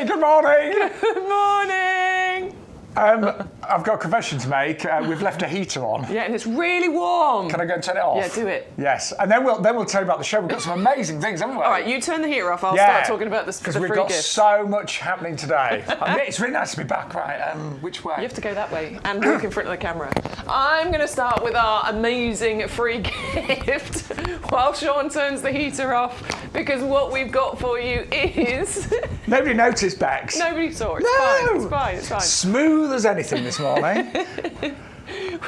good morning. Good morning. I've got a confession to make. We've left a heater on. Yeah, and it's really warm. Can I go and turn it off? Yeah, do it. Yes, and then we'll tell you about the show. We've got some amazing things, haven't we? All right, you turn the heater off. I'll start talking about this for the free gift. Because we've got so much happening today. It's really nice to be back, right? Which way? You have to go that way and walk in front of the camera. I'm going to start with our amazing free gift while Shaun turns the heater off, because what we've got for you is... Nobody noticed, Bex. Nobody saw. It's fine. It's fine. Smooth as anything this morning.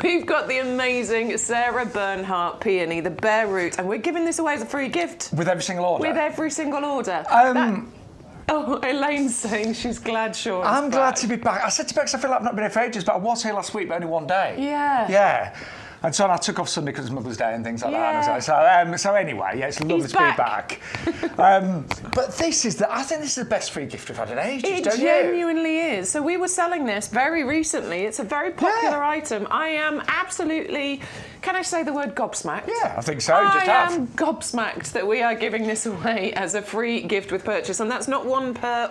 We've got the amazing Sarah Bernhardt peony, the bare root, and we're giving this away as a free gift. With every single order? With every single order. Oh, Elaine's saying she's glad Shaun's I'm glad to be back. I said to Bex, I feel like I've not been here for ages, but I was here last week, but only one day. Yeah. Yeah. And so I took off Sunday because it's Mother's Day and things like that. So anyway, yeah, it's lovely to be back. But I think this is the best free gift we've had in ages, don't you? It genuinely is. So we were selling this very recently. It's a very popular item. I am absolutely, can I say the word gobsmacked? Yeah, I think so. I am gobsmacked that we are giving this away as a free gift with purchase, and that's not one per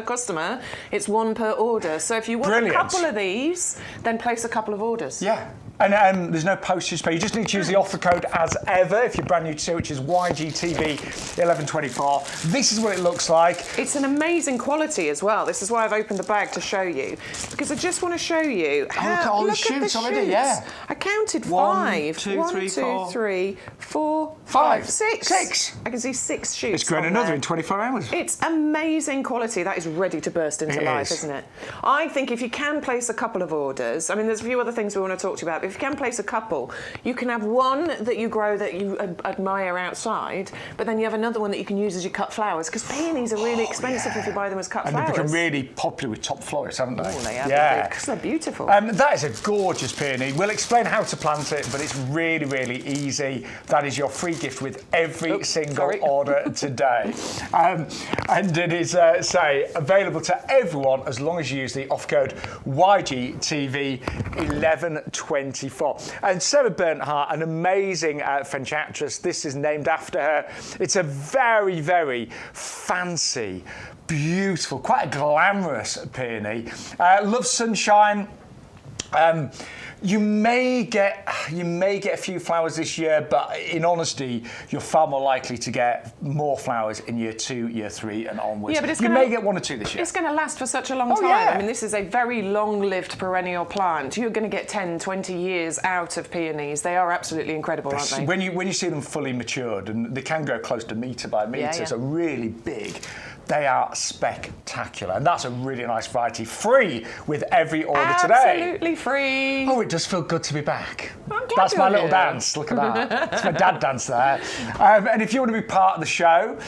customer. It's one per order. So if you want a couple of these, then place a couple of orders. Yeah. And there's no postage pay. You just need to use the offer code as ever if you're brand new to it, which is YGTV1124. This is what it looks like. It's an amazing quality as well. This is why I've opened the bag to show you, because I just want to show you how. Look at all the shoots already. Yeah. I counted 5. 1, 2, 3, 4, 5, 6. I can see 6 shoots. It's grown another in 24 hours. It's amazing quality. That is ready to burst into life, isn't it? I think if you can place a couple of orders, I mean, there's a few other things we want to talk to you about. If you can place a couple, you can have one that you grow that you admire outside, but then you have another one that you can use as you cut flowers, because peonies are really expensive if you buy them as cut flowers. And they've become really popular with top florists, haven't they? Oh, they have, because they're beautiful. That is a gorgeous peony. We'll explain how to plant it, but it's really, really easy. That is your free gift with every single order today. And it is, available to everyone as long as you use the offer code YGTV1124. And Sarah Bernhardt, an amazing French actress. This is named after her. It's a very, very fancy, beautiful, quite a glamorous peony. Loves sunshine. You may get a few flowers this year, but in honesty, you're far more likely to get more flowers in year 2, year 3, and onwards. Yeah, but you may get 1 or 2 this year. It's going to last for such a long time. Yeah. I mean, this is a very long-lived perennial plant. You're going to get 10, 20 years out of peonies. They are absolutely incredible, aren't they? When you see them fully matured, and they can go close to metre by metre, so really big. They are spectacular, and that's a really nice variety. Free with every order today. Absolutely free. Oh, it does feel good to be back. I'm glad that's my little dance. Look at that. That's my dad dance there. And if you want to be part of the show,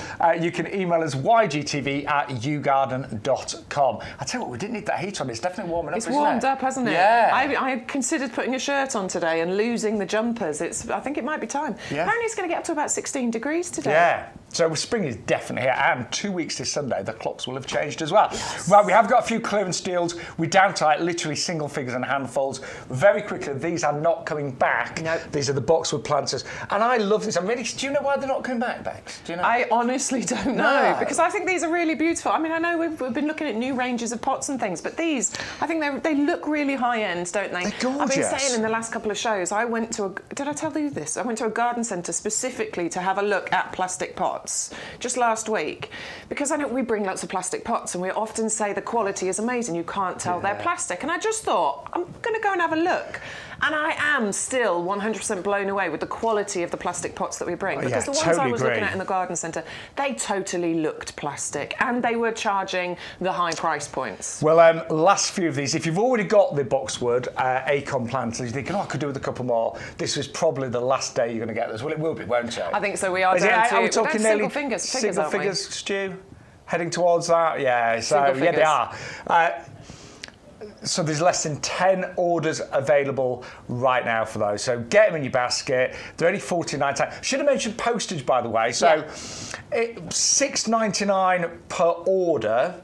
you can email us ygtv@yougarden.com. I tell you what, we didn't need that heat on. It's definitely warming up. It's warmed up, hasn't it? Yeah. I had considered putting a shirt on today and losing the jumpers. I think it might be time. Yeah. Apparently, it's going to get up to about 16 degrees today. Yeah. So spring is definitely here, and 2 weeks this Sunday, the clocks will have changed as well. Yes. Right, we have got a few clearance deals. We're down to literally single figures and handfuls. Very quickly, these are not coming back. Nope. These are the boxwood planters. And I love this. Do you know why they're not coming back, Bex? Do you know? I honestly don't know, because I think these are really beautiful. I mean, I know we've been looking at new ranges of pots and things, but these, I think they look really high-end, don't they? They're gorgeous. I've been saying in the last couple of shows, I went to did I tell you this? I went to a garden centre specifically to have a look at plastic pots. Just last week, because I know we bring lots of plastic pots and we often say the quality is amazing, you can't tell they're plastic, and I just thought I'm going to go and have a look, and I am still 100% blown away with the quality of the plastic pots that we bring, because the ones I was looking at in the garden centre, they totally looked plastic, and they were charging the high price points. Well, last few of these, if you've already got the boxwood acorn planters, you're thinking, I could do with a couple more, this was probably the last day you're going to get those. Well, it will be, won't it? I think so. We are down to, are we talking nearly single figures, Stu? Heading towards that? Yeah, so yeah, they are. So there's less than 10 orders available right now for those. So get them in your basket. They're only $49. Should have mentioned postage, by the way. So $6.99 per order,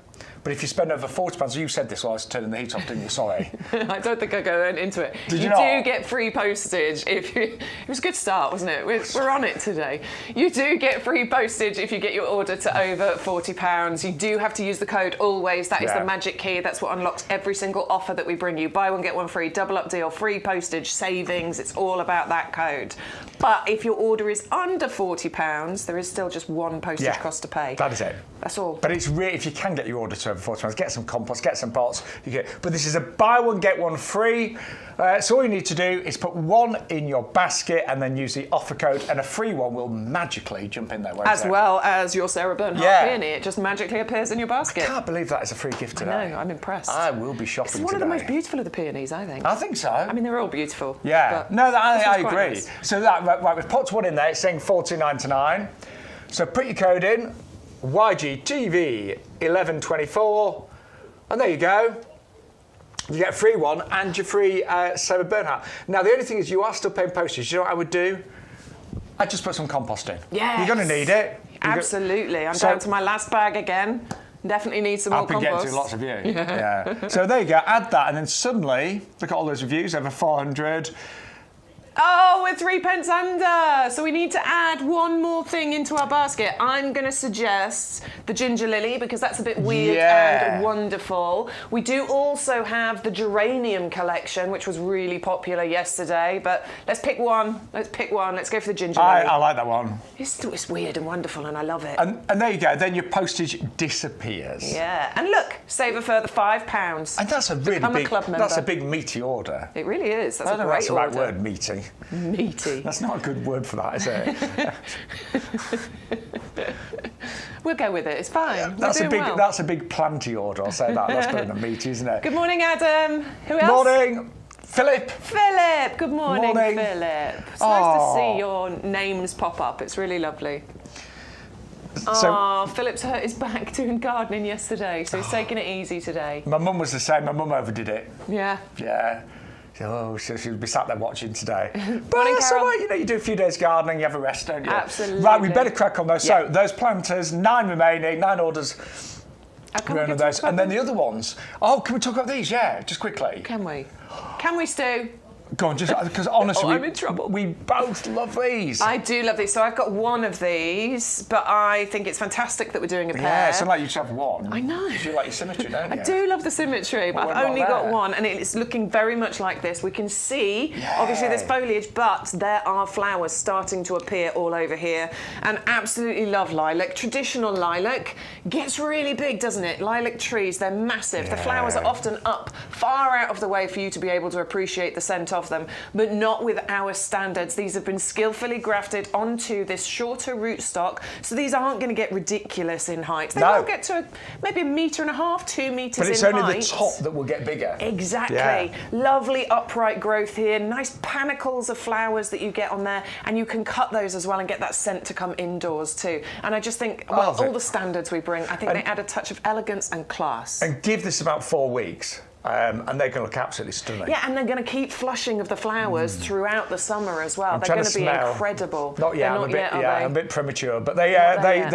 But if you spend over £40, you said this while I was turning the heat off, didn't you? Sorry. I don't think I go into it. Did you do not? get free postage if you... It was a good start, wasn't it? We're on it today. You do get free postage if you get your order to over £40. You do have to use the code always. That is the magic key. That's what unlocks every single offer that we bring you. Buy one, get one free, double up deal, free postage, savings. It's all about that code. But if your order is under £40, there is still just one postage cost to pay. That is it. That's all. But it's really, if you can get your order to over £40, get some compost, get some pots. But this is a buy one, get one free. So all you need to do is put one in your basket and then use the offer code, and a free one will magically jump in there. As well as your Sarah Bernhardt peony. It just magically appears in your basket. I can't believe that is a free gift today. I know, I'm impressed. I will be shopping today. It's one of the most beautiful of the peonies, I think. I think so. I mean, they're all beautiful. Yeah. No, I agree. Nice. So right, we've put one in there. It's saying $14.99. So put your code in, YGTV1124, and there you go. You get a free one and your free Sarah Bernhardt. Now, the only thing is you are still paying postage. You know what I would do? I'd just put some compost in. Yes. You're going to need it. Absolutely. I'm down to my last bag again. Definitely need some more compost. I've been getting to lots of you. Yeah. So there you go. Add that, and then suddenly, look at all those reviews, over 400. Oh, we're 3 pence under. So we need to add one more thing into our basket. I'm going to suggest the ginger lily because that's a bit weird and wonderful. We do also have the geranium collection, which was really popular yesterday. But let's pick one. Let's pick one. Let's go for the ginger lily. I like that one. It's weird and wonderful, and I love it. And there you go. Then your postage disappears. Yeah. And look, save a further £5. And that's a really Become a club member. That's a big meaty order. It really is. That's I don't know if that's the right word, meaty. Meaty. That's not a good word for that, is it? We'll go with it. It's fine. That's a big planty order. I'll say that. That's better than meaty, isn't it? Good morning, Adam. Who else? Morning, Philip. Philip. Good morning, Philip. It's nice to see your names pop up. It's really lovely. Philip's hurt his back doing gardening yesterday, so he's taking it easy today. My mum was the same. My mum overdid it. Yeah. Yeah. So she'll be sat there watching today. But Morning, that's Carol. all right, you do a few days gardening, you have a rest, don't you? Absolutely. Right, we better crack on those. Yeah. So those planters, 9 remaining, 9 orders. Those. And then the other ones. Oh, can we talk about these? Yeah, just quickly. Can we? Can we, Stu? Go on, just because honestly, I'm in trouble. We both love these. I do love these. So I've got one of these, but I think it's fantastic that we're doing a pair. Yeah, it's not like you just have one. I know. You like your symmetry, don't you? I do love the symmetry, but I've only got one, and it's looking very much like this. We can see, obviously, there's foliage, but there are flowers starting to appear all over here. And absolutely love lilac. Traditional lilac gets really big, doesn't it? Lilac trees, they're massive. The flowers are often up far out of the way for you to be able to appreciate the scent of them, but not with our standards. These have been skillfully grafted onto this shorter rootstock, so these aren't going to get ridiculous in height. They will get to maybe 1.5 metres, 2 metres in height. But it's only the top that will get bigger. Exactly. Yeah. Lovely upright growth here, nice panicles of flowers that you get on there, and you can cut those as well and get that scent to come indoors too. And I just think, well, all the standards we bring, I think they add a touch of elegance and class. And give this about 4 weeks. And they're going to look absolutely stunning. Yeah, and they're going to keep flushing of the flowers throughout the summer as well. They're going to be incredible. Not yet, I'm a bit premature, but they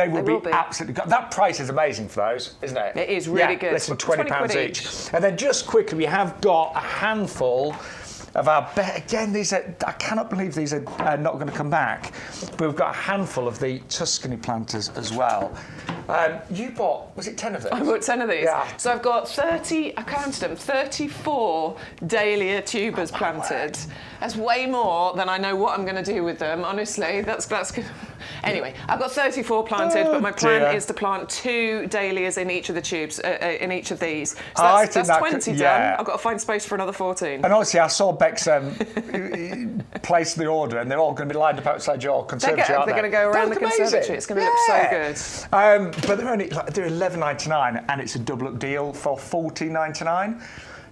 will be absolutely. That price is amazing for those, isn't it? It is really good. Less than £20 each. And then just quickly, we have got a handful of our again. These are, I cannot believe these are not going to come back. But we've got a handful of the Tuscany planters as well. You bought, was it 10 of these? I bought 10 of these. Yeah. So I've got 30, I counted them, 34 dahlia tubers planted. That's way more than I know what I'm going to do with them, honestly. That's good. Anyway, I've got 34 planted, but my plan is to plant 2 dahlias in each of the tubes, in each of these. So that's 20 done. I've got to find space for another 14. And honestly, I saw Bex place the order, and they're all going to be lined up outside your conservatory, aren't they? They're going to go around the conservatory. It's going to look so good. But they're £11.99, and it's a double up deal for £14.99.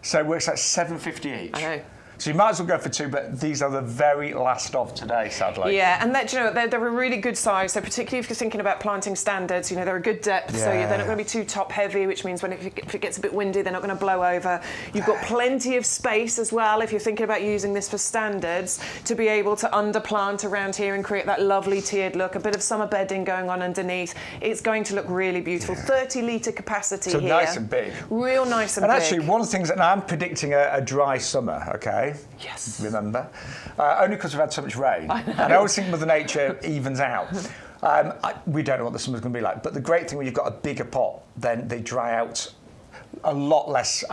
So it works out £7.50 each. I know. So you might as well go for 2, but these are the very last of today, sadly. Yeah, and that, you know, they're a really good size. So particularly if you're thinking about planting standards, you know, they're a good depth. So they're not going to be too top heavy, which means if it gets a bit windy, they're not going to blow over. You've got plenty of space as well if you're thinking about using this for standards to be able to underplant around here and create that lovely tiered look. A bit of summer bedding going on underneath. It's going to look really beautiful. 30-litre capacity so here. nice and big. Real nice and big. big. And actually, one of the things that I'm predicting a dry summer, okay? Yes. Remember? Only because we've had so much rain. And I always think Mother Nature evens out. We don't know what the summer's going to be like, but the great thing when you've got a bigger pot, then they dry out a lot less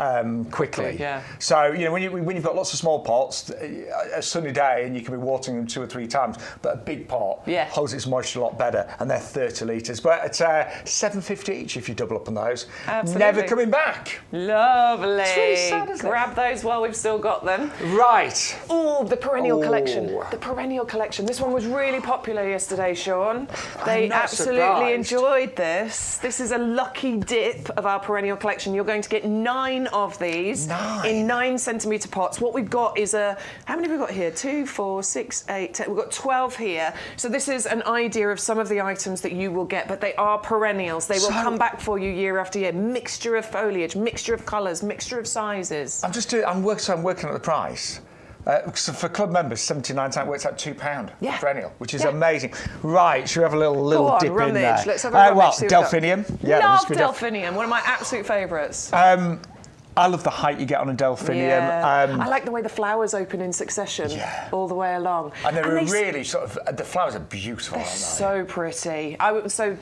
quickly. Yeah. So, you know, when you've got lots of small pots, a sunny day, and you can be watering them 2 or 3 times, but a big pot holds its moisture a lot better, and they're 30 litres. But it's $7.50 each if you double up on those. Absolutely. Never coming back. Lovely. It's really sad, isn't it? Grab those while we've still got them. Right. Oh, the perennial collection. The perennial collection. This one was really popular yesterday, Sean. They absolutely enjoyed this. This is a lucky dip of our perennial collection. You're going to get 9 of these in 9-centimetre pots. What we've got is how many have we got here? 2, 4, 6, 8, 10. We've got 12 here. So this is an idea of some of the items that you will get, but they are perennials. They will come back for you year after year. Mixture of foliage, mixture of colours, mixture of sizes. I'm working at the price. So for club members, 79 cents works out £2 perennial, which is amazing. Right, should we have a little dip in there? Let's have a rummage. Delphinium. Love Delphinium, one of my absolute favourites. I love the height you get on a delphinium. Yeah. I like the way the flowers open in succession all the way along. And they're really the flowers are beautiful, aren't they? So pretty. So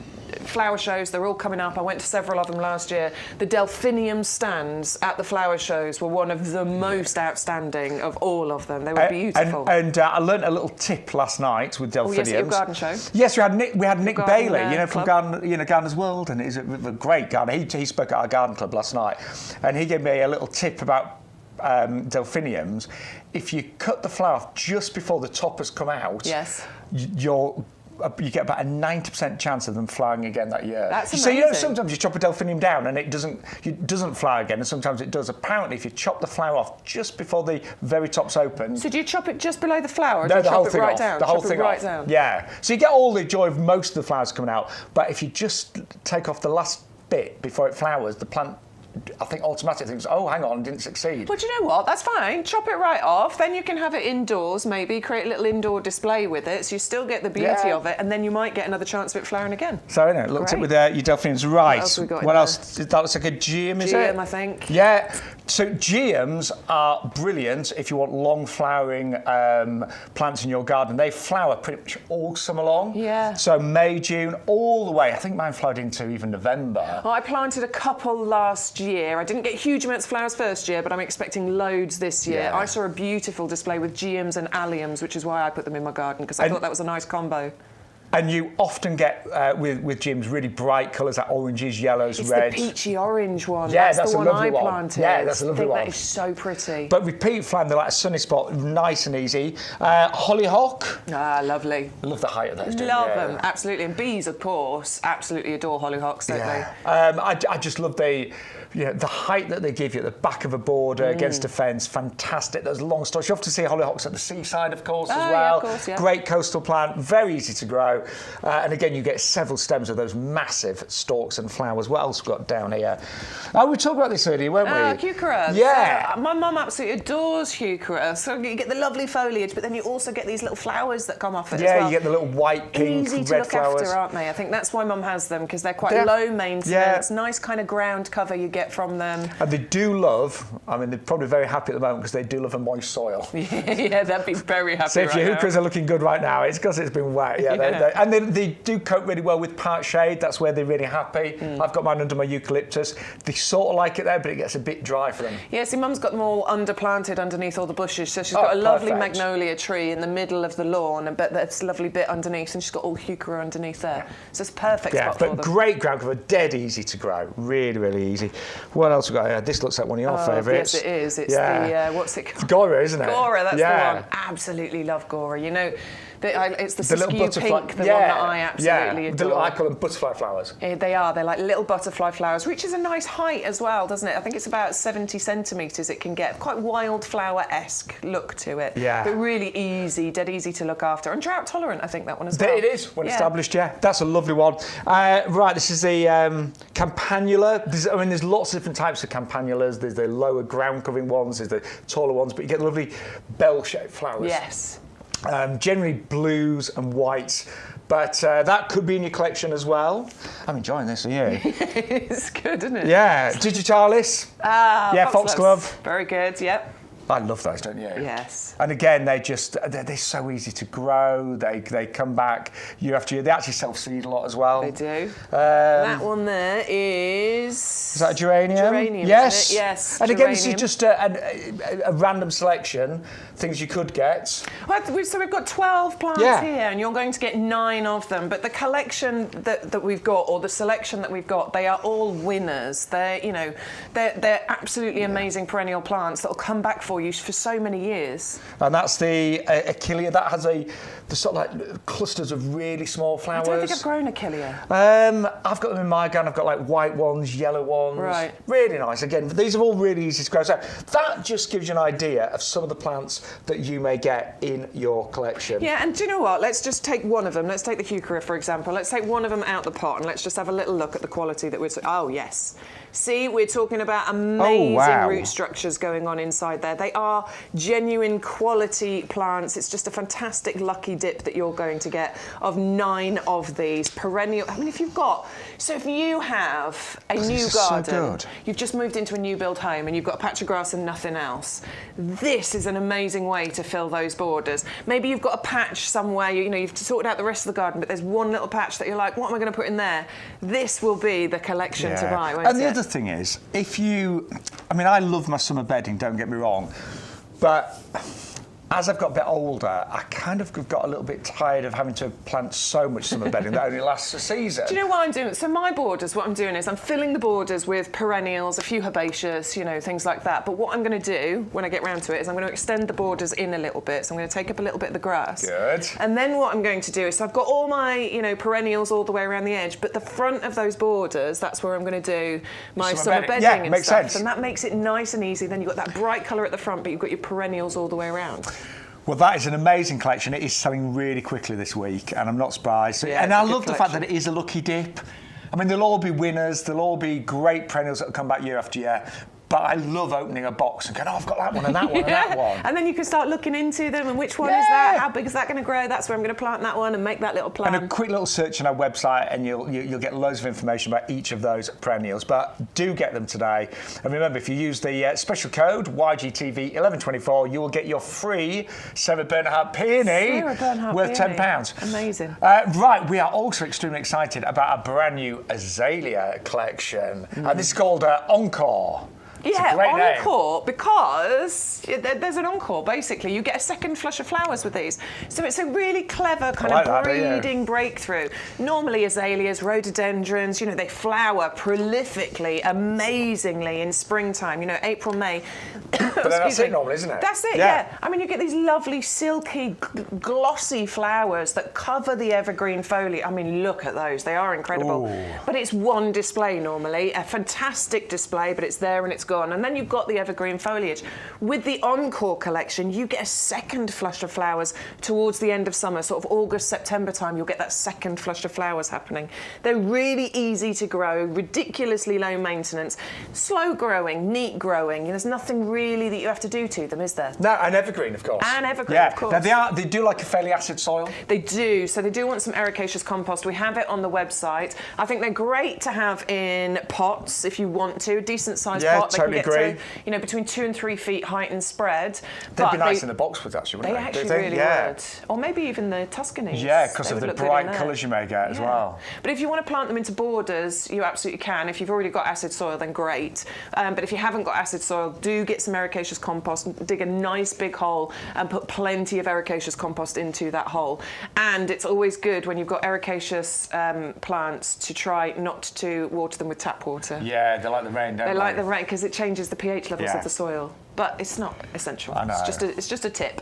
flower shows, they're all coming up. I went to several of them last year. The delphinium stands at the flower shows were one of the most outstanding of all of them. They were beautiful. And I learnt a little tip last night with delphiniums. Oh, yes, at YouGarden show. Yes, we had Nick Bailey, from Garden, Gardener's World, and he's a great gardener. He spoke at our garden club last night, and he gave me a little tip about delphiniums. If you cut the flower off just before the top has come out, you get about a 90% chance of them flowering again that year. That's amazing. So sometimes you chop a delphinium down and it doesn't flower again, and sometimes it does. Apparently, if you chop the flower off just before the very top's open. So do you chop it just below the flower? Or No, do you the chop whole it thing right off. down? The whole chop thing it right off. down. Yeah. So you get all the joy of most of the flowers coming out, but if you just take off the last bit before it flowers, the plant, I think, automatically thinks, oh, hang on, didn't succeed. But you know what? That's fine. Chop it right off. Then you can have it indoors, maybe create a little indoor display with it, so you still get the beauty of it, and then you might get another chance of it flowering again. So, looked at with your delphiniums. Right. What else have we got? What else? That looks like a geum, is it? Geum, I think. Yeah. So geums are brilliant if you want long flowering plants in your garden. They flower pretty much all summer long. Yeah. So May, June, all the way. I think mine flowered into even November. Well, I planted a couple last year. I didn't get huge amounts of flowers first year, but I'm expecting loads this year. Yeah. I saw a beautiful display with geums and alliums, which is why I put them in my garden, because I thought that was a nice combo. And you often get, with geums, really bright colours like oranges, yellows, reds. It's the peachy orange one. Yeah, that's the one I planted. Yeah, that's a lovely one. I think that is so pretty. But with peat flan, they're like a sunny spot, nice and easy. Hollyhock. Ah, lovely. I love the height of those. Love them, absolutely. And bees, of course, absolutely adore hollyhocks, don't they? I just love the height that they give you at the back of a border against a fence. Fantastic. There's long stalks. You often see hollyhocks at the seaside, of course, as well. Yeah, of course, yeah. Great coastal plant, very easy to grow. And again, you get several stems of those massive stalks and flowers. What else have we got down here? Oh, we talked about this earlier, weren't we? Heucheras. Yeah. My mum absolutely adores heucheras. So you get the lovely foliage, but then you also get these little flowers that come off it as well. Yeah, you get the little white, pink, Easy to red look flowers. after, aren't they? I think that's why mum has them, because they're quite low maintenance, nice kind of ground cover you get from them. And they do love, they're probably very happy at the moment because they do love a moist soil. Yeah, they'd be very happy. So if your heucheras are looking good right now, it's because it's been wet. And they do cope really well with part shade. That's where they're really happy. I've got mine under my eucalyptus. They sort of like it there, but it gets a bit dry for them. Yeah, see, mum's got them all underplanted underneath all the bushes. So she's got a lovely magnolia tree in the middle of the lawn, and that's a lovely bit underneath, and she's got all heuchera underneath there. So it's a perfect spot for them. Great ground cover, dead easy to grow. Really, really easy. What else we got here? This looks like one of your favourites. Yes, it is. It's the, what's it called? Gora, isn't it? Gora, that's the one. Absolutely love Gora. It's the little skew butterfly. pink one that I absolutely adore. I call them butterfly flowers. They are. They're like little butterfly flowers, which is a nice height as well, doesn't it? I think it's about 70 centimetres it can get. Quite wildflower-esque look to it. Yeah. But really easy, dead easy to look after. And drought tolerant, I think, that one as well. It is, when established, yeah. That's a lovely one. Right, this is the campanula. There's lots of different types of campanulas. There's the lower ground-covering ones, there's the taller ones, but you get lovely bell-shaped flowers. Yes. Generally blues and whites. But that could be in your collection as well. I'm enjoying this, are you? It's good, isn't it? Yeah. Digitalis. Yeah, foxglove. Very good, yep. I love those, don't you? Yes. And again, they're so easy to grow. They come back year after year. They actually self-seed a lot as well. They do. That one there is... Is that a geranium? Geranium, yes. isn't it? Yes. And geranium. again, this is just a random selection, things you could get. Well, so we've got 12 plants here, and you're going to get 9 of them. But the collection that we've got, or the selection that we've got, they are all winners. They're absolutely amazing perennial plants that will come back for you for so many years. And that's the Achillea. That has the sort of like clusters of really small flowers. I don't think I've grown Achillea. I've got them in my garden. I've got like white ones, yellow ones. Right. Really nice. Again, these are all really easy to grow. So that just gives you an idea of some of the plants that you may get in your collection. Yeah, and do you know what? Let's just take one of them. Let's take the heuchera, for example. Let's take one of them out the pot and let's just have a little look at the quality that we're... Oh, yes. See, we're talking about amazing root structures going on inside there. They are genuine quality plants. It's just a fantastic lucky dip that you're going to get of 9 of these perennial. I mean, if you have a new garden, you've just moved into a new build home and you've got a patch of grass and nothing else, this is an amazing way to fill those borders. Maybe you've got a patch somewhere, you've sorted out the rest of the garden, but there's one little patch that you're like, what am I going to put in there? This will be the collection to buy, won't and the other thing is, I love my summer bedding, don't get me wrong, but as I've got a bit older, I kind of got a little bit tired of having to plant so much summer bedding that only lasts a season. Do you know what I'm doing? So my borders, what I'm doing is I'm filling the borders with perennials, a few herbaceous, things like that. But what I'm going to do when I get round to it is I'm going to extend the borders in a little bit. So I'm going to take up a little bit of the grass. Good. And then what I'm going to do is, so I've got all my, perennials all the way around the edge, but the front of those borders, that's where I'm going to do my summer bedding and makes stuff. sense. And that makes it nice and easy. Then you've got that bright colour at the front, but you've got your perennials all the way around. Well, that is an amazing collection. It is selling really quickly this week, and I'm not surprised. Yeah, and I love the fact that it is a lucky dip. I mean, they'll all be winners. They'll all be great perennials that will come back year after year. But I love opening a box and going, I've got that one and that one and that one. And then you can start looking into them and which one is that? How big is that going to grow? That's where I'm going to plant that one and make that little plant. And a quick little search on our website and you'll get loads of information about each of those perennials. But do get them today. And remember, if you use the special code YGTV1124, you will get your free Sarah Bernhardt peony worth £10. Amazing. Right, we are also extremely excited about a brand new azalea collection. This is called Encore. Yeah, encore, because there's an encore, basically. You get a second flush of flowers with these. So it's a really clever kind of breeding breakthrough. Normally azaleas, rhododendrons, they flower prolifically, amazingly in springtime, April, May. But then that's it normally, isn't it? That's it, yeah. I mean, you get these lovely, silky, glossy flowers that cover the evergreen foliage. I mean, look at those. They are incredible. Ooh. But it's one display normally, a fantastic display, but it's there and it's gone. And then you've got the evergreen foliage. With the Encore collection, you get a second flush of flowers towards the end of summer, sort of August, September time, you'll get that second flush of flowers happening. They're really easy to grow, ridiculously low maintenance, slow growing, neat growing. There's nothing really that you have to do to them, is there? No, and evergreen, of course. And evergreen, of course. Now they do like a fairly acid soil. They do. So they do want some ericaceous compost. We have it on the website. I think they're great to have in pots if you want to, decent sized pot. They totally agree. To, between 2 and 3 feet height and spread. They'd be nice in the box with actually, wouldn't they? They actually really would. Or maybe even the Tuscanies. Yeah, because of the bright colours you may get as well. But if you want to plant them into borders, you absolutely can. If you've already got acid soil, then great. But if you haven't got acid soil, do get some ericaceous compost, dig a nice big hole and put plenty of ericaceous compost into that hole. And it's always good when you've got ericaceous plants to try not to water them with tap water. Yeah, they like the rain, don't they? They like the rain because it changes the pH levels of the soil. But it's not essential. I know. It's just a tip.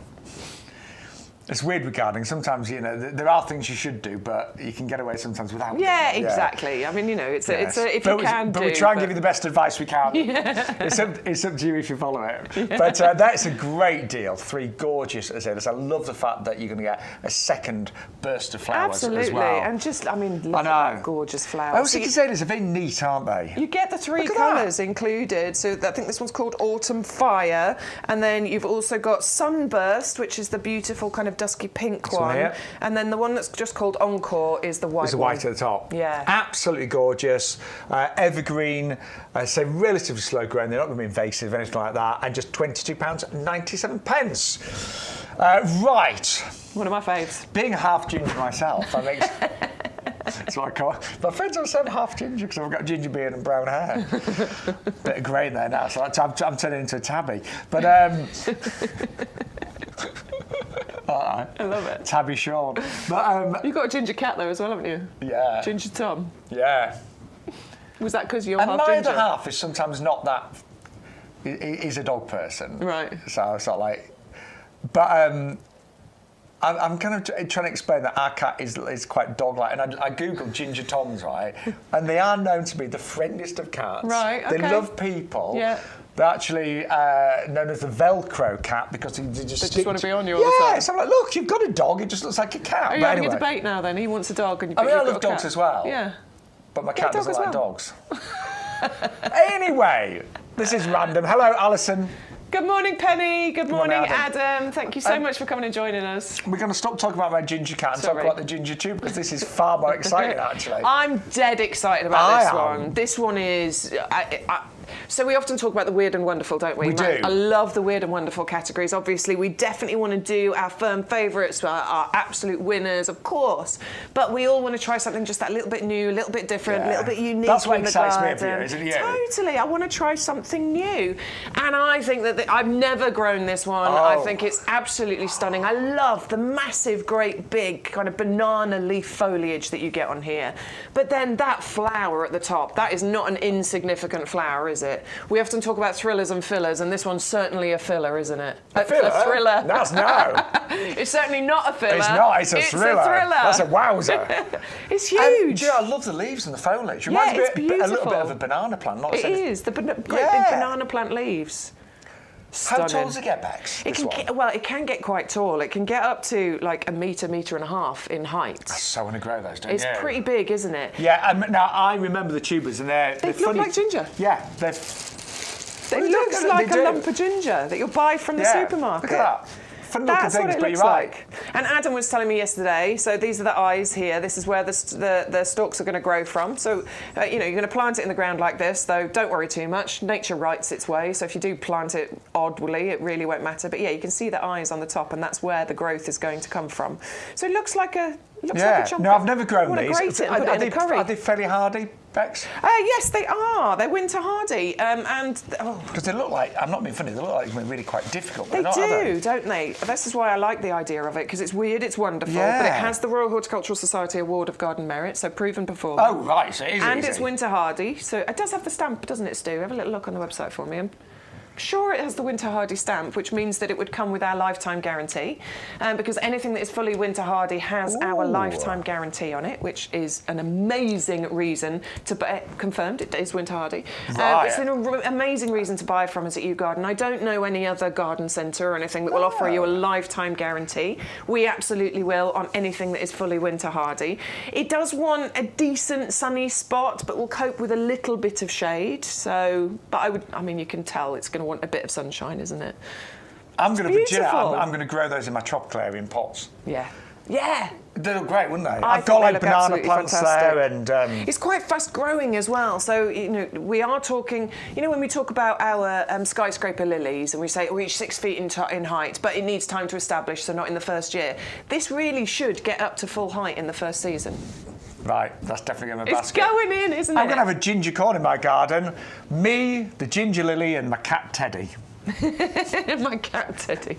It's weird with gardening. Sometimes, you know, there are things you should do, but you can get away sometimes without. Yeah, exactly. I mean, you know, it's a if you can do. But we try and give you the best advice we can. Yeah. It's up to you if you follow it. Yeah. But that's a great deal. 3 gorgeous azaleas. I love the fact that you're going to get a second burst of flowers as well. And just, I mean, look at that gorgeous flowers. I also think azaleas are very neat, aren't they? You get the 3 colours included. So I think this one's called Autumn Fire, and then you've also got Sunburst, which is the beautiful kind of dusky pink one, and then the one that's just called Encore is the white. It's the white at the top. Yeah, absolutely gorgeous. Evergreen. So relatively slow growing. They're not going to be invasive or anything like that. And just £22.97. Right. One of my faves. Being a half ginger myself, I make. That's what I call it. My friends all say I'm half ginger because I've got ginger beard and brown hair. Bit of grey in there now, so I'm turning into a tabby. But I love it. Tabby Shaun. But you've got a ginger cat though as well, haven't you? Yeah. Ginger Tom. Yeah. Was that because you're half ginger? And my other half is sometimes not that. He's a dog person. Right. So it's not like. But I'm kind of trying to explain that our cat is quite dog-like, and I googled Ginger Toms, right, and they are known to be the friendliest of cats. Right, okay. They love people. Yeah. They're actually known as the Velcro cat because they just want to be on you all the time. Yeah, so I'm like, look, you've got a dog, it just looks like a cat. Are you having a debate now then? He wants a dog and I love dogs as well. Yeah. But my cat doesn't like dogs. Anyway, this is random. Hello, Alison. Good morning, Penny. Good morning, Adam. Thank you so much for coming and joining us. We're going to stop talking about my ginger cat and talk about the ginger tube because this is far more exciting, actually. I'm dead excited about this one. This one is... So we often talk about the weird and wonderful, don't we? We do. I love the weird and wonderful categories. Obviously, we definitely want to do our firm favourites, our absolute winners, of course. But we all want to try something just that little bit new, a little bit different, a little bit unique. That's what excites me every year, isn't it? Totally. I want to try something new. And I think that I've never grown this one. I think it's absolutely stunning. I love the massive, great, big kind of banana leaf foliage that you get on here. But then that flower at the top, that is not an insignificant flower, is it? We often talk about thrillers and fillers, and this one's certainly a filler, isn't it? A filler? A thriller. That's no. It's certainly not a filler. It's not, it's a thriller. It's a thriller. That's a wowzer. It's huge. I love the leaves and the foliage. Reminds me a little bit of a banana plant. Not it is, the great big banana plant leaves. Stunning. How tall does it get, Bex? It can get quite tall. It can get up to like a metre and a half in height. I so want to grow those, don't you? It's pretty big, isn't it? Yeah, now I remember the tubers and they look funny. like ginger. Yeah, It looks like a lump of ginger that you'll buy from the supermarket. Look at that. That's what it looks like. And Adam was telling me yesterday, so these are the eyes here. This is where the stalks are going to grow from. So, you're going to plant it in the ground like this, though don't worry too much. Nature writes its way. So if you do plant it oddly, it really won't matter. But yeah, you can see the eyes on the top, and that's where the growth is going to come from. So it looks like a... No, I've never grown these. Are they fairly hardy, Bex? Yes, they are. They're winter hardy, because they look like, I'm not being funny, they look like they're really quite difficult. They do, don't they? This is why I like the idea of it, because it's weird, it's wonderful, but it has the Royal Horticultural Society Award of Garden Merit, so proven performance. Oh, right, so it is and easy. It's winter hardy, so it does have the stamp, doesn't it, Stu? Have a little look on the website for me. Sure, it has the winter hardy stamp, which means that it would come with our lifetime guarantee, because anything that is fully winter hardy has our lifetime guarantee on it, which is an amazing reason to buy. Confirmed, it is winter hardy. Right. It's an amazing reason to buy from us at YouGarden. I don't know any other garden centre or anything that will offer you a lifetime guarantee. We absolutely will on anything that is fully winter hardy. It does want a decent sunny spot, but will cope with a little bit of shade. So, but I mean, you can tell it's going to want a bit of sunshine, isn't it? I'm going to grow those in my tropical area in pots. Yeah. They look great, wouldn't they? I've got like banana plants there, and it's quite fast growing as well. So we are talking. When we talk about our skyscraper lilies, and we say reach 6 feet in height, but it needs time to establish, so not in the first year. This really should get up to full height in the first season. Right, that's definitely going to be a basket. It's going in, isn't it? I'm going to have a ginger corn in my garden. Me, the ginger lily, and my cat Teddy. My cat Teddy.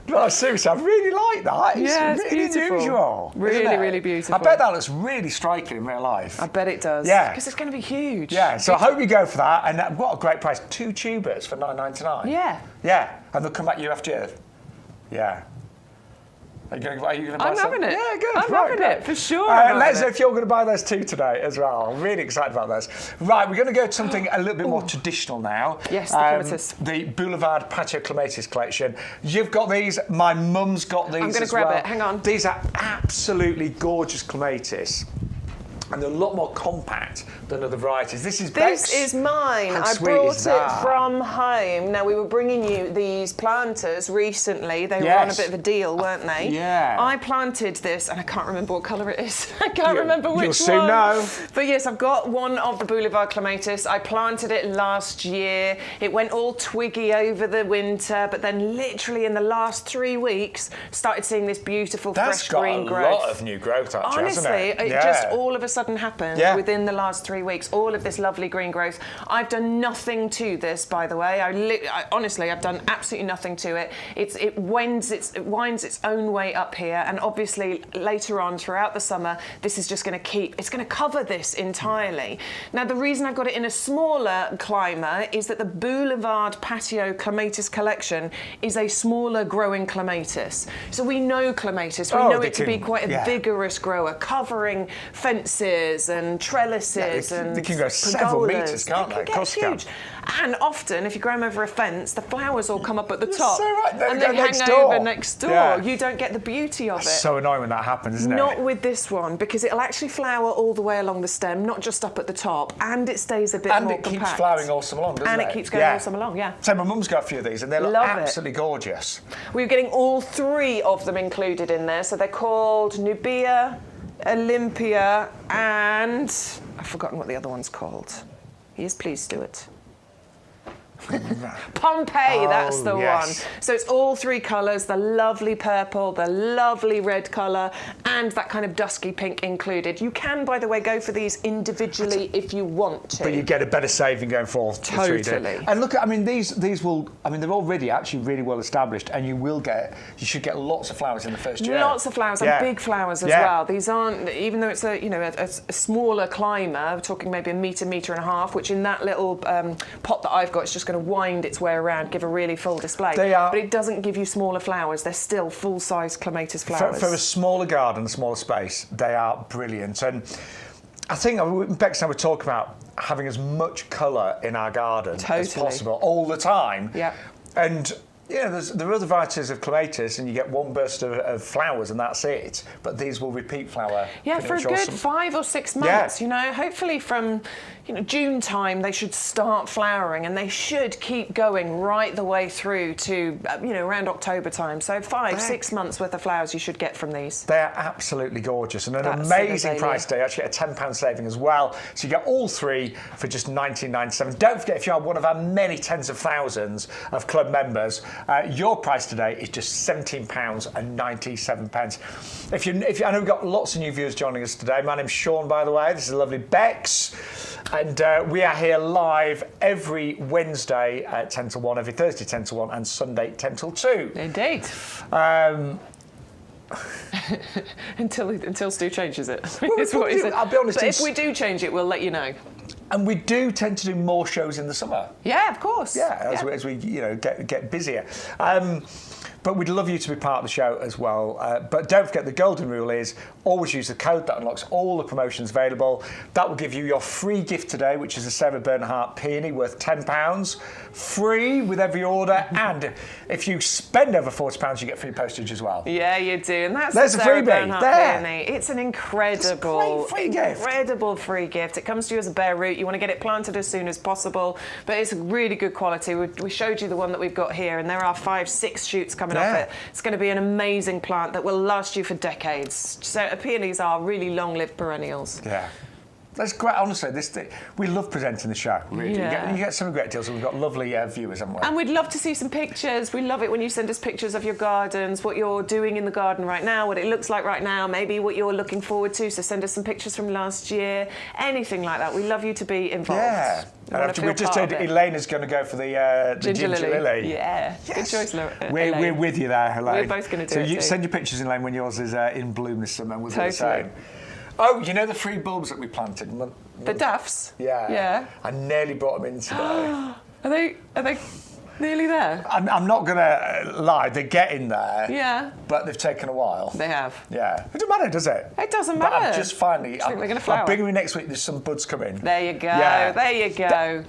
No, seriously, I really like that. It's really beautiful. Unusual. Really beautiful. I bet that looks really striking in real life. I bet it does. Yeah. Because it's going to be huge. Yeah, so I hope you go for that. And what a great price. 2 tubers for $9.99. Yeah. Yeah, and they'll come back year after year. Yeah. Are you going to buy I'm some? having it. Yeah, good. I'm having it, for sure. Let us know if you're going to buy those too today as well. I'm really excited about those. Right, we're going to go to something a little bit more traditional now. Yes, the clematis. The Boulevard Patio Clematis collection. You've got these. My mum's got these. I'm going to grab it. Hang on. These are absolutely gorgeous clematis. And they're a lot more compact than other varieties. This is Beck's. This is mine. How I sweet brought is it that? from home. Now, we were bringing you these planters recently. They were on a bit of a deal, weren't they? Yeah. I planted this, and I can't remember what colour it is. I can't remember which one. You'll soon know. But yes, I've got one of the Boulevard Clematis. I planted it last year. It went all twiggy over the winter, but then literally in the last 3 weeks, started seeing this beautiful fresh green growth. That's got a lot of new growth, actually, Honestly, hasn't it? it just all of a sudden happened within the last 3 weeks. All of this lovely green growth. I've done nothing to this, by the way. Honestly, I've done absolutely nothing to it. It winds its own way up here, and obviously later on throughout the summer, this is just going to cover this entirely. Now, the reason I've got it in a smaller climber is that the Boulevard Patio Clematis collection is a smaller growing clematis. So we know clematis. We know it to be quite a vigorous grower, covering fences and trellises and they can go several metres, can't they? They can get huge. And often, if you grow them over a fence, the flowers all come up at the top. So right. And they hang over next door. Yeah. You don't get the beauty of it. It's so annoying when that happens, isn't it? Not with this one, because it'll actually flower all the way along the stem, not just up at the top, and it stays a bit more compact. And it keeps flowering all summer long, doesn't it? And it keeps going all summer long, So my mum's got a few of these, and they look absolutely gorgeous. We're getting all 3 of them included in there. So they're called Nubia, Olympia, and I've forgotten what the other one's called. Yes, please, Stuart. Pompeii, that's the one. So it's all 3 colours, the lovely purple, the lovely red colour, and that kind of dusky pink included. You can, by the way, go for these individually if you want to. But you get a better saving going for totally. 3D. And look, I mean, these will, I mean, they're already actually really well established, and you should get lots of flowers in the first year. Lots of flowers, and big flowers as well. These aren't, even though it's a smaller climber, we're talking maybe a metre and a half, which in that little pot that I've got, it's just going to wind its way around, give a really full display. But it doesn't give you smaller flowers. They're still full-size clematis flowers. For a smaller garden, a smaller space, they are brilliant. And I think Bex and I were talking about having as much colour in our garden as possible all the time. Yeah. And there are other varieties of clematis, and you get one burst of flowers, and that's it. But these will repeat flower. Yeah, for a good 5 or 6 months. Hopefully from June time they should start flowering, and they should keep going right the way through to around October time. So 5-6 months worth of flowers you should get from these. They are absolutely gorgeous, and an amazing price today. Actually, a £10 saving as well. So you get all 3 for just $19.97. Don't forget, if you are one of our many tens of thousands of club members, your price today is just £17.97. I know we've got lots of new viewers joining us today. My name's Shaun, by the way. This is lovely Bex. And we are here live every Wednesday at 10 till 1, every Thursday 10 till 1, and Sunday 10 till 2. Indeed. Until Stu changes it. I'll be honest. But if we do change it, we'll let you know. And we do tend to do more shows in the summer. Yeah, of course. Yeah, as we get busier. But we'd love you to be part of the show as well. But don't forget, the golden rule is always use the code that unlocks all the promotions available. That will give you your free gift today, which is a Sarah Bernhardt peony worth £10, free with every order. And if you spend over £40, you get free postage as well. Yeah, you do. And that's There's the a Sarah freebie. Bernhardt There. peony. It's an incredible free gift. It comes to you as a bare root. You want to get it planted as soon as possible, but it's really good quality. We showed you the one that we've got here, and there are 5-6 shoots coming off it. It's going to be an amazing plant that will last you for decades. So peonies are really long-lived perennials. Yeah. That's great. Honestly, we love presenting the show. Really. You get some great deals, and we've got lovely viewers, haven't we? And we'd love to see some pictures. We love it when you send us pictures of your gardens, what you're doing in the garden right now, what it looks like right now, maybe what you're looking forward to. So send us some pictures from last year, anything like that. We love you to be involved. Yeah. We just heard Elena's going to go for the ginger lily. Yeah. Yes. Good choice, Elaine. We're with you there, Elaine. We're both going to do it. So you send your pictures, Elaine, when yours is in bloom this summer, and we'll do the same. Oh, you know the 3 bulbs that we planted? The duffs? Yeah. Yeah. I nearly brought them in today. Are they Nearly there. I'm not going to lie, they're getting there. Yeah. But they've taken a while. They have. Yeah. It doesn't matter, does it? It doesn't But matter. I've just finally... I think they're going to flower. I'll bring you next week, there's some buds coming. There you go. Yeah. There you go.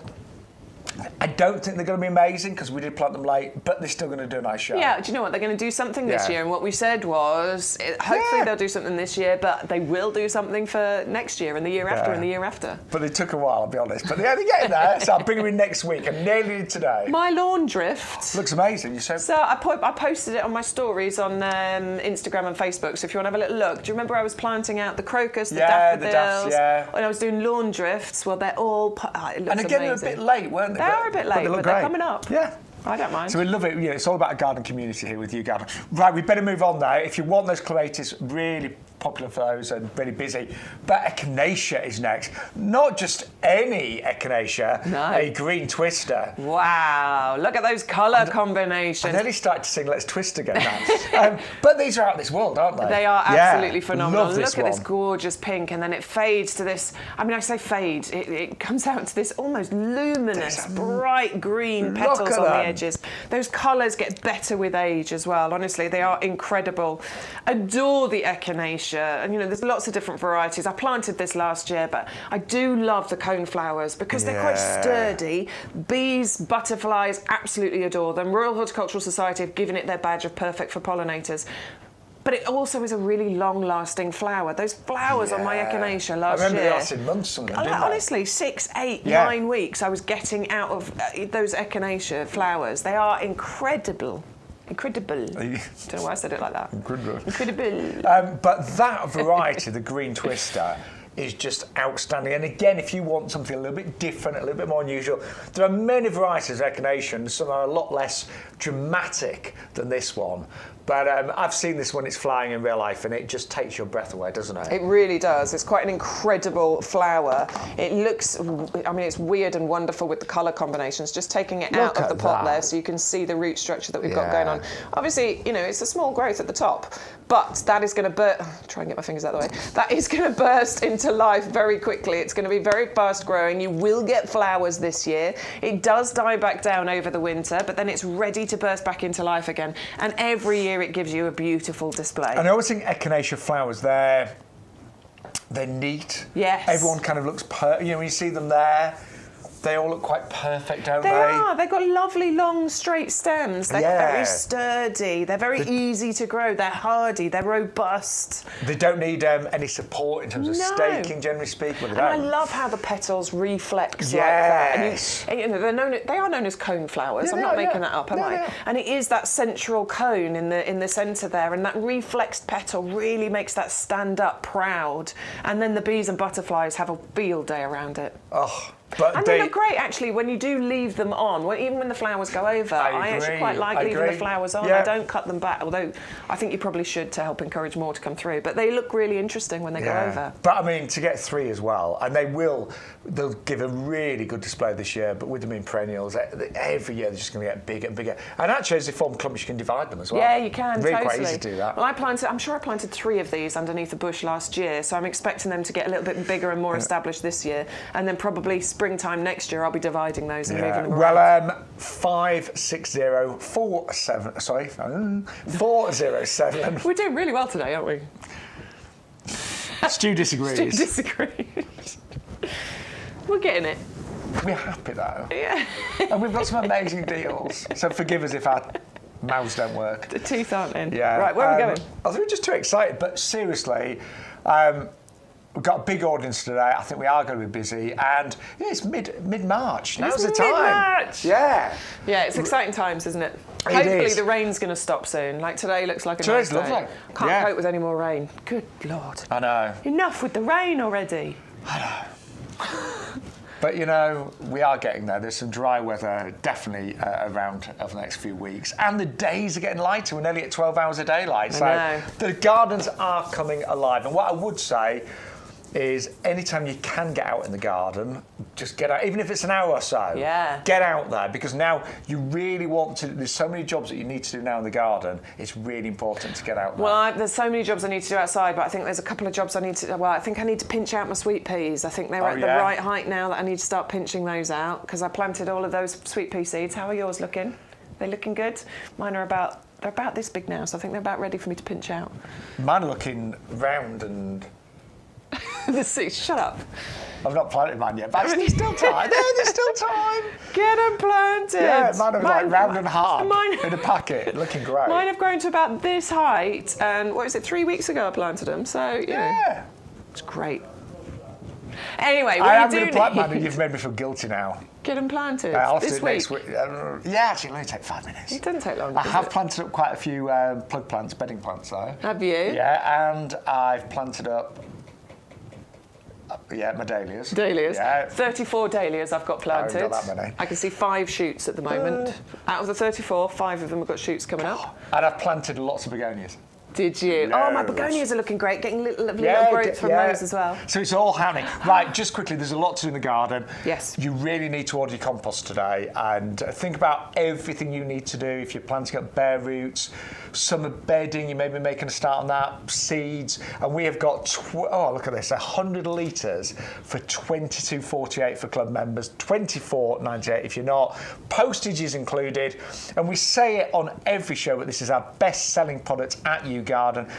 I don't think they're going to be amazing because we did plant them late, but they're still going to do a nice show. Yeah, do you know what? They're going to do something this Yeah. year, and what we said was, hopefully they'll do something this year, but they will do something for next year and the year after and the year after. But they took a while, I'll be honest. But they're getting there, so I'll bring them in next week. I nearly did today. My lawn drift. Looks amazing. You said. So I posted it on my stories on Instagram and Facebook, so if you want to have a little look. Do you remember I was planting out the crocus, the daffodils? The daffs, yeah. And I was doing lawn drifts. Well, they're all... it looks And again, amazing. they're a bit late, weren't they? They are a bit late, but they're coming up. Yeah. I don't mind. So we love it. You know, it's all about a garden community here with YouGarden. Right, we better move on now. If you want those clematis, really popular for those and really busy. But echinacea is next. Not just any echinacea, a green twister. Wow, look at those colour combinations. I nearly started to sing Let's Twist again now. But these are out of this world, aren't they? They are absolutely phenomenal. Love this Look at this gorgeous pink, and then it fades to this, I mean, I say fade, it comes out to this almost luminous, bright green petals on the edges. Those colours get better with age as well. Honestly, they are incredible. Adore the echinacea. And, you know, there's lots of different varieties. I planted this last year, but I do love the cone flowers because they're quite sturdy. Bees, butterflies, absolutely adore them. Royal Horticultural Society have given it their badge of perfect for pollinators. But it also is a really long-lasting flower. Those flowers on my echinacea last year... I remember they lasted months, some of them, didn't they? Honestly, 6, 8, 9 weeks I was getting out of those echinacea flowers. They are incredible. Incredible. I don't know why I said it like that. Incredible. But that variety, the green twister, is just outstanding. And again, if you want something a little bit different, a little bit more unusual, there are many varieties of echinacea, and some are a lot less dramatic than this one. But I've seen this when it's flying in real life, and it just takes your breath away, doesn't it? It really does. It's quite an incredible flower. It looks, I mean, it's weird and wonderful with the colour combinations. Just taking it out of the pot there so you can see the root structure that we've got going on. Obviously, you know, it's a small growth at the top, but that is going to burst, try and get my fingers out of the way, that is going to burst into life very quickly. It's going to be very fast growing. You will get flowers this year. It does die back down over the winter, but then it's ready to burst back into life again. And every year it gives you a beautiful display. And I always think echinacea flowers, they're neat. Yes. Everyone kind of looks, you know, when you see them there, they all look quite perfect, don't they? They are. They've got lovely, long, straight stems. They're very sturdy. They're very easy to grow. They're hardy. They're robust. They don't need any support in terms of staking, generally speaking. And I love how the petals reflex like that. And you know, they are known as cone flowers. I'm not making that up, am I? And it is that central cone in the centre there, and that reflexed petal really makes that stand up proud. And then the bees and butterflies have a field day around it. Oh. And they look great, actually, when you do leave them on. Even when the flowers go over, I actually quite like leaving the flowers on. I don't cut them back, although I think you probably should to help encourage more to come through. But they look really interesting when they go over. But, I mean, to get 3 as well, and they'll give a really good display this year, but with them in perennials, every year they're just going to get bigger and bigger. And actually, as they form clumps, you can divide them as well. Yeah, you can, really quite easy to do that. Well, I'm sure I planted 3 of these underneath a bush last year, so I'm expecting them to get a little bit bigger and more established this year. And then probably springtime next year, I'll be dividing those and moving them around. Well, 407. We're doing really well today, aren't we? Stu disagrees. Stu disagrees. We're getting it. We're happy though. Yeah. And we've got some amazing deals. So forgive us if our mouths don't work. The teeth aren't in. Yeah. Right, where are we going? I think we're just too excited, but seriously, we've got a big audience today. I think we are going to be busy, and it's mid-March. Now's the time. Mid-March. Yeah. Yeah, it's exciting times, isn't it? Hopefully the rain's going to stop soon. Like today looks like a nice day. Lovely. Can't cope with any more rain. Good Lord. I know. Enough with the rain already. I know. But, you know, we are getting there. There's some dry weather definitely around over the next few weeks. And the days are getting lighter. We're nearly at 12 hours of daylight. So the gardens are coming alive. And what I would say is anytime you can get out in the garden, just get out, even if it's an hour or so. Yeah. Get out there, because now you really want to. There's so many jobs that you need to do now in the garden. It's really important to get out there. Well, there's so many jobs I need to do outside, but I think there's a couple of jobs I need to. Well, I think I need to pinch out my sweet peas. I think they're at the right height now that I need to start pinching those out, because I planted all of those sweet pea seeds. How are yours looking? They looking good? Mine are they're about this big now, so I think they're about ready for me to pinch out. Mine are looking round and. The seeds, shut up. I've not planted mine yet, but there's still time. There's still time. Get them planted. Yeah, mine are like round and hard in a packet, looking great. Mine have grown to about this height, and what was it, 3 weeks ago I planted them, so, you know, it's great. Anyway, I am going to plant mine, and you've made me feel guilty now. Get them planted I'll this do it week. next week. Yeah, actually, it'll only take 5 minutes. It doesn't take long. I have planted up quite a few plug plants, bedding plants, though. Have you? Yeah, and I've planted up. My dahlias. Dahlias? Yeah. 34 dahlias I've got planted. I haven't got that many. I can see 5 shoots at the moment. Out of the 34, 5 of them have got shoots coming up. And I've planted lots of begonias. Did you? Loads. Oh, my begonias are looking great, getting little growth from those as well. So it's all happening. Right, just quickly, there's a lot to do in the garden. Yes. You really need to order your compost today, and think about everything you need to do if you're planting up bare roots, summer bedding, you may be making a start on that, seeds, and we have got, look at this, 100 litres for $22.48 for club members, $24.98 if you're not. Postage is included, and we say it on every show, but this is our best-selling product at YouGarden.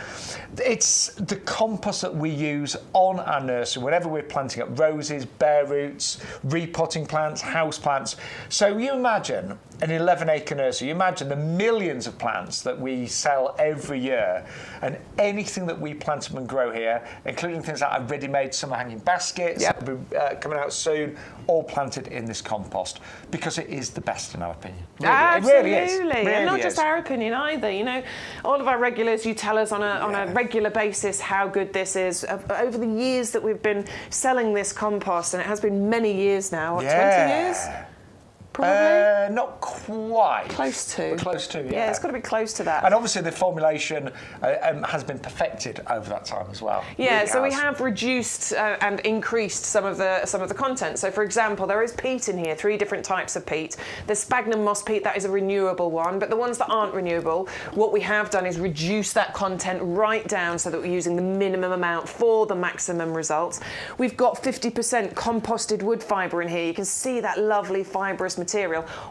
It's the compost that we use on our nursery whenever we're planting up roses, bare roots, repotting plants, house plants. So you imagine an 11-acre nursery, you imagine the millions of plants that we sell every year, and anything that we plant up and grow here, including things like our ready-made summer hanging baskets, will be coming out soon, all planted in this compost, because it is the best in our opinion. Really, Absolutely, it really is. Really and not is. just our opinion either. You know, all of our regulars, you tell us on a regular basis how good this is. Over the years that we've been selling this compost, and it has been many years now, 20 years? Probably? Not quite. Close to. But close to, yeah. Yeah, it's got to be close to that. And obviously the formulation has been perfected over that time as well. Yeah, really so we have reduced and increased some of the content. So, for example, there is peat in here, 3 different types of peat. There's sphagnum moss peat, that is a renewable one, but the ones that aren't renewable, what we have done is reduce that content right down so that we're using the minimum amount for the maximum results. We've got 50% composted wood fibre in here. You can see that lovely fibrous material.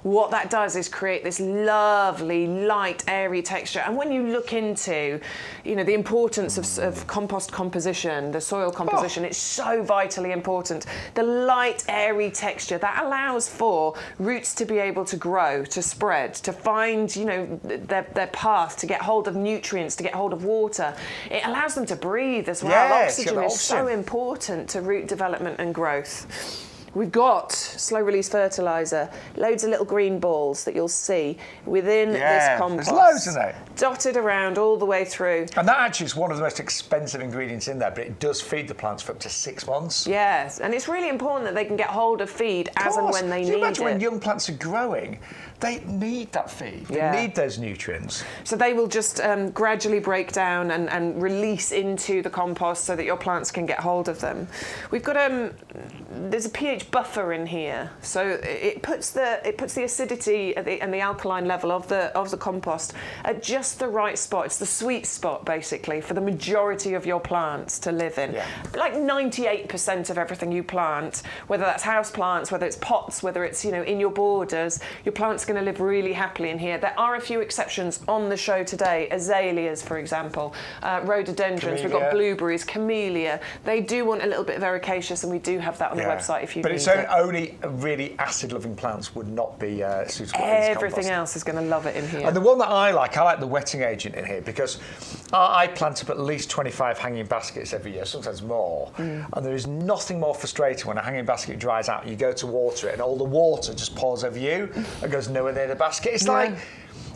What that does is create this lovely, light, airy texture. And when you look into, the importance of compost composition, the soil composition, it's so vitally important. The light, airy texture that allows for roots to be able to grow, to spread, to find, their path, to get hold of nutrients, to get hold of water. It allows them to breathe as well. Yes, oxygen is so important to root development and growth. We've got slow-release fertiliser, loads of little green balls that you'll see within this compost. There's loads, isn't it? Dotted around all the way through. And that actually is one of the most expensive ingredients in there, but it does feed the plants for up to 6 months. Yes, and it's really important that they can get hold of feed as and when they need it. Can you imagine when young plants are growing? They need that feed. They need those nutrients. So they will just gradually break down and release into the compost so that your plants can get hold of them. We've got there's a pH buffer in here, so it puts the acidity and the alkaline level of the compost at just the right spot. It's the sweet spot basically for the majority of your plants to live in. Like 98% of everything you plant, whether that's house plants, whether it's pots, whether it's in your borders, your plants going to live really happily in here. There are a few exceptions on the show today. Azaleas, for example, rhododendrons. Camellia. We've got blueberries, camellia. They do want a little bit of ericaceous, and we do have that on the website if you need it. But it's only really acid-loving plants would not be suitable. Everything else is going to love it in here. And the one that I like the wetting agent in here, because I plant up at least 25 hanging baskets every year, sometimes more. And there is nothing more frustrating when a hanging basket dries out. You go to water it, and all the water just pours over you and goes nowhere near the basket. It's like,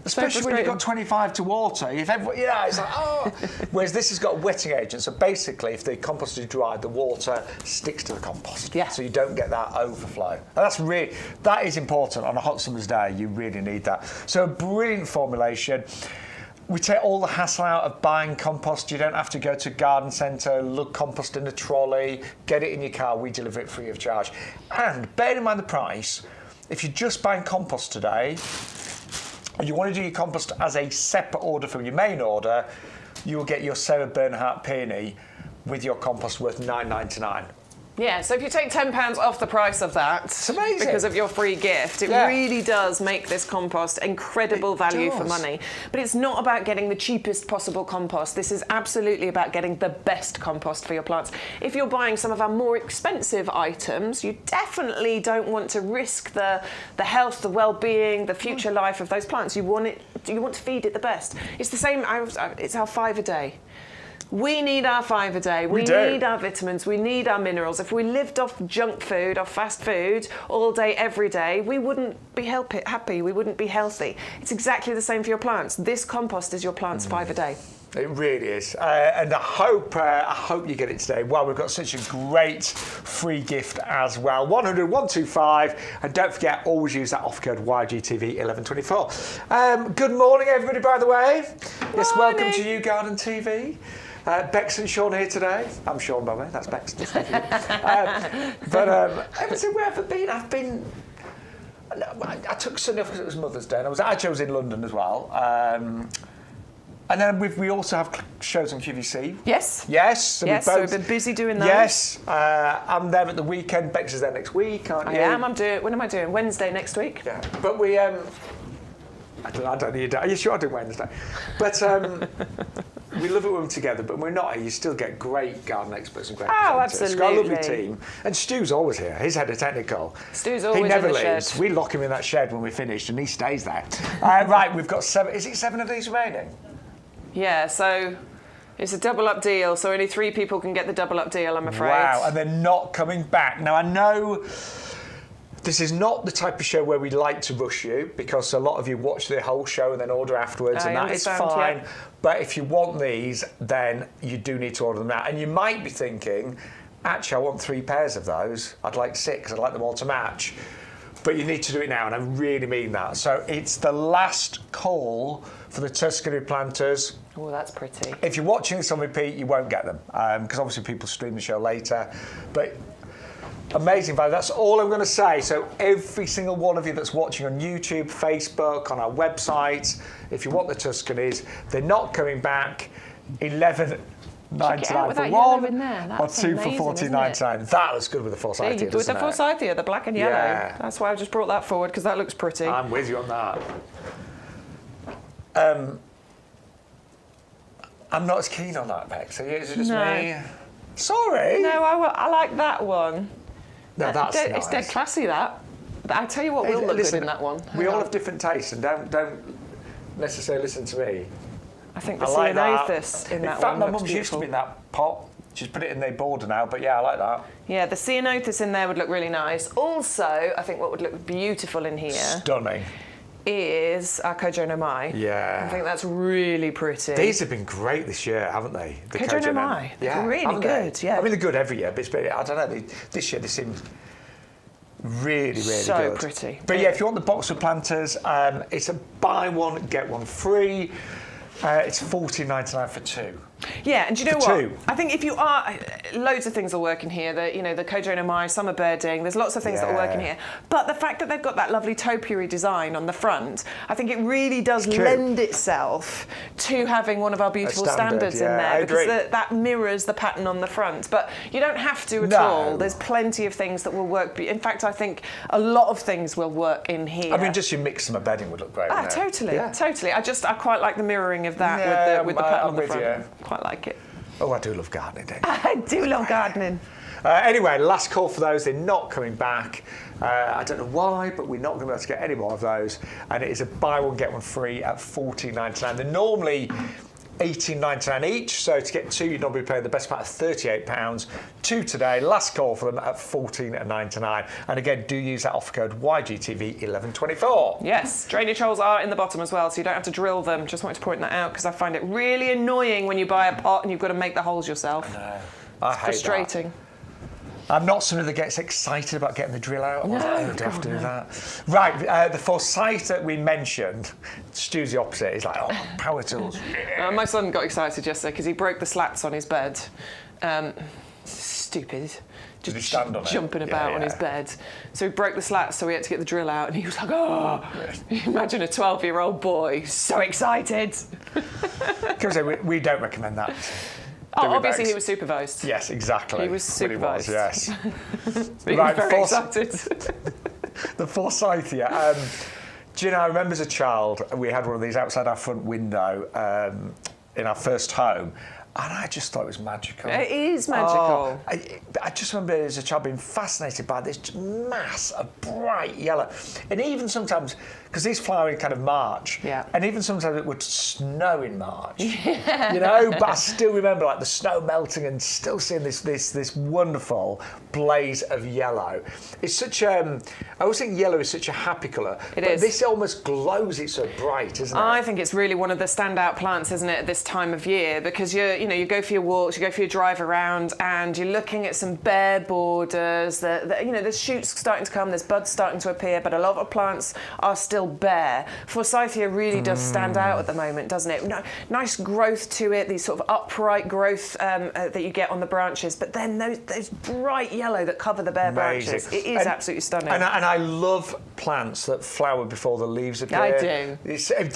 especially when you've got 25 to water, if everyone, it's like, oh. Whereas this has got a wetting agent, so basically, if the compost is dry, the water sticks to the compost. So you don't get that overflow. And that is important on a hot summer's day. You really need that. So a brilliant formulation. We take all the hassle out of buying compost. You don't have to go to a garden centre, look compost in a trolley, get it in your car. We deliver it free of charge. And bear in mind the price. If you're just buying compost today, and you want to do your compost as a separate order from your main order, you will get your Sarah Bernhardt peony with your compost worth $9.99. Yeah, so if you take £10 off the price of that, it's amazing. Because of your free gift, it really does make this compost incredible value for money. But it's not about getting the cheapest possible compost. This is absolutely about getting the best compost for your plants. If you're buying some of our more expensive items, you definitely don't want to risk the health, the well-being, the future life of those plants. You want to feed it the best. It's the same. It's our 5 a day. We need our 5 a day. We need our vitamins. We need our minerals. If we lived off junk food, off fast food, all day, every day, we wouldn't be happy. We wouldn't be healthy. It's exactly the same for your plants. This compost is your plants' 5 a day. It really is. And I hope you get it today. Well, we've got such a great free gift as well. 100 125. And don't forget, always use that offer code YGTV1124. Good morning, everybody, by the way. Yes, welcome to YouGarden TV. Bex and Shaun here today. I'm Shaun, by the way. That's Bex. Where have I been? I took Sunday off because it was Mother's Day, and I was in London as well. And then we also have shows on QVC. Yes. Yes. So we've been busy doing those. Yes. I'm there at the weekend. Bex is there next week, aren't you? I am. When am I doing? Wednesday next week. Yeah. But we. I don't need. Are you sure I do Wednesday? But we love it when we're together. But when we're not here, you still get great garden experts and great presenters. Absolutely. It's got a lovely team. And Stu's always here. He's head of technical. Stu's always he never in the leaves. shed. We lock him in that shed when we're finished, and he stays there. Right. We've got 7. Is it 7 of these remaining? Yeah, so it's a double-up deal, so only 3 people can get the double-up deal, I'm afraid. Wow, and they're not coming back. Now, I know this is not the type of show where we like to rush you, because a lot of you watch the whole show and then order afterwards, and that is fine. Yeah. But if you want these, then you do need to order them now. And you might be thinking, actually, I want 3 pairs of those. I'd like 6. I'd like them all to match. But you need to do it now, and I really mean that. So it's the last call for the Tuscany planters. Oh, that's pretty. If you're watching this on repeat, you won't get them, because obviously people stream the show later. But amazing value. That's all I'm going to say. So every single one of you that's watching on YouTube, Facebook, on our website, if you want the Tuscanys, they're not coming back. 11.99 for one, or 2 for 14.99. That looks good with the Forsythia, doesn't it? With the Forsythia, the black and yellow. Yeah. That's why I just brought that forward, because that looks pretty. I'm with you on that. I'm not as keen on that, Bex. Is it just me? Sorry. No, I like that one. No, that's nice. It's dead classy, that. I tell you what will look good in that one. We all have different tastes, and don't necessarily listen to me. I think the ceanothus in that one. In fact, my mum's beautiful. used to be in that pot. She's put it in the border now, but yeah, I like that. Yeah, the ceanothus in there would look really nice. Also, I think what would look beautiful in here... Stunning. ...is our Kojo no Mai. Yeah. I think that's really pretty. These have been great this year, haven't they? The Kojo no Mai. Yeah. Really good, yeah. I mean, they're good every year, but I don't know, this year they seem really, really good. So pretty. But yeah, if you want the box of planters, it's a buy one, get one free. It's $14.99 for 2. Yeah, and do you know what? I think if you are, loads of things will work in here. The Kojo no Mai, summer birding. There's lots of things that will work in here. But the fact that they've got that lovely topiary design on the front, I think it really does lend itself to having one of our beautiful standards in there, because that mirrors the pattern on the front. But you don't have to at all. There's plenty of things that will work. In fact, I think a lot of things will work in here. I mean, just your mix summer bedding would look great. Totally, totally. I quite like the mirroring of that with the pattern on the front. Quite like it. Oh, I do love gardening, don't you? I do love gardening. Anyway, last call for those. They're not coming back. I don't know why, but we're not going to be able to get any more of those. And it is a buy one, get one free at $14.99. They're normally $18.99 each, so to get 2 you'd normally be paying the best part of £38. 2 today, last call for them at $14.99. And again, do use that offer code YGTV1124. Yes, drainage holes are in the bottom as well, so you don't have to drill them. Just wanted to point that out because I find it really annoying when you buy a pot and you've got to make the holes yourself. I know. I hate frustrating. That. I'm not somebody that gets excited about getting the drill out. Do I have to do that? Right, the forsythia we mentioned, Stu's the opposite. He's like, oh, power tools. My son got excited yesterday because he broke the slats on his bed. Stupid. Did he stand on it? Jumping about on his bed. So he broke the slats, so we had to get the drill out, and he was like, oh. Imagine a 12-year-old boy, so excited. Can we say we don't recommend that? Obviously he was supervised. Yes, exactly. He was supervised. Yes. He was very excited. The forsythia. Do you know, I remember as a child, we had one of these outside our front window in our first home, and I just thought it was magical. It is magical. I just remember as a child being fascinated by this mass of bright yellow. And even sometimes, because these flower in kind of March, and even sometimes it would snow in March, you know, but I still remember like the snow melting and still seeing this wonderful blaze of yellow. It's such I always think yellow is such a happy colour. It but is. This almost glows, it's so bright, isn't it? I think it's really one of the standout plants, isn't it, at this time of year, because you go for your walks, you go for your drive around, and you're looking at some bare borders. There's shoots starting to come, there's buds starting to appear, but a lot of plants are still bare. Forsythia really does stand out at the moment, doesn't it? Nice growth to it, these sort of upright growth that you get on the branches, but then those bright yellow that cover the bare branches. It is absolutely stunning. And I love plants that flower before the leaves appear. I do. It's like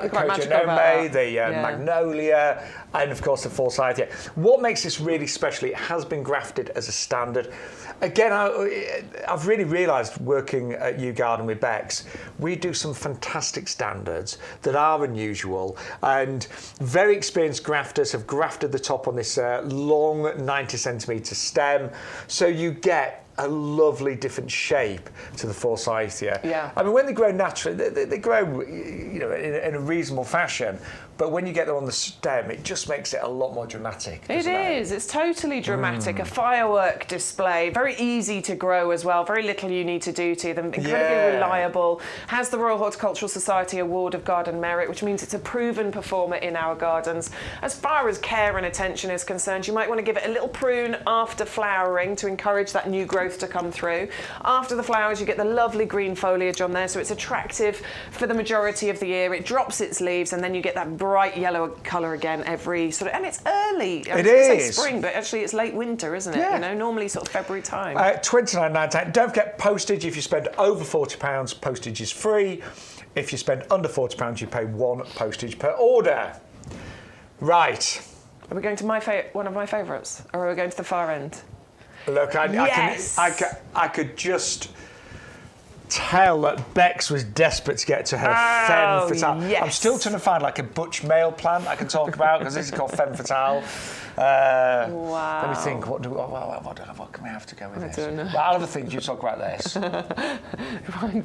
the quite magical about Cogonome, that. the magnolia, and of course the forsythia. What makes this really special, it has been grafted as a standard. Again, I've really realised working at YouGarden with Bex, we do some fantastic standards that are unusual, and very experienced grafters have grafted the top on this long 90 centimetre stem, so you get a lovely different shape to the forsythia. Yeah. I mean, when they grow naturally, they grow, in a reasonable fashion. But when you get them on the stem, it just makes it a lot more dramatic. It is. It's totally dramatic. A firework display. Very easy to grow as well. Very little you need to do to them. Incredibly reliable. Has the Royal Horticultural Society Award of Garden Merit, which means it's a proven performer in our gardens. As far as care and attention is concerned, you might want to give it a little prune after flowering to encourage that new growth to come through. After the flowers, you get the lovely green foliage on there, so it's attractive for the majority of the year. It drops its leaves, and then you get that bright yellow colour again every sort of, and it's early. It is spring, but actually it's late winter, isn't it? Yeah. Normally sort of February time. £29.99. Don't forget postage. If you spend over £40, postage is free. If you spend under £40, you pay one postage per order. Right. Are we going to one of my favourites, or are we going to the far end? Look, I could just tell that Bex was desperate to get to her femme fatale. Yes. I'm still trying to find like a butch male plant I can talk about, because this is called femme fatale. Wow. Let me think. What can we have to go with this? I don't know. Well, I'll have a think. You talk about this.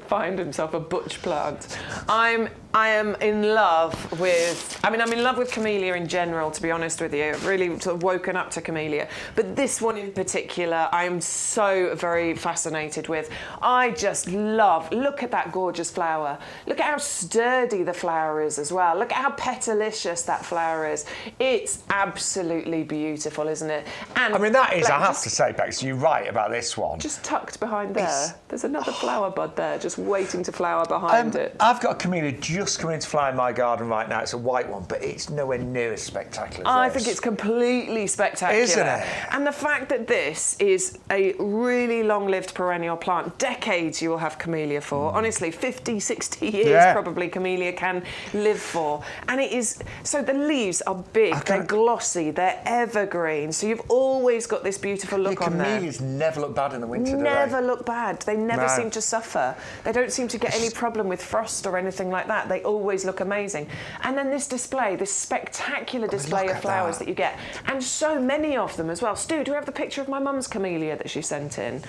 Find himself a butch plant. I am in love with. I'm in love with camellia in general. To be honest with you, I've really sort of woken up to camellia. But this one in particular, I am so very fascinated with. I just love. Look at that gorgeous flower. Look at how sturdy the flower is as well. Look at how petalicious that flower is. It's absolutely beautiful, isn't it? And that is, I have to say, Bex, you're right about this one. Just tucked behind there. There's another flower bud there, just waiting to flower behind it. I've got a camellia just coming into flower in my garden right now. It's a white one, but it's nowhere near as spectacular as I this. think it's completely spectacular. Isn't it? And the fact that this is a really long-lived perennial plant, decades you will have camellia for. Honestly, 50, 60 years probably camellia can live for. And it is, so the leaves are big, they're glossy, they're evergreen, so you've always got this beautiful look on there. Camellias never look bad in the winter, do they? Never look bad. They never seem to suffer. They don't seem to get any problem with frost or anything like that. They always look amazing. And then this display, this spectacular display of flowers that you get, and so many of them as well. Stu, do we have the picture of my mum's camellia that she sent in?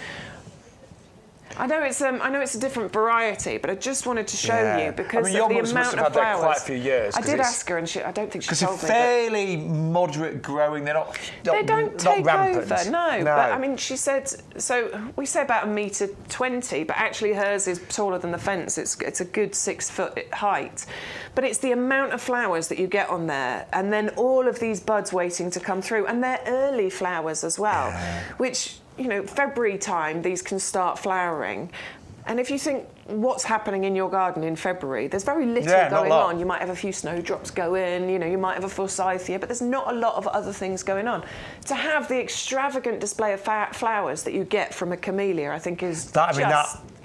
I know it's a different variety, but I just wanted to show you because your the mum's amount must have of had that flowers. quite a few years. I did ask her, and I don't think she told me. Because they're fairly moderate growing. They're not. They don't take rampant. over. No, but she said. So we say about 1.20 m, but actually hers is taller than the fence. It's a good 6 foot height. But it's the amount of flowers that you get on there, and then all of these buds waiting to come through, and they're early flowers as well, which February time, these can start flowering. And if you think what's happening in your garden in February, there's very little going on. You might have a few snowdrops go in, you might have a forsythia, but there's not a lot of other things going on. To have the extravagant display of flowers that you get from a camellia, I think is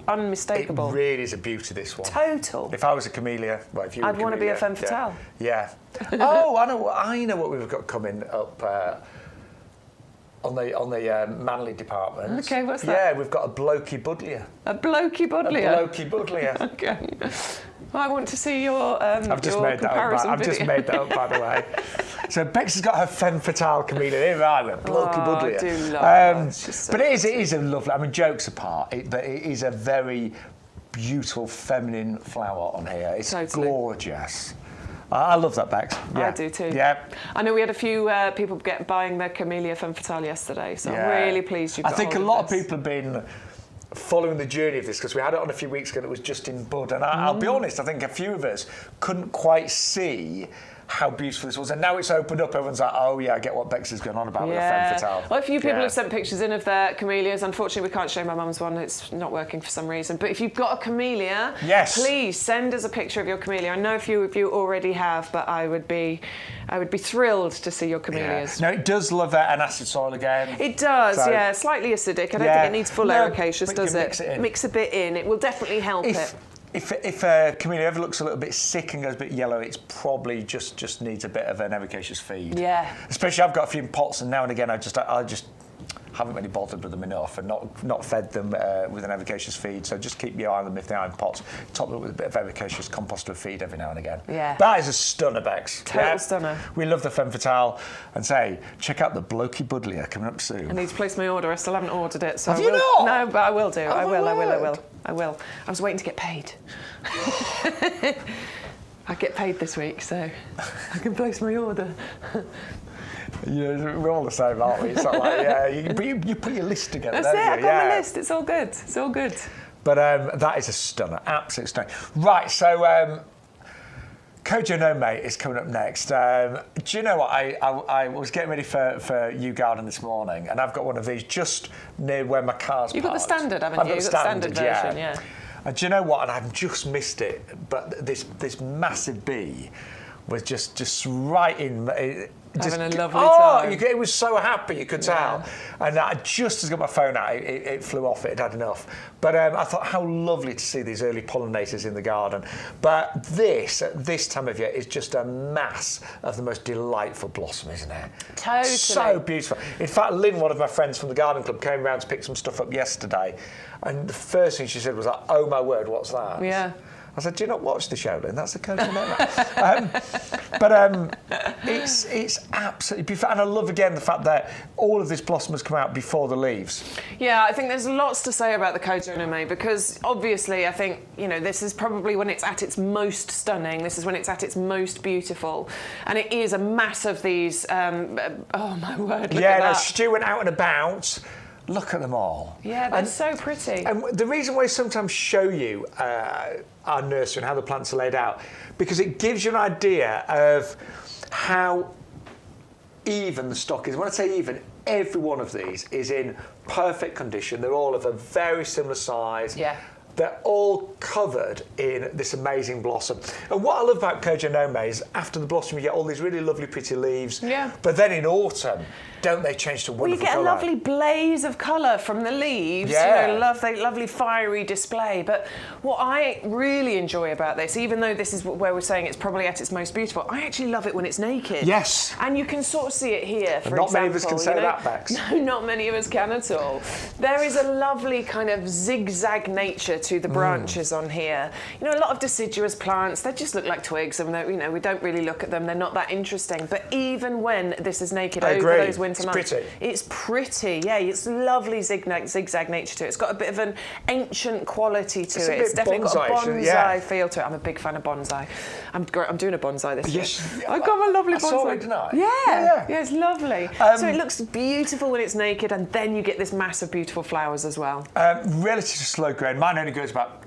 unmistakable. It really is a beauty, this one. Total. If I was a camellia, if you were I'd want to be a femme fatale. Yeah. Oh, I know what we've got coming up. On the manly department. Okay, what's that? Yeah, we've got a blokey buddleia. A blokey buddleia? A blokey buddleia. Okay. Well, I want to see your I've just made that up, by the way. So Bex has got her femme fatale camellia. Here I am, blokey buddleia. I do love that. It's just so but it is a lovely, jokes apart, but it is a very beautiful feminine flower on here. It's gorgeous. I love that, Bex. Yeah. I do too. Yeah. I know we had a few people buying their camellia femme fatale yesterday, so I'm really pleased you've got a lot of people have been following the journey of this, because we had it on a few weeks ago and it was just in bud. And I'll be honest, I think a few of us couldn't quite see how beautiful this was, and now it's opened up. Everyone's like, "Oh yeah, I get what Bex is going on about with the femme fatale." Well, a few people have sent pictures in of their camellias. Unfortunately, we can't show my mum's one; it's not working for some reason. But if you've got a camellia, please send us a picture of your camellia. I know a few of you already have, but I would be thrilled to see your camellias. No, it does love an acid soil again. It does, slightly acidic. I don't think it needs full ericaceous, does it? Mix a bit in. It will definitely help it. If a camellia ever looks a little bit sick and goes a bit yellow, it's probably just needs a bit of an ericaceous feed. Yeah. Especially, I've got a few in pots, and now and again I just haven't really bothered with them enough and not fed them with an ericaceous feed. So just keep your eye on them if they are in pots. Top them with a bit of ericaceous composter feed every now and again. Yeah. That is a stunner, Bex. Total stunner. We love the femme fatale, and check out the blokey buddleia coming up soon. I need to place my order. I still haven't ordered it. So have you not? No, but I will do. I will. I was waiting to get paid. I get paid this week, so I can place my order. We're all the same, aren't we? It's not like, you put your list together. That's it. I've got my list. It's all good. It's all good. But that is a stunner, absolute stunner. Right, so Kojo no Mate is coming up next. Do you know what? I was getting ready for YouGarden this morning, and I've got one of these just near where my car's parked. You've got the standard, haven't you? You've got the standard version, yeah. And do you know what? And I've just missed it, but this massive bee was just right in. Having a lovely time. It was so happy, you could tell. And I just as I got my phone out, it flew off, it had enough. But I thought how lovely to see these early pollinators in the garden. But this time of year is just a mass of the most delightful blossom, isn't it? Totally. So beautiful. In fact, Lynn, one of my friends from the garden club, came round to pick some stuff up yesterday. And the first thing she said was like, "Oh my word, what's that?" Yeah. I said, "Do you not watch the show, Lynn? That's the Kojo no Mate." It's absolutely beautiful. And I love, again, the fact that all of this blossom has come out before the leaves. Yeah, I think there's lots to say about the Kojo no Mate, because obviously I think, this is probably when it's at its most stunning. This is when it's at its most beautiful. And it is a mass of these, oh my word, look at that. Stu went out and about. Look at them all. Yeah, they're so pretty. And the reason why I sometimes show you our nursery and how the plants are laid out, because it gives you an idea of how even the stock is. When I say even, every one of these is in perfect condition. They're all of a very similar size. Yeah. They're all covered in this amazing blossom. And what I love about Kojo no Mate is after the blossom, you get all these really lovely, pretty leaves. Yeah. But then in autumn, don't they change to wonderful colour? Well, you get a lovely blaze of colour from the leaves. Yeah. Lovely fiery display. But what I really enjoy about this, even though this is where we're saying it's probably at its most beautiful, I actually love it when it's naked. Yes. And you can sort of see it here, for example. Not many of us can say that, Bex. No, not many of us can at all. There is a lovely kind of zigzag nature to the branches on here. A lot of deciduous plants, they just look like twigs, and we don't really look at them. They're not that interesting. But even when this is naked over those winter months, it's pretty. Yeah, it's lovely zigzag nature to it. It's got a bit of an ancient quality to it. It's definitely got a bonsai feel to it. I'm a big fan of bonsai. I'm doing a bonsai this year. I've got my lovely bonsai. I saw it, didn't I? Yeah, it's lovely. So it looks beautiful when it's naked, and then you get this mass of beautiful flowers as well. Relatively slow growing. Mine only goes about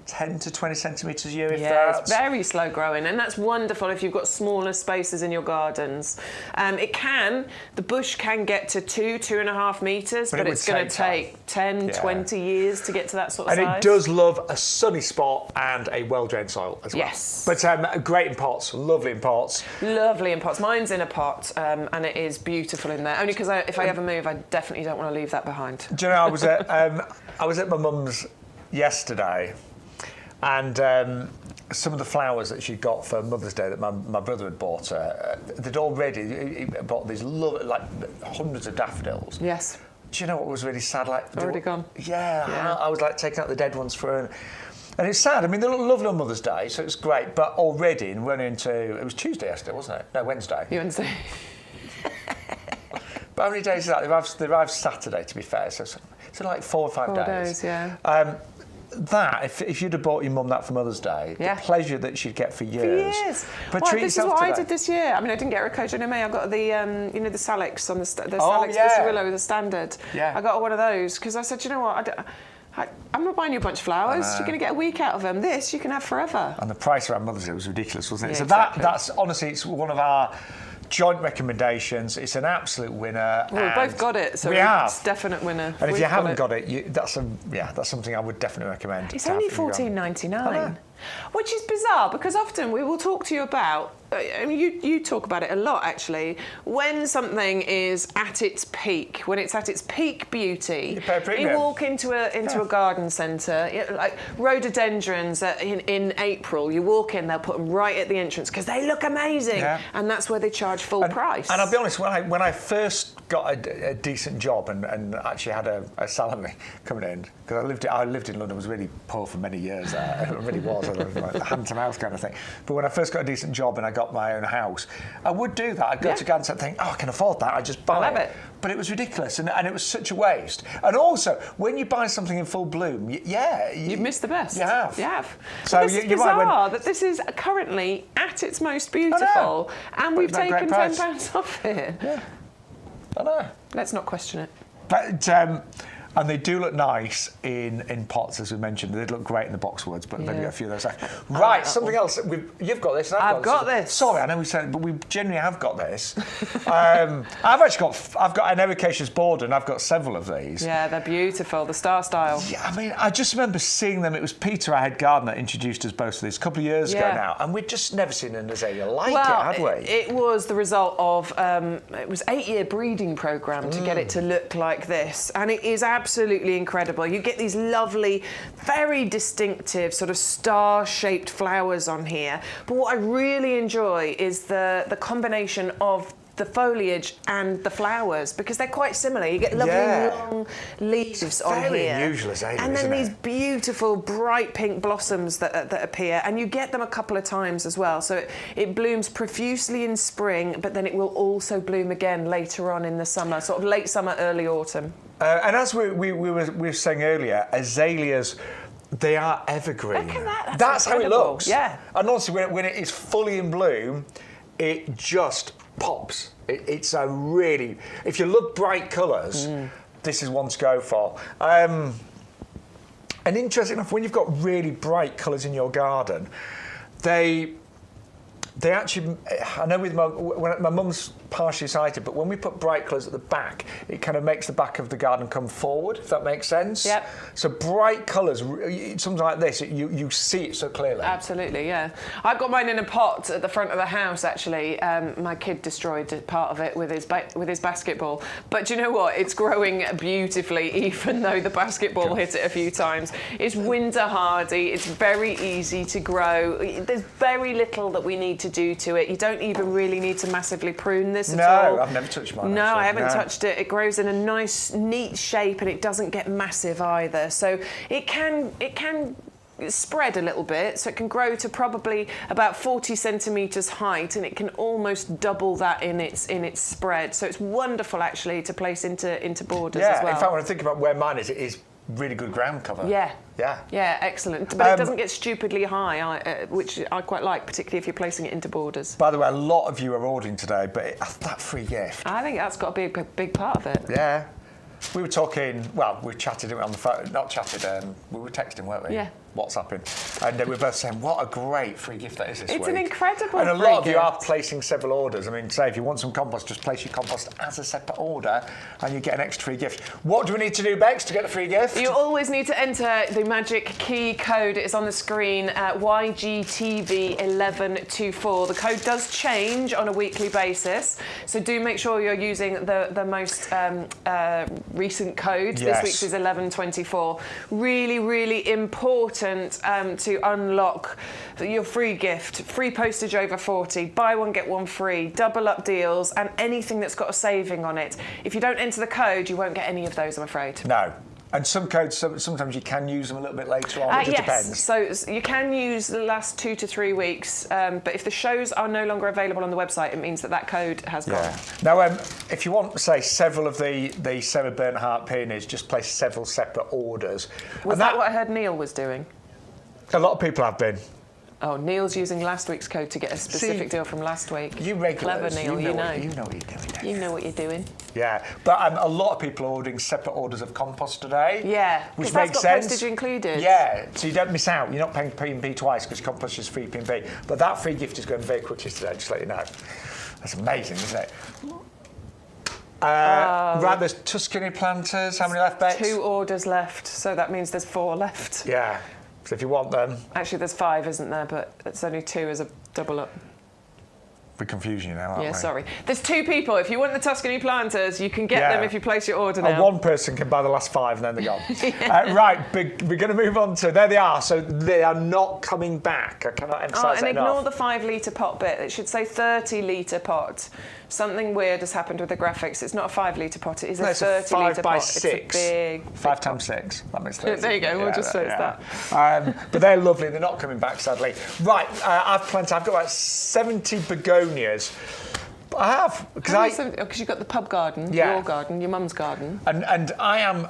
10 to 20 centimetres a year, if Yeah, that. it's very slow growing, and that's wonderful if you've got smaller spaces in your gardens. The bush can get to 2.5 metres, but it's going to take 10, 20 years to get to that sort of size. And it does love a sunny spot and a well-drained soil as well. Yes. But great in pots, lovely in pots. Lovely in pots. Mine's in a pot, and it is beautiful in there. Only because if I ever move, I definitely don't want to leave that behind. Do you know, I was at my mum's yesterday, and some of the flowers that she got for Mother's Day that my brother had bought her, they'd already he bought these like hundreds of daffodils. Yes. Do you know what was really sad? Like Already gone. Yeah. I was like taking out the dead ones for her. And it's sad. I mean, they look lovely on Mother's Day, so it's great. But already, and we're into, it was Tuesday yesterday, wasn't it? No, Wednesday. Wednesday. But how many days is that? They arrived Saturday, to be fair. So like 4 or 5 days. 4 days, yeah. If you'd have bought your mum that for Mother's Day, the pleasure that she'd get for years. For years. But well, treat this is yourself what to I that. did this year. I mean, I didn't get her a coach in May. I got the, the Salix on the Salix, yeah. the Cirillo, the standard. Yeah. I got one of those because I said, you know what, I'm not buying you a bunch of flowers. You're going to get a week out of them. This you can have forever. And the price around Mother's Day was ridiculous, wasn't it? Yeah, So exactly. that's honestly, it's one of our joint recommendations. It's an absolute winner. Well, we've both got it, so we have. it's a definite winner. And if you haven't got it, that's something I would definitely recommend. It's only $14.99, which is bizarre because often we will talk to you about. I mean, you talk about it a lot actually. When something is at its peak, when it's at its peak beauty, You pay a premium. you walk into a garden centre, like rhododendrons in April. You walk in, they'll put them right at the entrance because they look amazing, and that's where they charge full price. And I'll be honest, when I first got a decent job and actually had a salary coming in, because I lived in London, was really poor for many years. I really was, like hand to mouth kind of thing. But when I first got a decent job and I got my own house, I would do that. I'd go to garden centre and think, I can afford that. I just buy it. But it was ridiculous, and it was such a waste. And also, when you buy something in full bloom, you've missed the best. You have. You have. So this is bizarre that this is currently at its most beautiful, and we've taken £10 off it. Yeah, I know. Let's not question it. But and they do look nice in pots, as we mentioned. They look great in the boxwoods, but maybe a few of those. Right, something else. You've got this. And I've got this. Sorry, I know we said, but we generally have got this. I've got an ericaceous border, and I've got several of these. Yeah, they're beautiful. The star style. Yeah, I mean, I just remember seeing them. It was Peter, our head gardener, introduced us both to these a couple of years ago now, and we'd just never seen an azalea like it, had we? It was the result of it was 8-year breeding program to get it to look like this, and it is absolutely incredible. You get these lovely, very distinctive sort of star-shaped flowers on here. But what I really enjoy is the combination of the foliage and the flowers, because they're quite similar. You get lovely long leaves on here. Very unusual azalea, and then isn't these it? beautiful bright pink blossoms that appear, and you get them a couple of times as well. So it blooms profusely in spring, but then it will also bloom again later on in the summer, sort of late summer, early autumn. And as we were saying earlier, azaleas, they are evergreen. Look at that. That's how it looks. Yeah. And honestly, when it is fully in bloom, it just pops. It's a really, if you love bright colours, this is one to go for. And interesting enough, when you've got really bright colours in your garden, they actually, I know with my mum's partially sighted, but when we put bright colours at the back, it kind of makes the back of the garden come forward, if that makes sense. Yep. So bright colours, something like this, you see it so clearly. Absolutely, yeah. I've got mine in a pot at the front of the house, actually. My kid destroyed part of it with his basketball. But do you know what? It's growing beautifully, even though the basketball hit it a few times. It's winter hardy. It's very easy to grow. There's very little that we need to do to it. You don't even really need to massively prune this at all. No, I've never touched mine. No, actually. I haven't touched it. It grows in a nice, neat shape, and it doesn't get massive either. So it can spread a little bit, so it can grow to probably about 40 centimetres height, and it can almost double that in its spread. So it's wonderful actually to place into borders as well. In fact, when I think about where mine is, it is really good ground cover. Yeah, excellent. But it doesn't get stupidly high, which I quite like, particularly if you're placing it into borders. By the way, a lot of you are ordering today, but that free gift. I think that's got to be a big part of it. Yeah. We were talking, well, we chatted on the phone, not chatted, we were texting, weren't we? Yeah. WhatsApping, and we were both saying, what a great free gift that is this week. It's an incredible And a free lot of you gift. are placing several orders. I mean, say if you want some compost, just place your compost as a separate order and you get an extra free gift. What do we need to do, Bex, to get the free gift? You always need to enter the magic key code. It's on the screen, YGTV1124. The code does change on a weekly basis, so do make sure you're using the most recent code. Yes. This week's is 1124. Really, really important to unlock your free gift. Free postage over 40, buy one, get one free, double up deals, and anything that's got a saving on it. If you don't enter the code, you won't get any of those, I'm afraid. No. And some codes, sometimes you can use them a little bit later on. It just depends. So you can use the last 2 to 3 weeks, but if the shows are no longer available on the website, it means that code has gone. Now, if you want, say, several of the Sarah Bernhardt peonies, just place several separate orders. Was that what I heard Neil was doing? A lot of people have been. Oh, Neil's using last week's code to get a specific deal from last week. You regulars, Clever, Neil, you know what you're doing. You know what you're doing. Yeah, but a lot of people are ordering separate orders of compost today. Yeah, which that's makes got sense. postage included. Yeah, so you don't miss out. You're not paying P&P twice because compost is free P&P. But that free gift is going very quickly today, just to let you know. That's amazing, isn't it? Right, there's Tuscany planters. How many left, Bex? 2 orders left, so that means there's 4 left. Yeah, so if you want them... Actually, there's 5, isn't there? But it's only 2 as a double up. We're confusing you now, aren't we? Yeah, sorry. There's 2 people. If you want the Tuscany planters, you can get them if you place your order now. And one person can buy the last 5 and then they're gone. Right, we're going to move on to... There they are. So they are not coming back. I cannot emphasise that enough. And ignore the 5-litre pot bit. It should say 30-litre pot. Something weird has happened with the graphics. It's not a 5-litre pot. It is a 30-litre pot. 5 by 6. It's a big 5 times 6. That makes 30. There you go. We'll just say it's that. But they're lovely. They're not coming back, sadly. Right, I've got about 70 begonias. I have because you've got the pub garden, your garden, your mum's garden, and I am.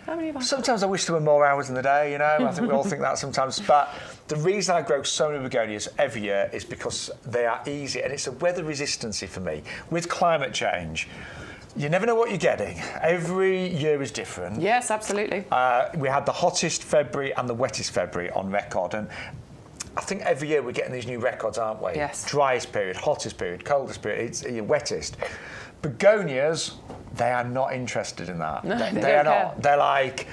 How many have I got? Sometimes I wish there were more hours in the day. You know, I think we all think that sometimes. But the reason I grow so many begonias every year is because they are easy, and it's a weather resistancy for me. With climate change, you never know what you're getting. Every year is different. Yes, absolutely. We had the hottest February and the wettest February on record, and I think every year we're getting these new records, aren't we? Yes. Driest period, hottest period, coldest period, it's your wettest. Begonias, they are not interested in that. No, they are not. They're like,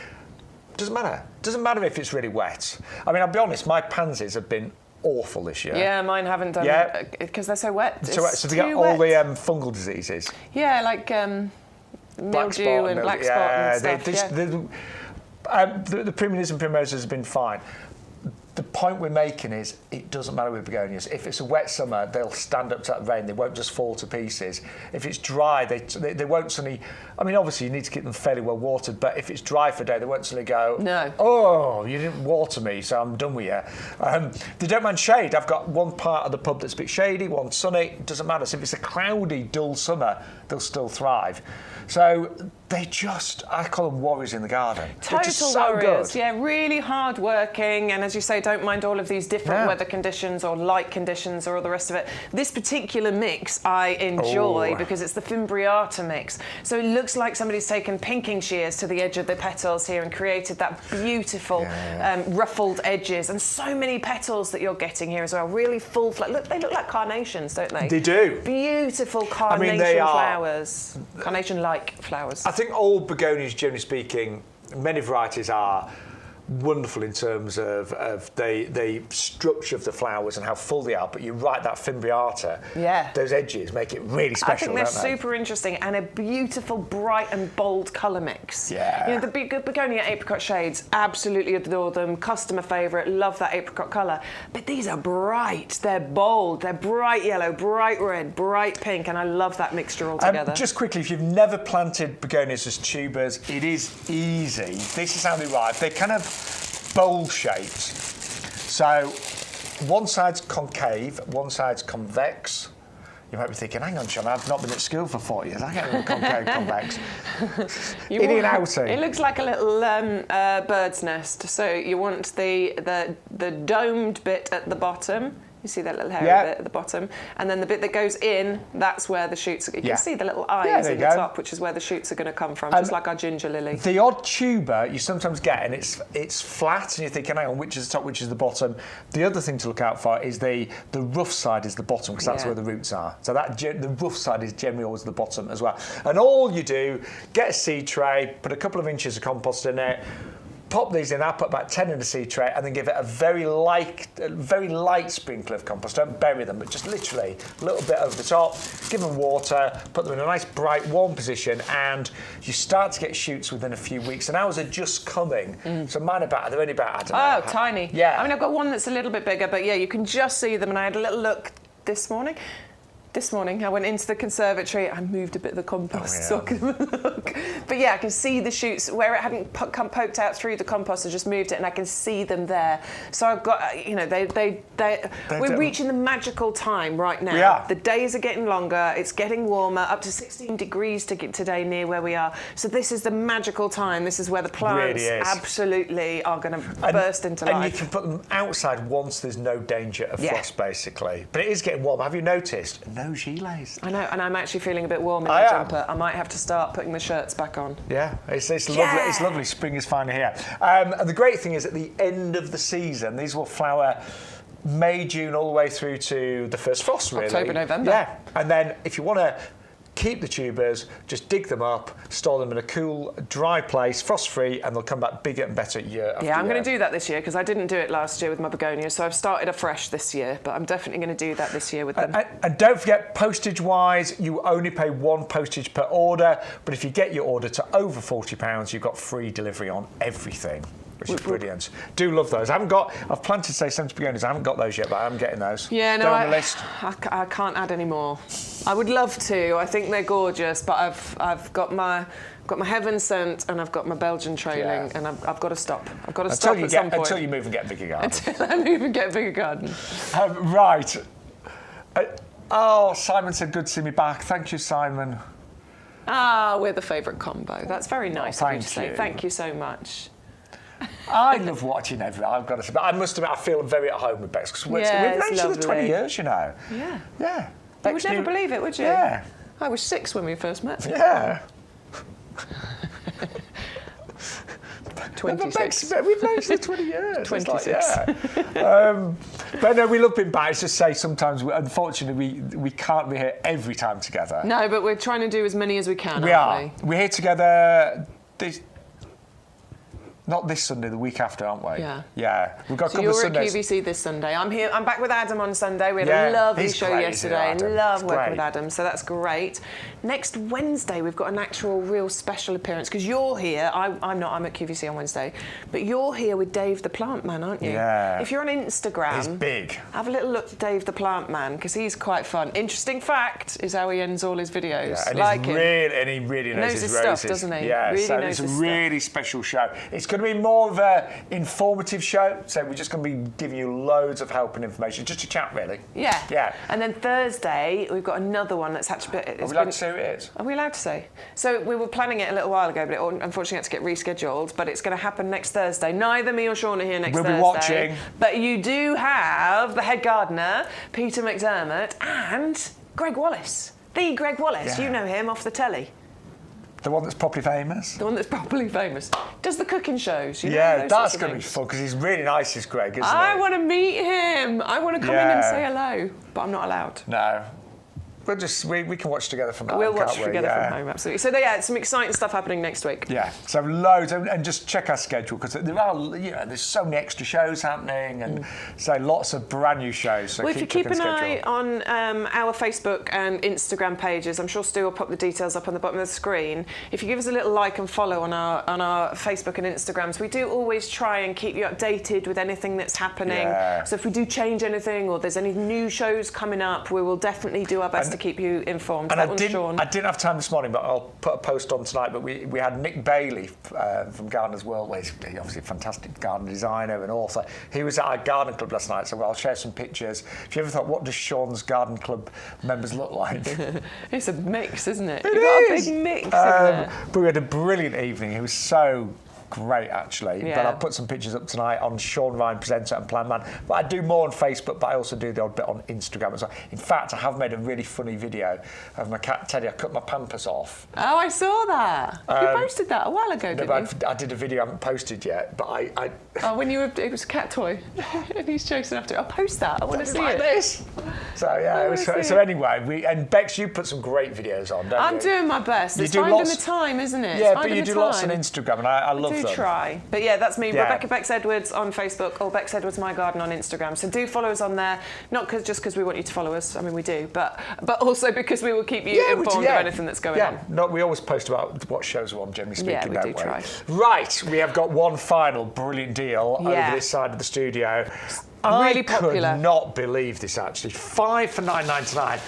doesn't matter. Doesn't matter if it's really wet. I mean, I'll be honest, my pansies have been awful this year. Yeah, mine haven't done because they're so wet. So they get all the fungal diseases. Yeah, like mildew and black spot and stuff. The primroses and primroses have been fine. The point we're making is it doesn't matter with begonias. If it's a wet summer, they'll stand up to that rain. They won't just fall to pieces. If it's dry, they won't suddenly... I mean, obviously, you need to keep them fairly well watered, but if it's dry for a day, they won't suddenly go, no. Oh, you didn't water me, so I'm done with you. They don't mind shade. I've got one part of the pub that's a bit shady, one sunny. It doesn't matter. So if it's a cloudy, dull summer, they'll still thrive. So they just, I call them warriors in the garden. Total They're just so warriors, good. yeah, really hard working, and as you say, don't mind all of these different weather conditions or light conditions or all the rest of it. This particular mix I enjoy because it's the Fimbriata mix. So it looks like somebody's taken pinking shears to the edge of the petals here and created that beautiful ruffled edges, and so many petals that you're getting here as well. Really full, look, they look like carnations, don't they? They do. Beautiful carnation flowers, carnation-like flowers. I think all begonias, generally speaking, many varieties are wonderful in terms of the structure of the flowers and how full they are, but you're right, that Fimbriata, those edges make it really special. I think they're super interesting, and a beautiful, bright and bold colour mix. Yeah. You know, the begonia apricot shades, absolutely adore them, customer favourite, love that apricot colour. But these are bright, they're bold, they're bright yellow, bright red, bright pink, and I love that mixture altogether. Just quickly, if you've never planted begonias as tubers, it is easy. This is how they arrive. They kind of bowl shaped. So one side's concave, one side's convex. You might be thinking, hang on, Shaun, I've not been at school for 4 years. I get a concave, convex. Innie and outie. It looks like a little bird's nest. So you want the domed bit at the bottom, You see that little hairy bit at the bottom, and then the bit that goes in, that's where the shoots. You can see the little eyes at the top, which is where the shoots are going to come from, just like our ginger lily. The odd tuber you sometimes get, and it's flat, and you're thinking, hang on, which is the top, which is the bottom. The other thing to look out for is the rough side is the bottom, because that's where the roots are. So the rough side is generally always the bottom as well. And all you do, get a seed tray, put a couple of inches of compost in it, pop these in. I put about 10 in a seed tray, and then give it a very light sprinkle of compost. Don't bury them, but just literally a little bit over the top. Give them water, put them in a nice, bright, warm position, and you start to get shoots within a few weeks. And ours are just coming. So mine they're only about, I don't know. Oh, tiny. Yeah. I mean, I've got one that's a little bit bigger, but yeah, you can just see them. And I had a little look this morning. This morning, I went into the conservatory. I moved a bit of the compost so I could have a look. But yeah, I can see the shoots where it hadn't poked out through the compost. I just moved it, and I can see them there. So I've got, you know, we're reaching the magical time right now. We are. The days are getting longer. It's getting warmer, up to 16 degrees today near where we are. So this is the magical time. This is where the plants absolutely are going to burst into life. And you can put them outside once there's no danger of frost, basically. But it is getting warm. Have you noticed? No gilets. I know, and I'm actually feeling a bit warm in my jumper. I might have to start putting the shirts back on. Yeah, it's lovely. It's lovely. Spring is finally here. And the great thing is, at the end of the season, these will flower May, June, all the way through to the first frost, really. October, November. Yeah, and then if you want to keep the tubers, just dig them up, store them in a cool, dry place, frost-free, and they'll come back bigger and better year after year. Yeah, I'm going to do that this year, because I didn't do it last year with my begonias, so I've started afresh this year, but I'm definitely going to do that this year with them. And don't forget, postage-wise, you only pay one postage per order, but if you get your order to over £40, you've got free delivery on everything, which is brilliant. Do love those. I've planted to say 70 begonias. I haven't got those yet, but I'm getting those. Yeah, no, they're on the list. I can't add any more. I would love to. I think they're gorgeous, but I've got my heaven sent, and I've got my Belgian trailing, and I've got to stop. I've got to stop at some point. Until you move and get a bigger garden. Until I move and get a bigger garden. Right. Simon said, good to see me back. Thank you, Simon. We're the favourite combo. That's very nice of you to say. you. Thank you so much. I love watching everyone. I've got to say, but I must admit, I feel very at home with Bex, because we've known each other 20 years, you know. Yeah. Yeah. You would never believe it, would you? Yeah. I was 6 when we first met. Yeah. 26. We've known each other 20 years. 26. But no, we love being back. It's just say sometimes, unfortunately, we can't be here every time together. No, but we're trying to do as many as we can, We aren't are. We're here together not this Sunday, the week after, aren't we? Yeah. Yeah. We've got a So couple of you're Sundays. at QVC this Sunday. I'm here. I'm back with Adam on Sunday. We had a lovely show yesterday. Love working with Adam, so that's great. Next Wednesday, we've got an actual real special appearance, because you're here. I'm not. I'm at QVC on Wednesday. But you're here with Dave the Plant Man, aren't you? Yeah. If you're on Instagram... He's big. Have a little look at Dave the Plant Man, because he's quite fun. Interesting fact is how he ends all his videos. Yeah, and he really knows his roses. Stuff, doesn't he? Yeah, really so knows it's a really special show. It's going to be more of a informative show, so we're just going to be giving you loads of help and information, just to chat, really. Yeah. Yeah. And then Thursday, we've got another one that's actually... Are we allowed to say who it is? Are we allowed to say? So we were planning it a little while ago, but it unfortunately had to get rescheduled, but it's going to happen next Thursday. Neither me or Shaun are here next Thursday. We'll be watching. But you do have the head gardener, Peter McDermott, and Greg Wallace. The Greg Wallace. Yeah. You know him off the telly. The one that's properly famous? The one that's properly famous. Does the cooking shows. You know, yeah, that's going to be fun, because he's really nice, this Greg, isn't he? I want to meet him. I want to come in and say hello, but I'm not allowed. No. We can watch together from home. We'll watch together from home, absolutely. So some exciting stuff happening next week. Yeah, so loads, and just check our schedule, because there's so many extra shows happening, and so lots of brand new shows. So well, if you keep an eye on our Facebook and Instagram pages, I'm sure Stu will pop the details up on the bottom of the screen. If you give us a little like and follow on our Facebook and Instagrams, we do always try and keep you updated with anything that's happening. Yeah. So if we do change anything, or there's any new shows coming up, we will definitely do our best to keep you informed. And I didn't have time this morning, but I'll put a post on tonight. But we had Nick Bailey from Gardener's World. He's obviously a fantastic garden designer and author. He was at our garden club last night, so I'll share some pictures. If you ever thought, what does Shaun's garden club members look like? It's a mix, isn't it? You've got a big mix in there. But we had a brilliant evening. It was so great actually. Yeah. But I'll put some pictures up tonight on Shaun Ryan, presenter and plan man. But I do more on Facebook, but I also do the odd bit on Instagram as well. In fact, I have made a really funny video of my cat Teddy. I cut my pampers off. Oh, I saw that. You posted that a while ago, didn't you? I did a video I haven't posted yet, but I Oh, when you were, it was a cat toy, and he's chasing after it. I'll post that. I want to see like it. this. So yeah, so anyway, and Bex, you put some great videos on, don't you? I'm doing my best. It's do finding lots- the time, isn't it? Yeah, It's but finding you the do lots on time. Instagram, and I love them. I do try. But yeah, that's me, Yeah. Rebecca Bex Edwards on Facebook, or Bex Edwards My Garden on Instagram. So do follow us on there, not just because we want you to follow us. I mean, we do, but also because we will keep you informed of anything that's going on. No, we always post about what shows we're on, generally speaking, Yeah, we don't do try. Right, we have got one final brilliant deal over this side of the studio. Really I popular. could not believe this actually. 5 for $9.99.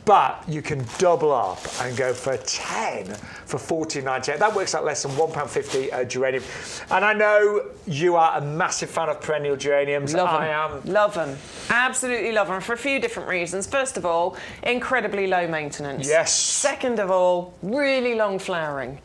But you can double up and go for 10 for $14.98. That works out less than £1.50 a geranium. And I know you are a massive fan of perennial geraniums. Love them. I am. Love them. Absolutely love them for a few different reasons. First of all, incredibly low maintenance. Yes. Second of all, really long flowering.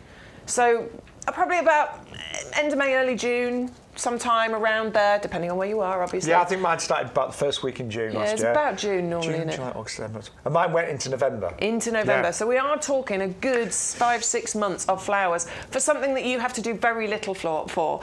So probably about end of May, early June, sometime around there, depending on where you are, obviously. Yeah, I think mine started about the first week in June last year. Yeah, it's about June normally, June, isn't it? July, August, September. And mine went into November. Into November. Yeah. So we are talking a good 5-6 months of flowers for something that you have to do very little for.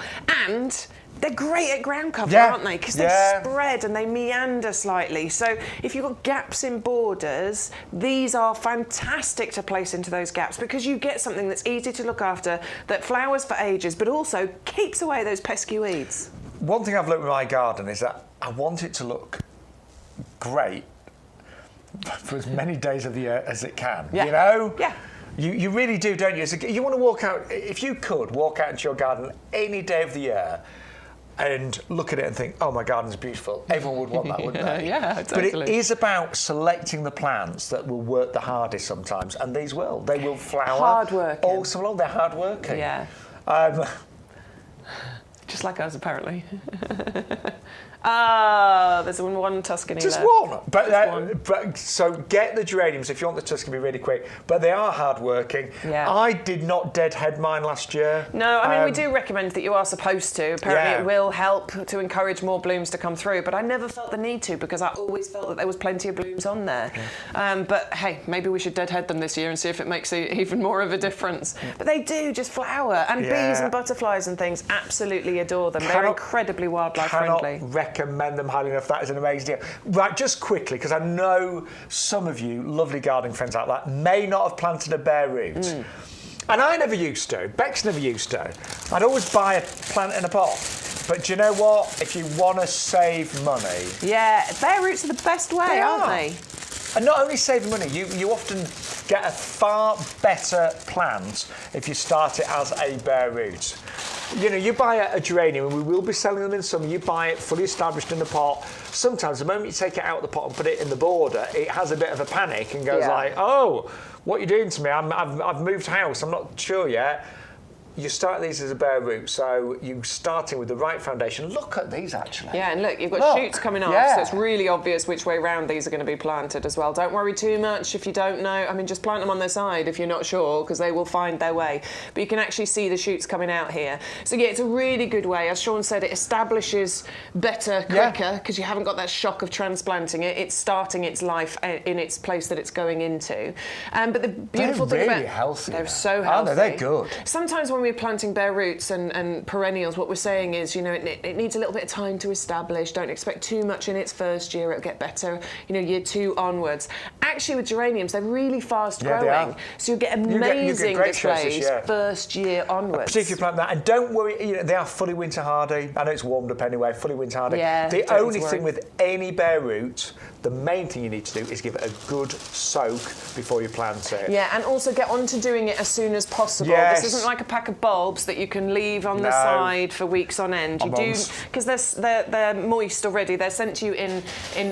And they're great at ground cover, aren't they? Because they spread and they meander slightly. So if you've got gaps in borders, these are fantastic to place into those gaps because you get something that's easy to look after, that flowers for ages, but also keeps away those pesky weeds. One thing I've learned with my garden is that I want it to look great for as many days of the year as it can. Yeah. You know? Yeah. You really do, don't you? You want to walk out, if you could, walk out into your garden any day of the year and look at it and think, oh, my garden's beautiful. Everyone would want that, wouldn't they? Yeah, totally. But it is about selecting the plants that will work the hardest sometimes, and these will. They will flower Hard working. all summer long. They're hard working. Yeah. Just like us, apparently. There's one Tuscany Just left. one. Just one. But so get the geraniums if you want the Tuscany really quick. But they are hard working. Yeah. I did not deadhead mine last year. No, I mean, we do recommend that you are supposed to. Apparently it will help to encourage more blooms to come through, but I never felt the need to because I always felt that there was plenty of blooms on there. Yeah. But hey, maybe we should deadhead them this year and see if it makes even more of a difference. But they do just flower, and bees and butterflies and things absolutely adore them. They're incredibly wildlife friendly. Recommend them highly enough. That is an amazing deal. Right, just quickly, because I know some of you lovely gardening friends out there may not have planted a bare root. And I never used to. Bex never used to. I'd always buy a plant in a pot. But do you know what? If you want to save money... Yeah, bare roots are the best way, aren't they? And not only saving money, you often get a far better plant if you start it as a bare root. You know, you buy a geranium, and we will be selling them in summer. You buy it fully established in the pot. Sometimes the moment you take it out of the pot and put it in the border, it has a bit of a panic and goes like, oh, what are you doing to me? I've moved house, I'm not sure yet. You start these as a bare root, so you're starting with the right foundation. Look at these, actually. Yeah, and look, you've got shoots coming off, so it's really obvious which way round these are going to be planted as well. Don't worry too much if you don't know. I mean, just plant them on their side if you're not sure, because they will find their way. But you can actually see the shoots coming out here. So yeah, it's a really good way. As Shaun said, it establishes better quicker, because you haven't got that shock of transplanting it. It's starting its life in its place that it's going into. But the beautiful thing about... They're really healthy. They're so healthy. Oh, they're good. Sometimes when we're planting bare roots and perennials, what we're saying is, you know, it needs a little bit of time to establish. Don't expect too much in its first year. It'll get better, you know, year 2 onwards. Actually, with geraniums, they're really fast growing. So you get amazing displays first year onwards. Particularly if you plant that. And don't worry, you know, they are fully winter hardy. I know it's warmed up anyway, fully winter hardy. Yeah, the only thing with any bare root, the main thing you need to do is give it a good soak before you plant it. Yeah, and also get on to doing it as soon as possible. Yes. This isn't like a pack of bulbs that you can leave on the side for weeks on end. You do, because they're moist already. They're sent to you in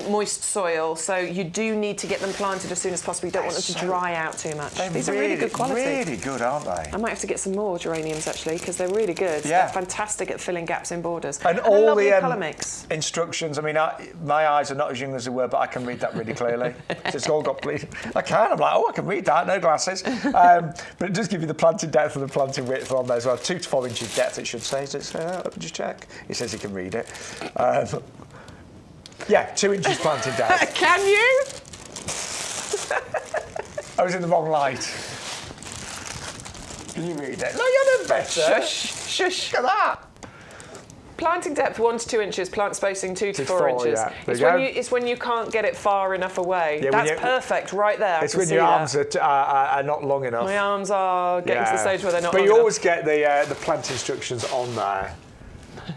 moist soil, so you do need to get them planted as soon as possible. You don't want them to dry out too much. These are really good quality. Really good, aren't they? I might have to get some more geraniums actually, because they're really good. Yeah. They're fantastic at filling gaps in borders. And all lovely the colour mix. instructions. I mean, my eyes are not as young as they were, but I can read that really clearly. It's all got please. I can. I'm like, oh, I can read that. No glasses. But it does give you the planting depth and the planting width are on there as well. 2 to 4 inches depth, it should say. Does it say that? Let me just check. It says you can read it. Yeah, 2 inches planting depth. Can you? I was in the wrong light. Can you read it? No, you're no better. Shush. Look at that. Planting depth 1 to 2 inches, plant spacing 2 to 4 4, inches. yeah. It's when you can't get it far enough away. Yeah, that's perfect right there. It's when your arms are not long enough. My arms are getting to the stage where they're not But long you enough. always get the plant instructions on there.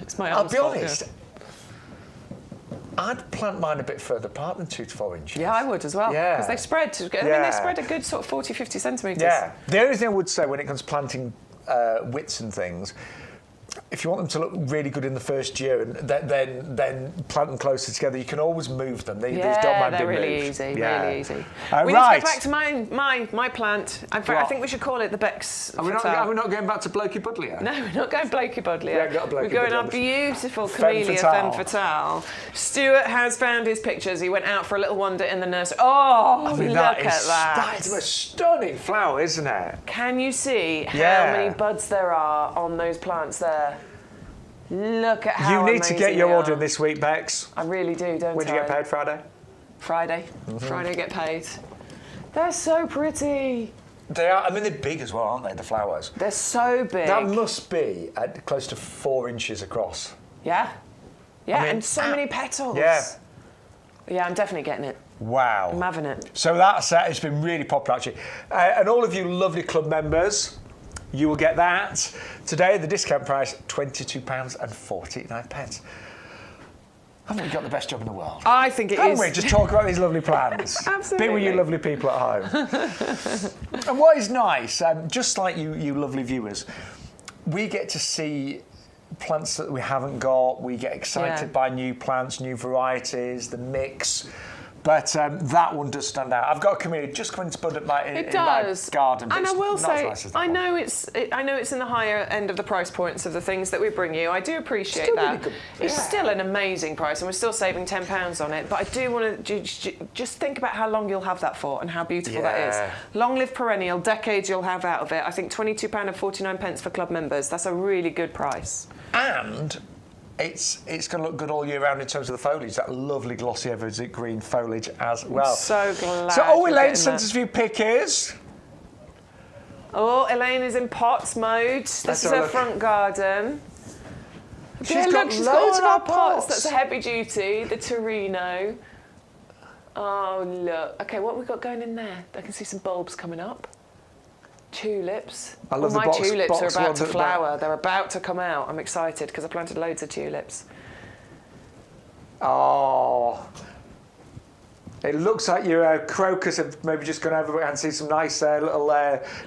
It's my I'll arms. be honest, I'd plant mine a bit further apart than 2 to 4 inches. Yeah, I would as well. Yeah. Because they spread. I mean, they spread a good sort of 40, 50 centimetres. Yeah. The only thing I would say when it comes to planting widths and things, if you want them to look really good in the first year, and then plant them closer together, you can always move them. These don't mind they're being really moved. easy, Yeah. really easy. Right. We need to go back to my plant. In fact, I What? think we should call it the Bex. Are we not going back to Blokey Budlier? No, we're not going Blokey Budlier. We haven't got a Blokey We're going Budlier. our beautiful Femme camellia fatale. femme fatale. Stuart has found his pictures. He went out for a little wander in the nursery. Oh, I mean, look that at is that. a stunning flower, isn't it? Can you see how Yeah. many buds there are on those plants there? Look at how You need to amazing get your they order are. this week, Bex. I really do, don't I? When do you get paid? Friday? Friday. Friday get paid. They're so pretty. They are. I mean, they're big as well, aren't they? The flowers. They're so big. That must be at close to 4 inches across. Yeah. Yeah, I mean, and so many petals. Yeah. Yeah, I'm definitely getting it. Wow. I'm having it. So that set has been really popular, actually. And all of you lovely club members, you will get that. Today, the discount price, £22.49. Haven't we got the best job in the world? I think it Haven't is. we? Just talk about these lovely plants. Absolutely. Be with you lovely people at home. And what is nice, just like you lovely viewers, we get to see plants that we haven't got. We get excited by new plants, new varieties, the mix. But that one does stand out. I've got a camellia just coming to bud in my garden. but And I it's will not as say, nice as that I one. know it's in the higher end of the price points of the things that we bring you. I do appreciate Still that. really good. It's Yeah. still an amazing price, and we're still saving £10 on it. But I do want to just think about how long you'll have that for and how beautiful that Yeah. is. Long live perennial, decades you'll have out of it. I think £22.49 for club members. That's a really good price. And it's going to look good all year round in terms of the foliage, that lovely glossy evergreen foliage as well. So glad. So, you're Elaine getting sent that. us a few pictures. Oh, Elaine is in pots mode. This Let's is have a her look. front garden. She's got she's loads got all of our our pots. pots. That's a heavy duty, the Torino. Oh, look. Okay, what have we got going in there? I can see some bulbs coming up. Tulips. I love the my box- tulips box are about ones to at the back. flower. They're about to come out. I'm excited because I planted loads of tulips. Oh. It looks like your crocus have maybe just gone over and see some nice little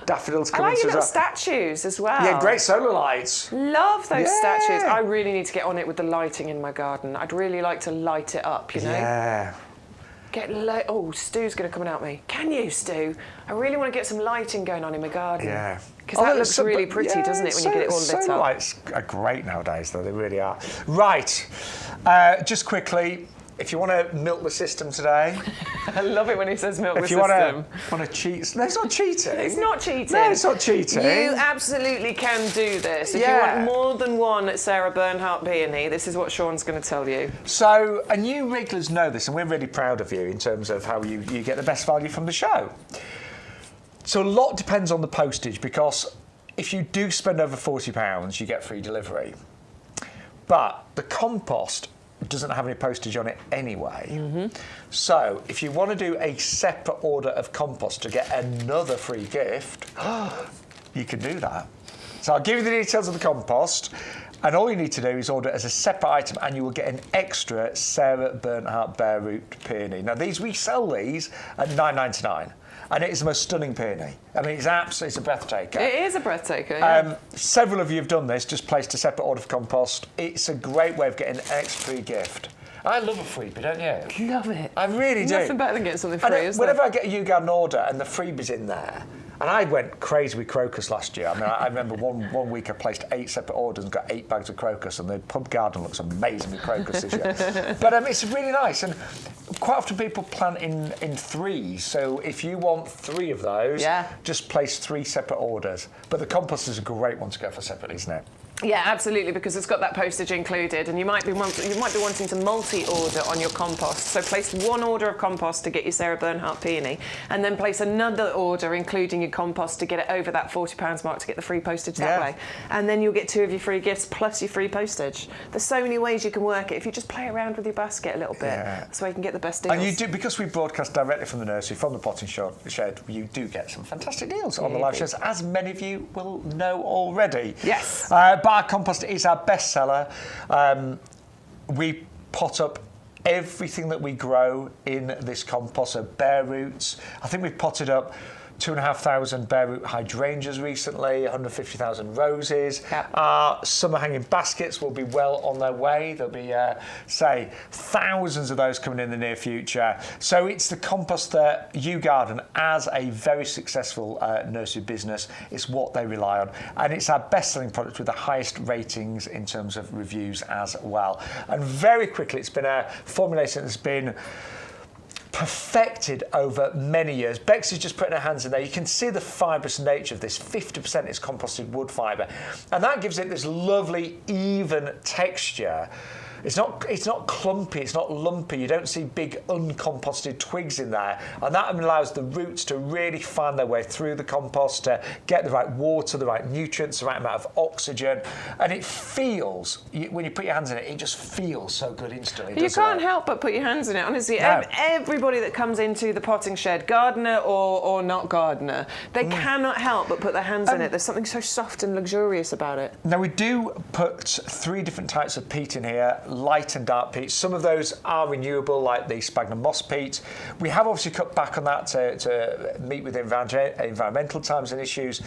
daffodils I coming like your through. little statues as well. Yeah, great solar lights. Love those Yeah. statues. I really need to get on it with the lighting in my garden. I'd really like to light it up, you know? Yeah. Oh, Stu's going to come and help me. Can you, Stu? I really want to get some lighting going on in my garden. Yeah. Because that looks really pretty, doesn't it, when you get it all lit solar up? lights are great nowadays, though. They really are. Right. Just quickly, if you want to milk the system today, I love it when he says milk the if you system. want to cheat, no, it's not cheating. It's not cheating. No, it's not cheating. You absolutely can do this. If Yeah. you want more than one Sarah Bernhardt peony, this is what Shaun's going to tell you. So, and you regulars know this, and we're really proud of you in terms of how you get the best value from the show. So a lot depends on the postage, because if you do spend over £40, you get free delivery. But the compost doesn't have any postage on it anyway. So if you want to do a separate order of compost to get another free gift, you can do that. So I'll give you the details of the compost, and all you need to do is order it as a separate item, and you will get an extra Sarah Bernhardt bare root peony. Now we sell these at $9.99. And it is the most stunning peony. I mean, it's a breathtaker. It is a breathtaker, yeah. Several of you have done this, just placed a separate order for compost. It's a great way of getting an extra free gift. I love a freebie, don't you? Love it. I really do. Nothing better than getting something And free, is there? whenever I get a YouGarden order and the freebie's in there, and I went crazy with crocus last year. I mean, I remember one week I placed 8 separate orders and got 8 bags of crocus, and the pub garden looks amazing with crocus this year. But it's really nice. And quite often people plant in threes, so if you want 3 of those, just place 3 separate orders. But the compost is a great one to go for separately, isn't it? Yeah, absolutely, because it's got that postage included, and you might be wanting to multi-order on your compost. So place 1 order of compost to get your Sarah Bernhardt peony, and then place another order, including your compost, to get it over that £40 mark to get the free postage that way. And then you'll get 2 of your free gifts plus your free postage. There's so many ways you can work it. If you just play around with your basket a little bit, that's why you can get the best deals. And you do, because we broadcast directly from the nursery, from the potting shed, you do get some fantastic deals on the live shows, as many of you will know already. Yes. But our compost is our best seller. We pot up everything that we grow in this compost, so bare roots. I think we've potted up 2,500 bare root hydrangeas recently, 150,000 roses. Our summer hanging baskets will be well on their way. There'll be, say, thousands of those coming in the near future. So it's the compost that YouGarden, as a very successful nursery business, is what they rely on. And it's our best-selling product with the highest ratings in terms of reviews as well. And very quickly, it's been a formulation that's been perfected over many years. Bex is just putting her hands in there. You can see the fibrous nature of this. 50% is composted wood fibre, and that gives it this lovely, even texture. It's not clumpy, it's not lumpy. You don't see big uncomposted twigs in there, and that allows the roots to really find their way through the compost to get the right water, the right nutrients, the right amount of oxygen, and it feels, when you put your hands in it, it just feels so good instantly. You can't help but put your hands in it, honestly. No. Everybody that comes into the potting shed, gardener or not gardener, they cannot help but put their hands in it. There's something so soft and luxurious about it. Now, we do put 3 different types of peat in here, light and dark peat. Some of those are renewable, like the sphagnum moss peat. We have obviously cut back on that to meet with environmental times and issues.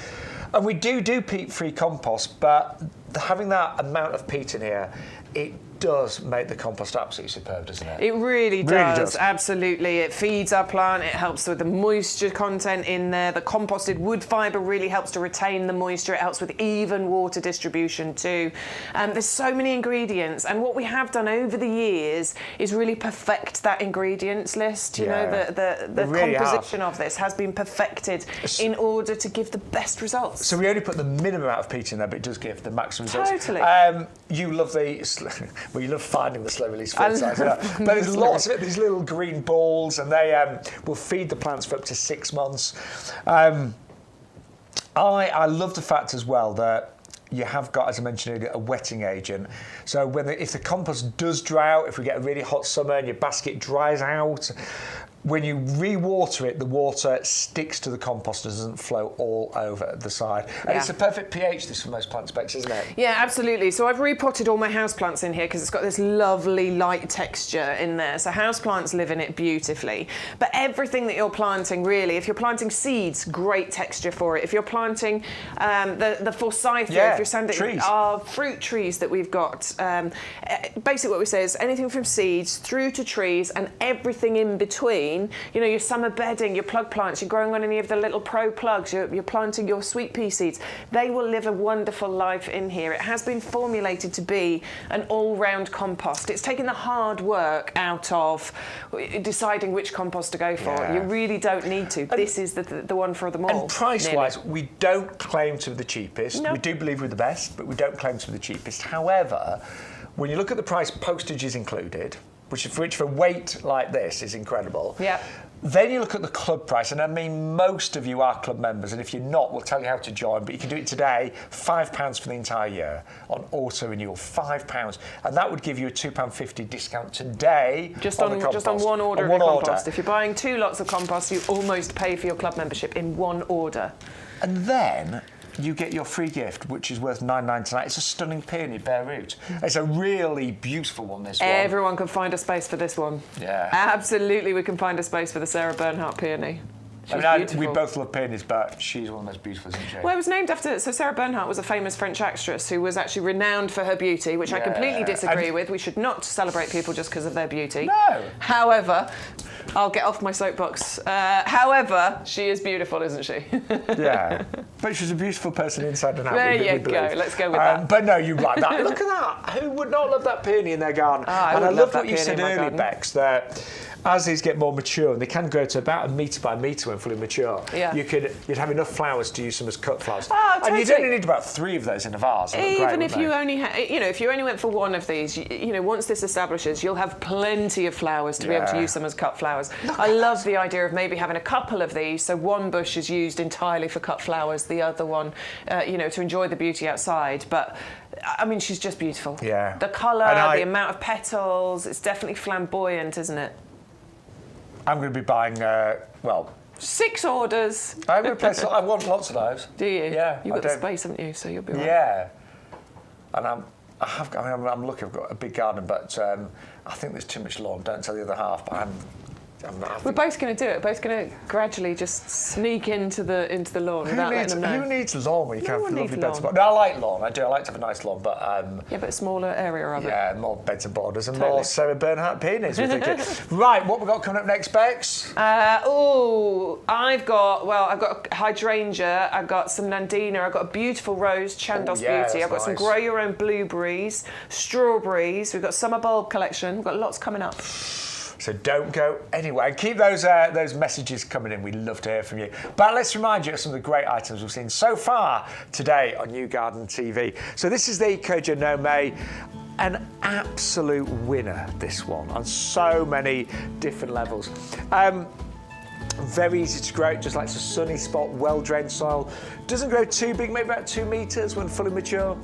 And we do peat-free compost, but having that amount of peat in here, it does make the compost absolutely superb, doesn't it? It really does, absolutely. It feeds our plant, it helps with the moisture content in there. The composted wood fibre really helps to retain the moisture. It helps with even water distribution too. There's so many ingredients, and what we have done over the years is really perfect that ingredients list. You know, the really composition of this has been perfected in order to give the best results. So we only put the minimum amount of peat in there, but it does give the maximum results. Totally. You love well, you love finding the slow release fertiliser. But there's lots of it, these little green balls, and they will feed the plants for up to 6 months. I love the fact as well that you have got, as I mentioned earlier, a wetting agent. So if the compost does dry out, if we get a really hot summer and your basket dries out, when you re-water it, the water sticks to the compost and doesn't flow all over the side. And it's a perfect pH, this, for most plant specs, isn't it? Yeah, absolutely. So I've repotted all my houseplants in here because it's got this lovely light texture in there. So houseplants live in it beautifully. But everything that you're planting, really, if you're planting seeds, great texture for it. If you're planting the forsythia, if you're sanding our fruit trees that we've got, basically what we say is anything from seeds through to trees and everything in between. You know, your summer bedding, your plug plants, you're growing on any of the little pro plugs, you're planting your sweet pea seeds. They will live a wonderful life in here. It has been formulated to be an all-round compost. It's taken the hard work out of deciding which compost to go for. You really don't need to. This is the one for them all. And price-wise, we don't claim to be the cheapest. We do believe we're the best, but we don't claim to be the cheapest. However, when you look at the price, postage is included, which for weight like this is incredible. Then you look at the club price, and I mean, most of you are club members, and if you're not, we'll tell you how to join, but you can do it today, £5 for the entire year on auto renewal, £5, and that would give you a £2.50 discount today. Just on one order of your compost. If you're buying 2 lots of compost, you almost pay for your club membership in one order. And then you get your free gift, which is worth $9.99. It's a stunning peony bare root. It's a really beautiful one, this one. Everyone can find a space for this one. Yeah. Absolutely, we can find a space for the Sarah Bernhardt peony. We both love peonies, but she's one of the most beautiful, isn't she? Well, it was named after... So Sarah Bernhardt was a famous French actress who was actually renowned for her beauty, which I completely disagree with. We should not celebrate people just because of their beauty. No. However, I'll get off my soapbox. However, she is beautiful, isn't she? Yeah, but she's a beautiful person inside and out. There you go. Let's go with that. But no, you're right. Look at that. Who would not love that peony in their garden? I love what you said earlier, Bex, that as these get more mature, and they can grow to about 1 metre by 1 metre when fully mature, you'd have enough flowers to use them as cut flowers. Oh, totally. And you'd only need about 3 of those in a vase. Even if you only if you only went for 1 of these, once this establishes, you'll have plenty of flowers to be able to use them as cut flowers. I love the idea of maybe having a couple of these, so one bush is used entirely for cut flowers, the other one, to enjoy the beauty outside. But I mean, she's just beautiful. Yeah. The colour, the amount of petals, it's definitely flamboyant, isn't it? I'm going to be buying, 6 orders. I'm going to place. I want lots of those. Do you? Yeah. You've got the space, haven't you? So you'll be right. Yeah. And I'm lucky. I've got a big garden, but I think there's too much lawn. Don't tell the other half. But we're both going to do it. Both going to gradually just sneak into the lawn without letting them know. Who needs lawn when you can have lovely beds and borders? No, I like lawn. I do. I like to have a nice lawn, but but a smaller area of it. Yeah, more beds and borders and more Sarah Bernhardt peonies. We're thinking. Right, what we got coming up next, Bex? I've got hydrangea. I've got some nandina. I've got a beautiful rose, Chandos Beauty. I've got some grow your own blueberries, strawberries. We've got summer bulb collection. We've got lots coming up. So don't go anywhere. And keep those messages coming in. We'd love to hear from you. But let's remind you of some of the great items we've seen so far today on YouGarden TV. So this is the Kojo no May. An absolute winner, this one, on so many different levels. Very easy to grow, just likes a sunny spot, well-drained soil. Doesn't grow too big, maybe about 2 metres when fully mature.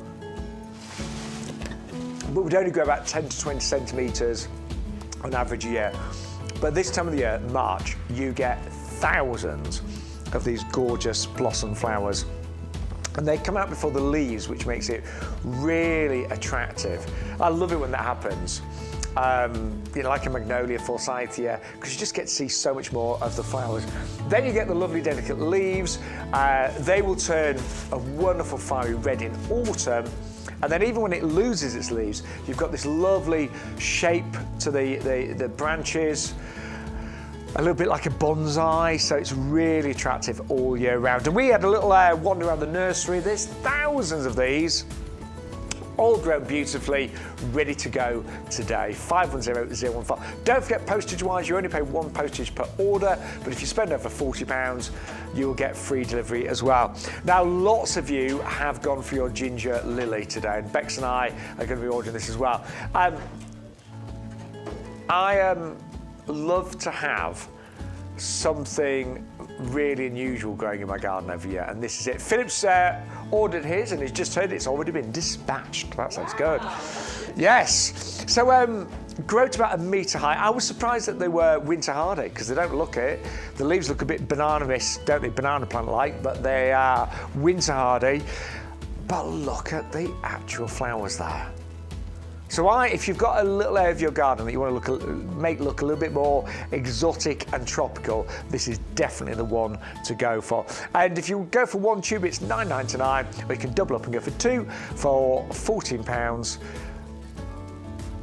But would only grow about 10 to 20 centimetres on average a year. But this time of the year, March, you get thousands of these gorgeous blossom flowers. And they come out before the leaves, which makes it really attractive. I love it when that happens. Like a magnolia, forsythia, because you just get to see so much more of the flowers. Then you get the lovely delicate leaves. They will turn a wonderful fiery red in autumn. And then even when it loses its leaves, you've got this lovely shape to the branches, a little bit like a bonsai, so it's really attractive all year round. And we had a little wander around the nursery. There's thousands of these, all grown beautifully, ready to go today. 510015. Don't forget, postage-wise, you only pay 1 postage per order, but if you spend over £40, you'll get free delivery as well. Now, lots of you have gone for your ginger lily today, and Bex and I are going to be ordering this as well. I love to have something really unusual growing in my garden every year, and this is it. Philip's ordered his, and he's just heard it's already been dispatched. That sounds good. Yes. So grow to about 1 metre high. I was surprised that they were winter hardy because they don't look it. The leaves look a bit banana-ish, don't they? Banana plant-like, but they are winter hardy. But look at the actual flowers there. So if you've got a little area of your garden that you want to make look a little bit more exotic and tropical, this is definitely the one to go for. And if you go for 1 tube, it's £9.99, or you can double up and go for 2 for £14.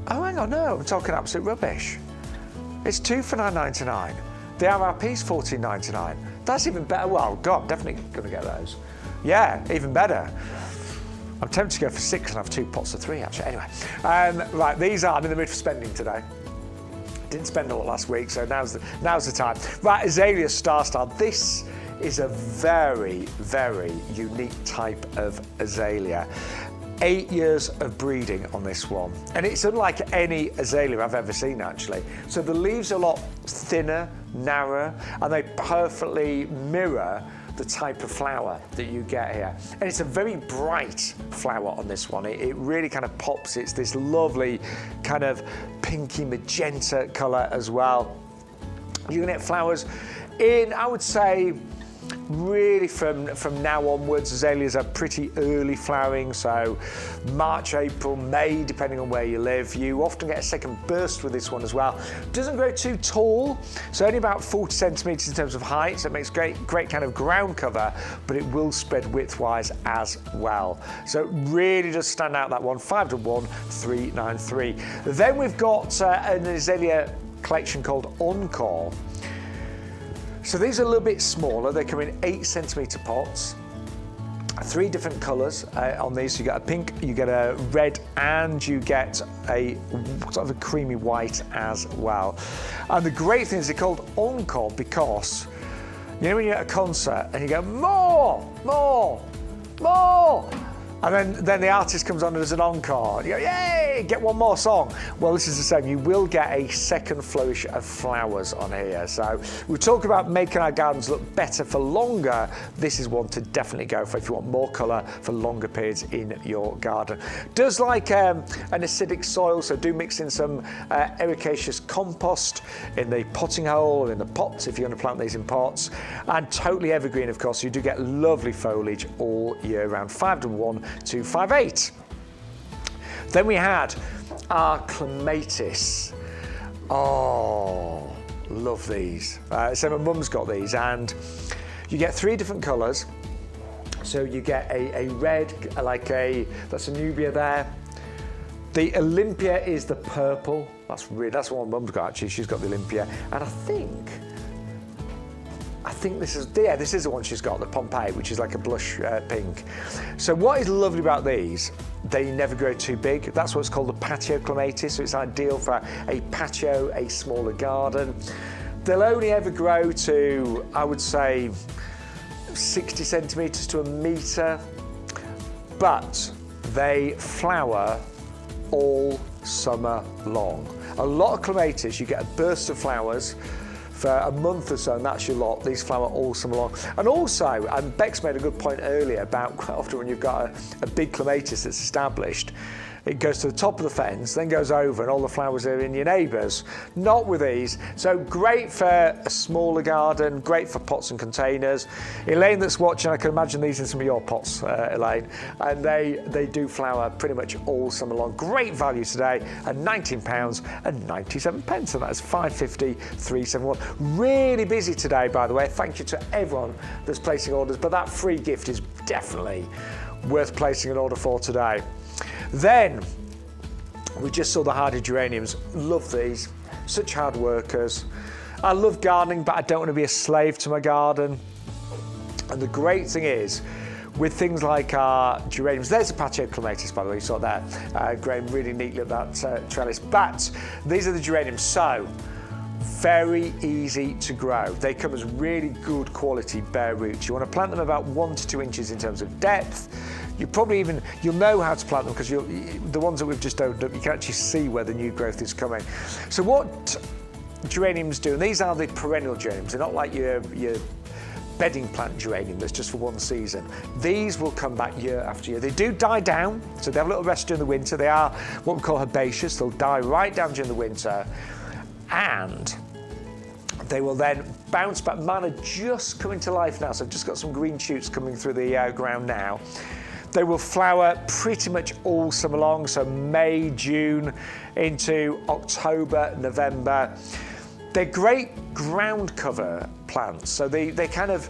Oh, hang on, no, I'm talking absolute rubbish. It's 2 for £9.99. The RRP's £14.99. That's even better. Well, God, I'm definitely going to get those. Yeah, even better. I'm tempted to go for 6 and have 2 pots of 3, actually. Anyway, right, I'm in the mood for spending today. Didn't spend a lot last week, so now's the time. Right, Azalea Star. This is a very, very unique type of azalea. 8 years of breeding on this one, and it's unlike any azalea I've ever seen, actually. So the leaves are a lot thinner, narrower, and they perfectly mirror the type of flower that you get here. And it's a very bright flower on this one. It really kind of pops. It's this lovely kind of pinky magenta colour as well. You can get flowers in, I would say, really from now onwards. Azaleas are pretty early flowering, so March, April, May, depending on where you live. You often get a second burst with this one as well. Doesn't grow too tall, so only about 40 centimetres in terms of height, so it makes great kind of ground cover, but it will spread widthwise as well. So it really does stand out, that one. 511393. Then we've got an azalea collection called Encore. So these are a little bit smaller. They come in 8 centimetre pots. 3 different colours on these. So you get a pink, you get a red, and you get a sort of a creamy white as well. And the great thing is they're called Encore because, you know when you're at a concert and you go, more, more, more, and then the artist comes on and does an encore, and you go, yay, get one more song. Well, this is the same. You will get a second flourish of flowers on here. So we talk about making our gardens look better for longer. This is one to definitely go for if you want more colour for longer periods in your garden. Does like an acidic soil, so do mix in some ericaceous compost in the potting hole or in the pots if you're going to plant these in pots. And totally evergreen, of course. You do get lovely foliage all year round. 5-1 to 5-8. Then we had our clematis. Oh, love these. So my mum's got these, and you get 3 different colours. So you get a red, that's a nubia there. The Olympia is the purple. That's what my mum's got actually. She's got the Olympia, and I think this is the one she's got, the Pompeii, which is like a blush pink. So what is lovely about these, they never grow too big. That's what's called a patio clematis, so it's ideal for a patio, a smaller garden. They'll only ever grow to, I would say, 60 centimetres to a metre, but they flower all summer long. A lot of clematis, you get a burst of flowers for a month or so, and that's your lot. These flower all summer long. And also, and Bex made a good point earlier about quite often when you've got a big clematis that's established, it goes to the top of the fence, then goes over, and all the flowers are in your neighbours. Not with these. So great for a smaller garden, great for pots and containers. Elaine that's watching, I can imagine these in some of your pots, Elaine, and they do flower pretty much all summer long. Great value today at £19.97, and that is 550 371. Really busy today, by the way. Thank you to everyone that's placing orders, but that free gift is definitely worth placing an order for today. Then we just saw the hardy geraniums. Love these, such hard workers. I love gardening, but I don't want to be a slave to my garden. And the great thing is, with things like our geraniums, there's a patio clematis, by the way, you saw that growing really neatly up that trellis. But these are the geraniums, so very easy to grow. They come as really good quality bare roots. You want to plant them about 1 to 2 inches in terms of depth. You'll know how to plant them because the ones that we've just opened up, you can actually see where the new growth is coming. So what geraniums do, and these are the perennial geraniums, they're not like your bedding plant geranium that's just for one season. These will come back year after year. They do die down, so they have a little rest during the winter. They are what we call herbaceous. They'll die right down during the winter, and they will then bounce back. Mine are just coming to life now, so I've just got some green shoots coming through the ground now. They will flower pretty much all summer long, so May, June, into October, November. They're great ground cover plants, so they kind of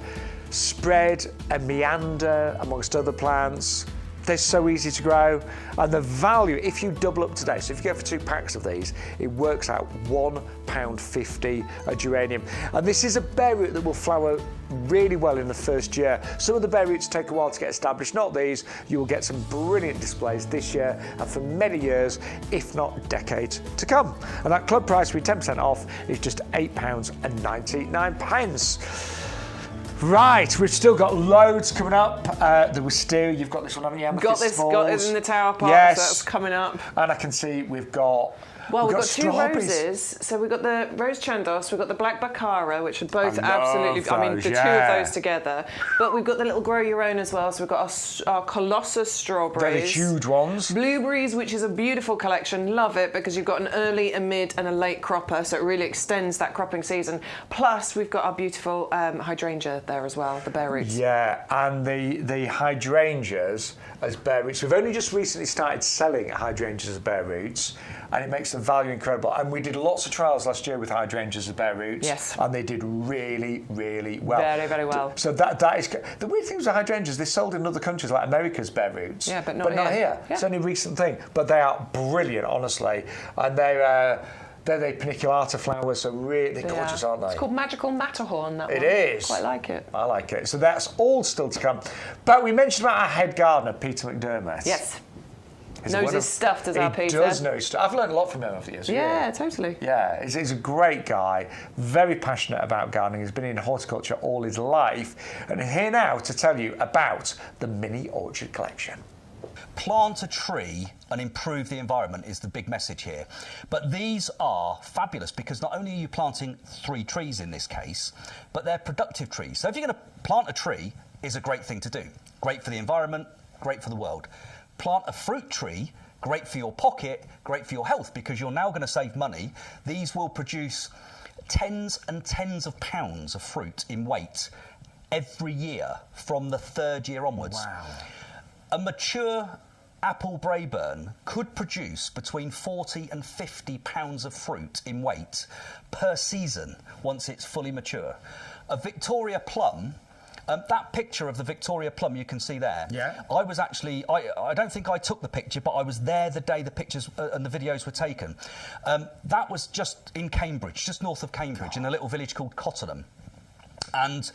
spread and meander amongst other plants. They're so easy to grow, and the value, if you double up today, so if you go for 2 packs of these, it works out £1.50 a geranium. And this is a bare root that will flower really well in the first year. Some of the bare roots take a while to get established, not these. You will get some brilliant displays this year and for many years, if not decades to come. And that club price with 10% off is just £8.99. Right, we've still got loads coming up. The wisteria, you've got this one, haven't you? Got this in the tower pot, yes. So that's coming up. And I can see we've got... Well, we've got 2 roses. So we've got the Rose Chandos, we've got the Black Baccara, which are both absolutely, those, I mean, the 2 of those together. But we've got the little Grow Your Own as well. So we've got our Colossus strawberries. They're the huge ones. Blueberries, which is a beautiful collection. Love it because you've got an early, a mid and a late cropper. So it really extends that cropping season. Plus, we've got our beautiful hydrangea there as well, the bare roots. Yeah, and the hydrangeas as bare roots. We've only just recently started selling hydrangeas as bare roots, and it makes the value incredible. And we did lots of trials last year with hydrangeas as bare roots. Yes. And they did really, really well. Very, very well. So that is... The weird thing with hydrangeas, they sold in other countries like America's bare roots. Yeah, but not here. Yeah. It's only a recent thing. But they are brilliant, honestly. And they're... They're the paniculata flowers, so really they're gorgeous, aren't they? It's called Magical Matterhorn, that one. It is. Quite like it. I like it. So that's all still to come. But we mentioned about our head gardener, Peter McDermott. Yes. Knows his stuff, does our Peter? He does know his stuff. I've learned a lot from him over the years. Yeah, totally. Yeah, he's a great guy, very passionate about gardening. He's been in horticulture all his life, and he's here now to tell you about the mini orchard collection. Plant a tree and improve the environment is the big message here. But these are fabulous because not only are you planting 3 trees in this case, but they're productive trees. So if you're going to plant a tree, is a great thing to do. Great for the environment, great for the world. Plant a fruit tree, great for your pocket, great for your health, because you're now going to save money. These will produce tens and tens of pounds of fruit in weight every year from the 3rd year onwards. Wow. A mature apple Braeburn could produce between 40 and 50 pounds of fruit in weight per season once it's fully mature. A Victoria plum, that picture of the Victoria plum you can see there. Yeah. I was actually, I don't think I took the picture, but I was there the day the pictures and the videos were taken. That was just in Cambridge, just north of Cambridge, in a little village called Cottenham. And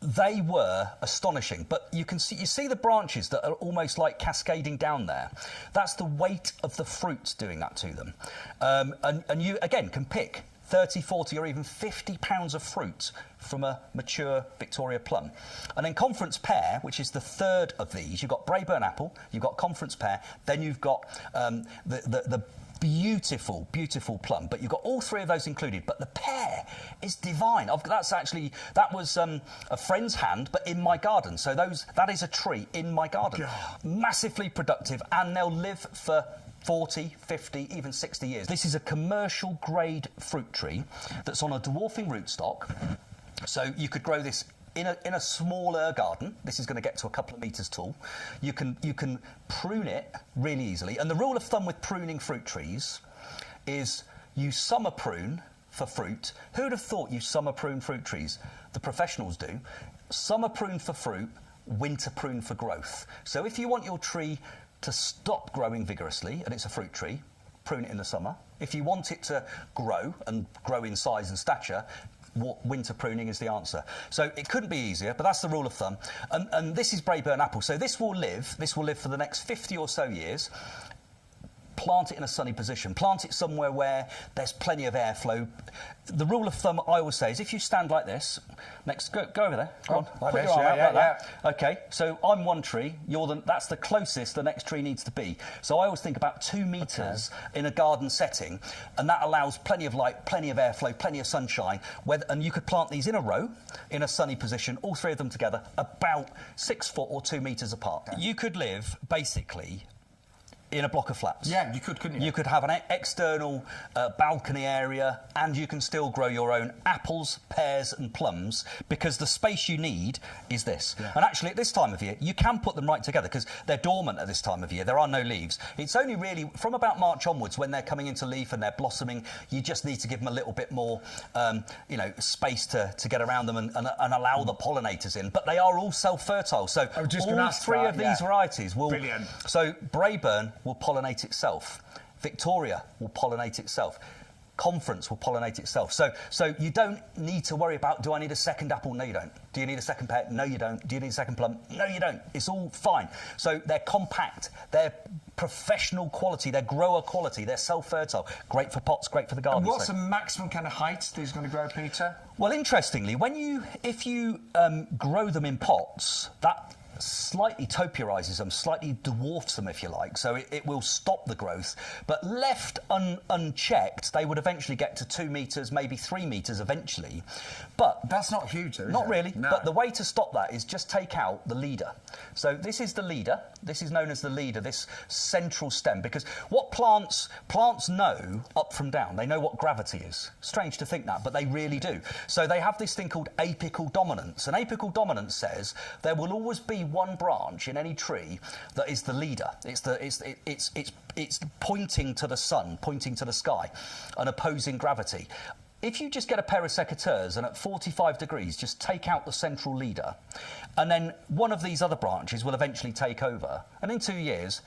they were astonishing, but you see the branches that are almost like cascading down there. That's the weight of the fruit doing that to them. And you, again, can pick 30, 40 or even 50 pounds of fruit from a mature Victoria plum. And then conference pear, which is the 3rd of these, you've got Braeburn apple, you've got conference pear, then you've got the beautiful, beautiful plum, but you've got all 3 of those included. But the pear is divine. That was a friend's hand, but in my garden. So that is a tree in my garden. God. Massively productive, and they'll live for 40, 50, even 60 years. This is a commercial grade fruit tree that's on a dwarfing rootstock. So you could grow this in a smaller garden. This is going to get to a couple of metres tall. You can prune it really easily. And the rule of thumb with pruning fruit trees is you summer prune for fruit. Who would have thought you summer prune fruit trees? The professionals do. Summer prune for fruit, winter prune for growth. So if you want your tree to stop growing vigorously, and it's a fruit tree, prune it in the summer. If you want it to grow and grow in size and stature, winter pruning is the answer. So it couldn't be easier, but that's the rule of thumb. And this is Braeburn apple. So this will live for the next 50 or so years. Plant it in a sunny position. Plant it somewhere where there's plenty of airflow. The rule of thumb I always say is if you stand like this, go over there. Go on, like put this, your arm out like that. Yeah. Okay, so I'm one tree. That's the closest the next tree needs to be. So I always think about 2 metres in a garden setting, and that allows plenty of light, plenty of airflow, plenty of sunshine. And you could plant these in a row, in a sunny position, all 3 of them together, about 6 foot or 2 metres apart. Okay. You could live basically in a block of flats. Yeah, you could, couldn't you? You could have an external balcony area, and you can still grow your own apples, pears and plums, because the space you need is this. Yeah. And actually, at this time of year, you can put them right together, because they're dormant at this time of year. There are no leaves. It's only really from about March onwards, when they're coming into leaf and they're blossoming, you just need to give them a little bit more space to get around them and allow the pollinators in. But they are all self-fertile. So all 3 of these varieties will... Brilliant. So Braeburn will pollinate itself. Victoria will pollinate itself. Conference will pollinate itself. So you don't need to worry about, do I need a second apple? No, you don't. Do you need a second pear? No, you don't. Do you need a second plum? No, you don't. It's all fine. So they're compact. They're professional quality. They're grower quality. They're self-fertile. Great for pots, great for the garden. And what's the maximum kind of height these going to grow, Peter? Well, interestingly, if you grow them in pots, that slightly topiarizes them, slightly dwarfs them, if you like, so it will stop the growth. But left unchecked, they would eventually get to 2 metres, maybe 3 metres eventually. But that's not huge, though, is not it? really. No. But the way to stop that is just take out the leader. So this is the leader. This is known as the leader, this central stem, because what plants know up from down. They know what gravity is. Strange to think that, but they really do. So they have this thing called apical dominance. And apical dominance says there will always be one branch in any tree that is the leader. It's pointing to the sun, pointing to the sky, and opposing gravity. If you just get a pair of secateurs and at 45 degrees just take out the central leader, and then one of these other branches will eventually take over, and in 2 years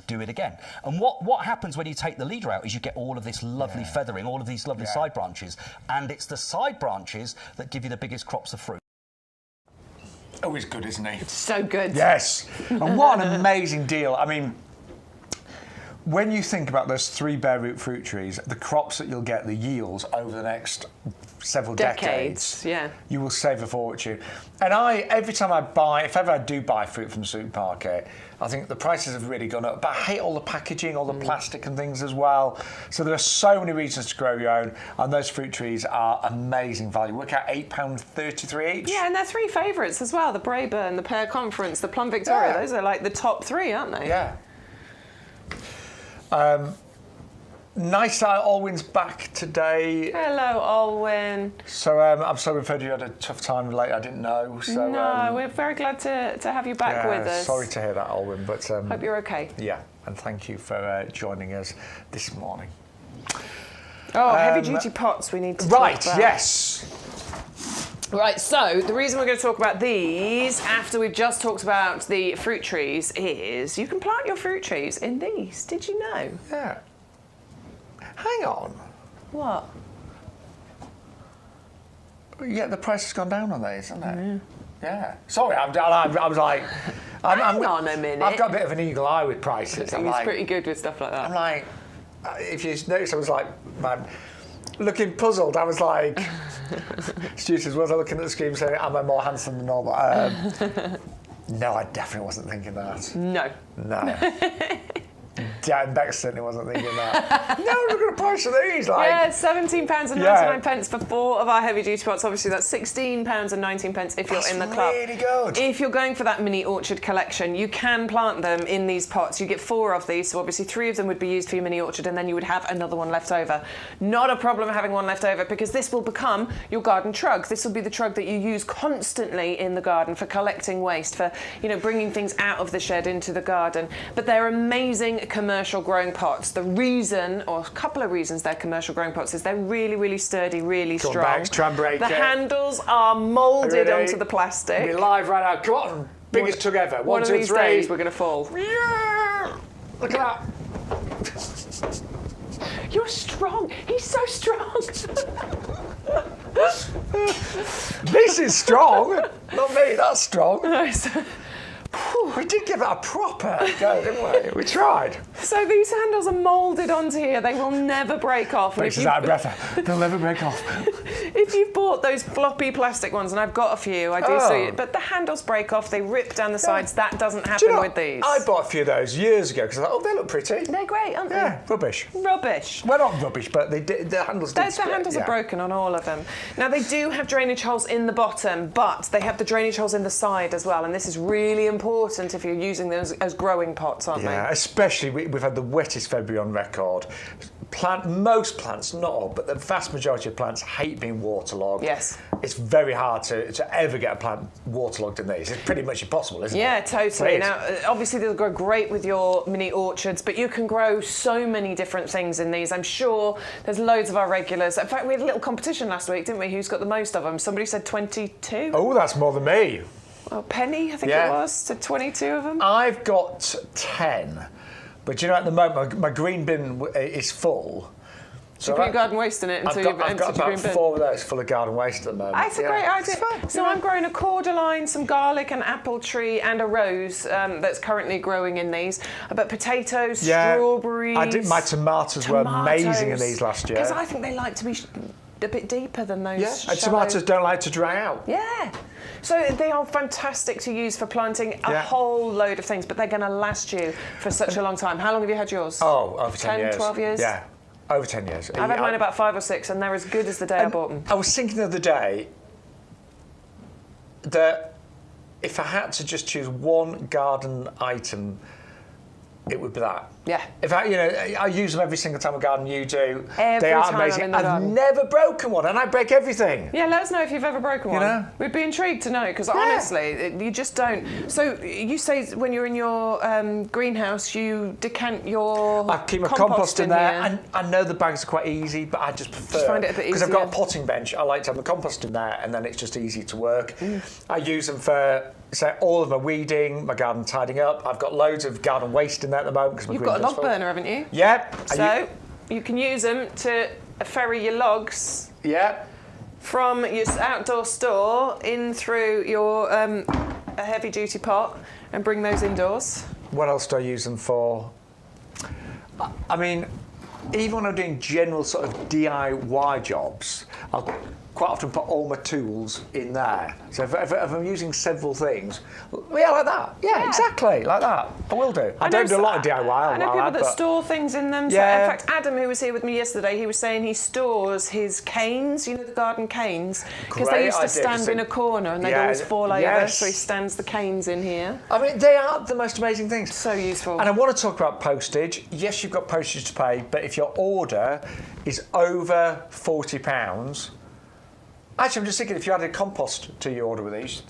do it again. And what happens when you take the leader out is you get all of this lovely feathering, all of these lovely side branches, and it's the side branches that give you the biggest crops of fruit. Oh, he's good, isn't he? It's so good. Yes. And what an amazing deal. I mean, when you think about those 3 bare root fruit trees, the crops that you'll get, the yields over the next several decades, you will save a fortune. And every time I buy, if ever I do buy fruit from the supermarket, I think the prices have really gone up. But I hate all the packaging, all the plastic and things as well. So there are so many reasons to grow your own, and those fruit trees are amazing value. Work out £8.33 each. Yeah, and they're 3 favourites as well: the Braeburn, the Pear Conference, the Plum Victoria. Those are like the top 3, aren't they? Yeah. Nice that Alwyn's back today. Hello, Alwyn. So I'm sorry we've heard you had a tough time late. I didn't know. So, no, we're very glad to have you back with us. Sorry to hear that, Alwyn, but hope you're okay. Yeah, and thank you for joining us this morning. Oh, heavy-duty pots we need to talk about. Right, yes. Right, so the reason we're going to talk about these after we've just talked about the fruit trees is you can plant your fruit trees in these. Did you know? Yeah. Hang on. What? Yeah, the price has gone down on these, hasn't it? Yeah. Sorry, I was like... Hang on a minute. I've got a bit of an eagle eye with prices. He's pretty good with stuff like that. I'm like... If you notice, I was like... looking puzzled. I was like... Stu says, was I looking at the screen saying, am I more handsome than normal? No, I definitely wasn't thinking that. No. Dan Beck certainly wasn't thinking that. No, look at the price of these. Like, yeah, £17.99 for 4 of our heavy-duty pots. Obviously, that's £16.19 if you're in the club. Really good. If you're going for that mini orchard collection, you can plant them in these pots. You get 4 of these, so obviously 3 of them would be used for your mini orchard, and then you would have another one left over. Not a problem having one left over, because this will become your garden trug. This will be the trug that you use constantly in the garden for collecting waste, for bringing things out of the shed into the garden. But they're amazing commercial growing pots. The reason, or a couple of reasons they're commercial growing pots, is they're really, really sturdy, really strong. Bags, try and break the it. handles are moulded onto the plastic. We're live right now. Come on, biggest tug ever. One of these days we're going to fall. Yeah! Look at that. You're strong. He's so strong. This is strong. Not me, that's strong. We did give it a proper go, didn't we? We tried. So these handles are moulded onto here. They will never break off. Faces out of breath. They'll never break off. If you've bought those floppy plastic ones, and I've got a few, I do see it, but the handles break off, they rip down the sides. That doesn't happen with these. I bought a few of those years ago because I thought, they look pretty. They're great, aren't they? Yeah, rubbish. Rubbish. Well, not rubbish, but the handles did split. The handles are broken on all of them. Now, they do have drainage holes in the bottom, but they have the drainage holes in the side as well, and this is really important if you're using those as growing pots, aren't they? Yeah, especially we've had the wettest February on record. Most plants, not all, but the vast majority of plants hate being waterlogged. Yes. It's very hard to ever get a plant waterlogged in these. It's pretty much impossible, isn't it? Yeah, totally. Now, obviously they'll grow great with your mini orchards, but you can grow so many different things in these. I'm sure there's loads of our regulars. In fact, we had a little competition last week, didn't we? Who's got the most of them? Somebody said 22. Oh, that's more than me. Well, Penny, I think it was, said 22 of them. I've got 10. But at the moment, my green bin is full. So you put your garden waste in it until you've emptied your green bin? I've got about 4 of those full of garden waste at the moment. That's a great idea. So I'm growing a cordyline, some garlic, an apple tree, and a rose that's currently growing in these. But potatoes, strawberries. I did. My tomatoes were amazing in these last year. Because I think they like to be a bit deeper than those. Yeah, and tomatoes don't like to dry out. Yeah. So they are fantastic to use for planting a whole load of things, but they're going to last you for such a long time. How long have you had yours? Oh, over 10 years. 12 years? Yeah, over 10 years. I've had mine about 5 or 6, and they're as good as the day I bought them. I was thinking the other day that if I had to just choose one garden item, it would be that. Yeah. In fact, I use them every single time I garden. You do. They are amazing. I've never broken one, and I break everything. Yeah, let us know if you've ever broken one. We'd be intrigued to know, because honestly, you just don't. So you say when you're in your greenhouse, you decant your I keep my compost in there, and I know the bags are quite easy, but I just prefer... Just find it a bit easier. Because I've got a potting bench, I like to have the compost in there, and then it's just easy to work. I use them for So all of my weeding, my garden tidying up. I've got loads of garden waste in there at the moment because my You've green got a door's log full. burner, haven't you? Yeah. So you can use them to ferry your logs Yeah. from your outdoor store in through your a heavy-duty pot and bring those indoors. What else do I use them for? I mean, even when I'm doing general sort of DIY jobs, I'll quite often put all my tools in there. So if I'm using several things, yeah, like that. Yeah, exactly, like that. I will do. I don't do a lot of DIY. I know people that store things in them. So Yeah. in fact, Adam, who was here with me yesterday, he was saying he stores his canes, you know, the garden canes, because they Great used to idea, stand just in a corner and they'd yeah, always fall over, yes. so he stands the canes in here. I mean, they are the most amazing things. So useful. And I want to talk about postage. Yes, you've got postage to pay, but if your order is over £40, actually, I'm just thinking if you added compost to your order with these,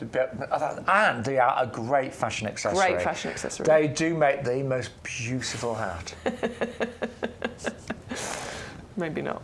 and they are a great fashion accessory. Great fashion accessory. They do make the most beautiful hat. Maybe not.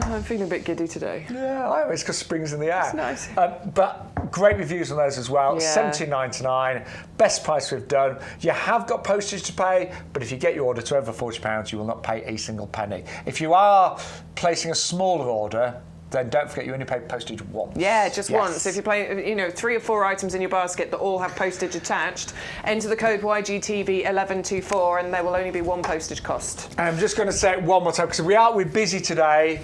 I'm feeling a bit giddy today. Yeah, I know, it's because spring's in the air. It's nice. But great reviews on those as well. Yeah. £17.99, best price we've done. You have got postage to pay, but if you get your order to over £40, you will not pay a single penny. If you are placing a smaller order, then don't forget you only pay postage once. Yeah, just Yes. once. If you play, 3 or 4 items in your basket that all have postage attached, enter the code YGTV1124 and there will only be one postage cost. And I'm just going to say it one more time because we're busy today.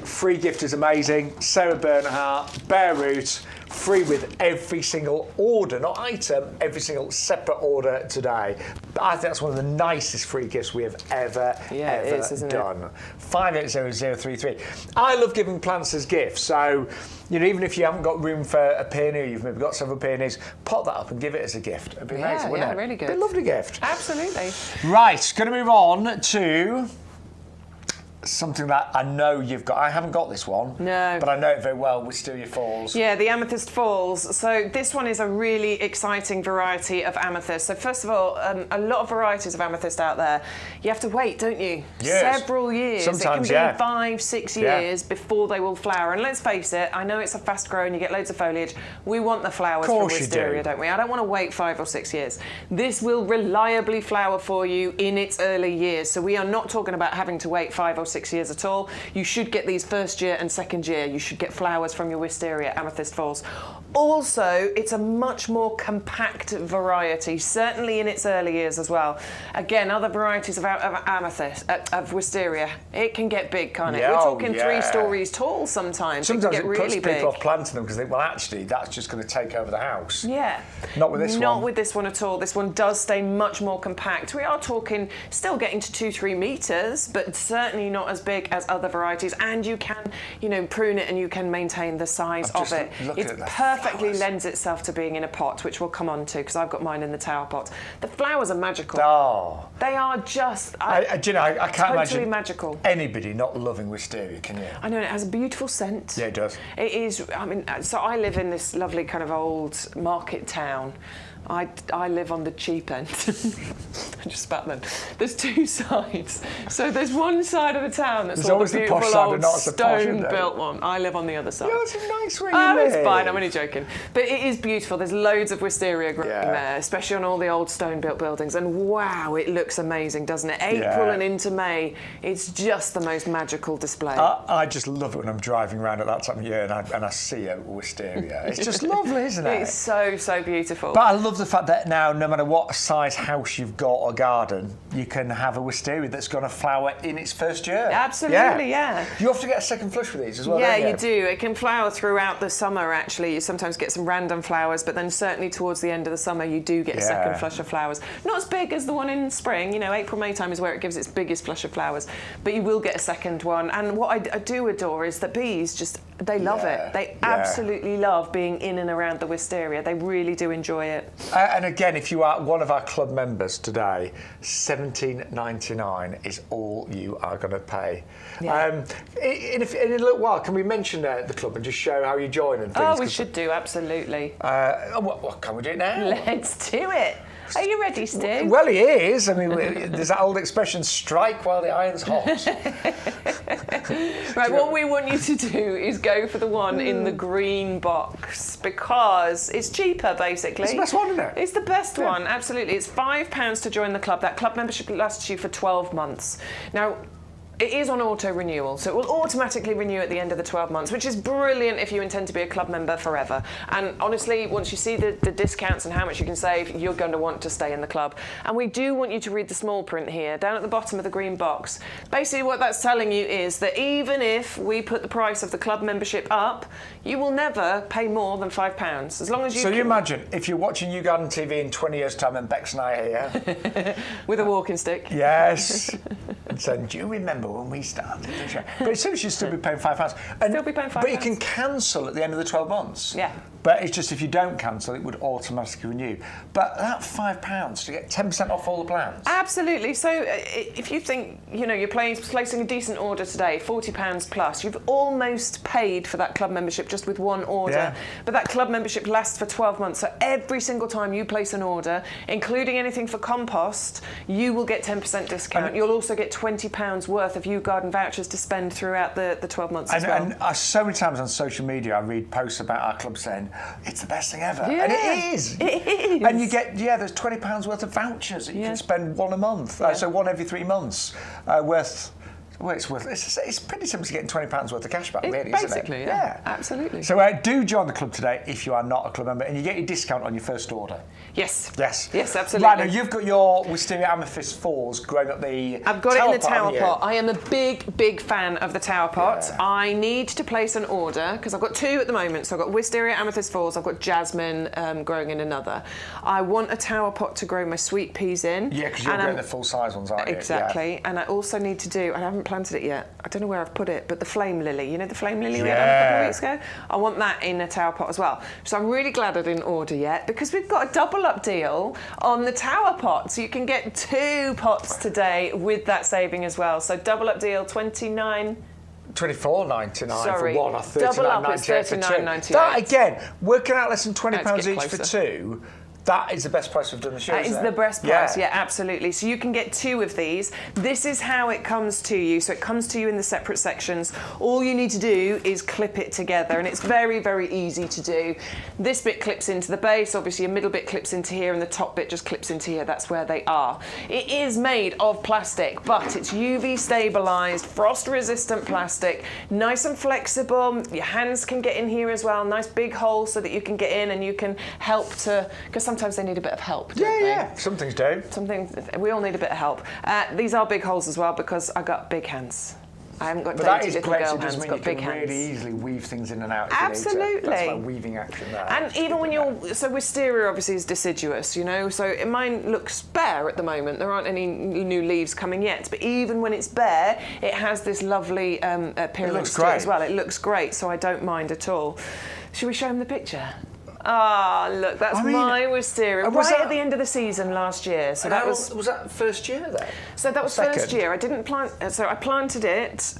Free gift is amazing. Sarah Bernhardt, Beirut, free with every single order, not item, every single separate order today. I think that's one of the nicest free gifts we have ever it is, isn't it? done. 580033. I love giving plants as gifts, so even if you haven't got room for a peony, or you've maybe got several peonies, pot that up and give it as a gift. It'd be amazing, wouldn't it? Really good. It'd be a lovely gift. Absolutely. Right, going to move on to something that I know you've got. I haven't got this one. No. But I know it very well, Wisteria Falls. Yeah, the Amethyst Falls. So this one is a really exciting variety of amethyst. So first of all, a lot of varieties of amethyst out there. You have to wait, don't you? Yes. Several years. Sometimes, it can be yeah. 5, 6 years before they will flower. And let's face it, I know it's a fast grow and you get loads of foliage. We want the flowers from Course you Wisteria, do. don't we? I don't want to wait 5 or 6 years. This will reliably flower for you in its early years. So we are not talking about having to wait 5 or 6 years at all. You should get these first year and second year. You should get flowers from your Wisteria Amethyst Falls. Also, it's a much more compact variety, certainly in its early years as well. Again, other varieties of amethyst, of Wisteria, it can get big, can't it? Yeah, We're talking 3 yeah. stories tall sometimes. Sometimes it it can get puts really people big. off planting them because they think, well, actually, that's just going to take over the house. Yeah. Not with this one. Not with this one at all. This one does stay much more compact. We are talking still getting to 2-3 metres, but certainly not as big as other varieties. And you can, prune it and you can maintain the size I'm of just it. looking It at the perfectly flowers. lends itself to being in a pot, which we'll come on to because I've got mine in the tower pot. The flowers are magical. Oh. They are just I can't totally imagine magical. anybody not loving Wisteria, can you? I know, it has a beautiful scent. Yeah, it does. It is, so I live in this lovely kind of old market town. I live on the cheap end. Just about then. There's 2 sides. So there's one side of the town that's There's all always the the posh beautiful side old and not the posh, isn't there? stone-built one. I live on the other side. Yeah, it's a nice where you Oh, live. it's fine. I'm only joking. But it is beautiful. There's loads of wisteria growing Yeah. there, especially on all the old stone-built buildings. And wow, it looks amazing, doesn't it? April and into May, it's just the most magical display. I just love it when I'm driving around at that time of year and I see a wisteria. It's just lovely, isn't it? It's so, so beautiful. But I love the fact that now, no matter what size house you've got or garden, you can have a wisteria that's going to flower in its first year. Absolutely, yeah. You often get a second flush with these as well, Yeah, don't you do. It can flower throughout the summer, actually. You sometimes get some random flowers, but then certainly towards the end of the summer, you do get a second flush of flowers. Not as big as the one in spring. April, May time is where it gives its biggest flush of flowers, but you will get a second one. And what I do adore is that bees they love it. They absolutely love being in and around the wisteria. They really do enjoy it. And again, if you are one of our club members today, $17.99 is all you are going to pay. Yeah. In a little while, can we mention the club and just show how you join and things? Oh, we should do, absolutely. What can we do now? Let's do it. Are you ready, Stu? Well, he is. I mean, there's that old expression, strike while the iron's hot. Right, what we want you to do is go for the one in the green box because it's cheaper, basically. It's the best one, isn't it? It's the best one, absolutely. It's £5 to join the club. That club membership lasts you for 12 months. Now, it is on auto-renewal, so it will automatically renew at the end of the 12 months, which is brilliant if you intend to be a club member forever. And honestly, once you see the discounts and how much you can save, you're going to want to stay in the club. And we do want you to read the small print here, down at the bottom of the green box. Basically, what that's telling you is that even if we put the price of the club membership up, you will never pay more than £5, as long as you So you imagine, if you're watching YouGarden TV in 20 years' time and Bex and I are here. with a walking stick. Yes. And saying, do you remember when we started the show? But it seems you'd still be paying £5. And, Still be paying But you £5. can cancel at the end of the 12 months. Yeah. But it's just if you don't cancel, it would automatically renew. But that £5 to get 10% off all the plans. Absolutely. So if you think, you're placing a decent order today, £40 plus, you've almost paid for that club membership just with one order. Yeah. But that club membership lasts for 12 months. So every single time you place an order, including anything for compost, you will get 10% discount. And you'll also get £20 worth of YouGarden vouchers to spend throughout the 12 months as well. And so many times on social media, I read posts about our club saying, it's the best thing ever. Yeah, And it is. It is. And you get, there's £20 worth of vouchers that you can spend one a month. So one every 3 months it's pretty simple to getting £20 worth of cash back, really, basically, isn't it? yeah. Absolutely. So do join the club today if you are not a club member, and you get your discount on your first order. Yes. Yes. Yes, absolutely. Right, now you've got your Wisteria Amethyst Falls growing up the I've got it in the pot, tower haven't you? pot. I am a big fan of the tower pot. Yeah. I need to place an order because I've got two at the moment. So I've got Wisteria Amethyst Falls, I've got Jasmine growing in another. I want a tower pot to grow my sweet peas in. Yeah, because you're growing the full-size ones, aren't you? Exactly. Yeah. And I also need to do, I haven't planted it yet. I don't know where I've put it, but the flame lily. You know the flame lily we had on a couple of weeks ago? I want that in a tower pot as well. So I'm really glad I didn't order yet because we've got a double up deal on the tower pot. So you can get 2 pots today with that saving as well. So double up deal, £24.99 for one, or double up is £39.98 for two. £39.98. That again, working out less than £20 Let's get each for closer. 2. That is the best price we've done the show. That is the best price, yeah, absolutely. So you can get 2 of these. This is how it comes to you. So it comes to you in the separate sections. All you need to do is clip it together, and it's very, very easy to do. This bit clips into the base, obviously a middle bit clips into here, and the top bit just clips into here. That's where they are. It is made of plastic, but it's UV stabilised, frost-resistant plastic, nice and flexible. Your hands can get in here as well. Nice big hole so that you can get in and you can help to, because sometimes they need a bit of help, don't they? Yeah, some things do. We all need a bit of help. These are big holes as well because I got big hands. I haven't got But that dainty is little great, girl so it does hands, mean got you big can hands. really easily weave things in and out if you need Absolutely. to. That's my weaving action there. And even when so wisteria obviously is deciduous, so mine looks bare at the moment. There aren't any new leaves coming yet, but even when it's bare, it has this lovely appearance to it as well. It looks great, so I don't mind at all. Should we show him the picture? Ah, look, that's my wisteria right at the end of the season last year. So that was that first year then? So that was first year. I didn't plant. So I planted it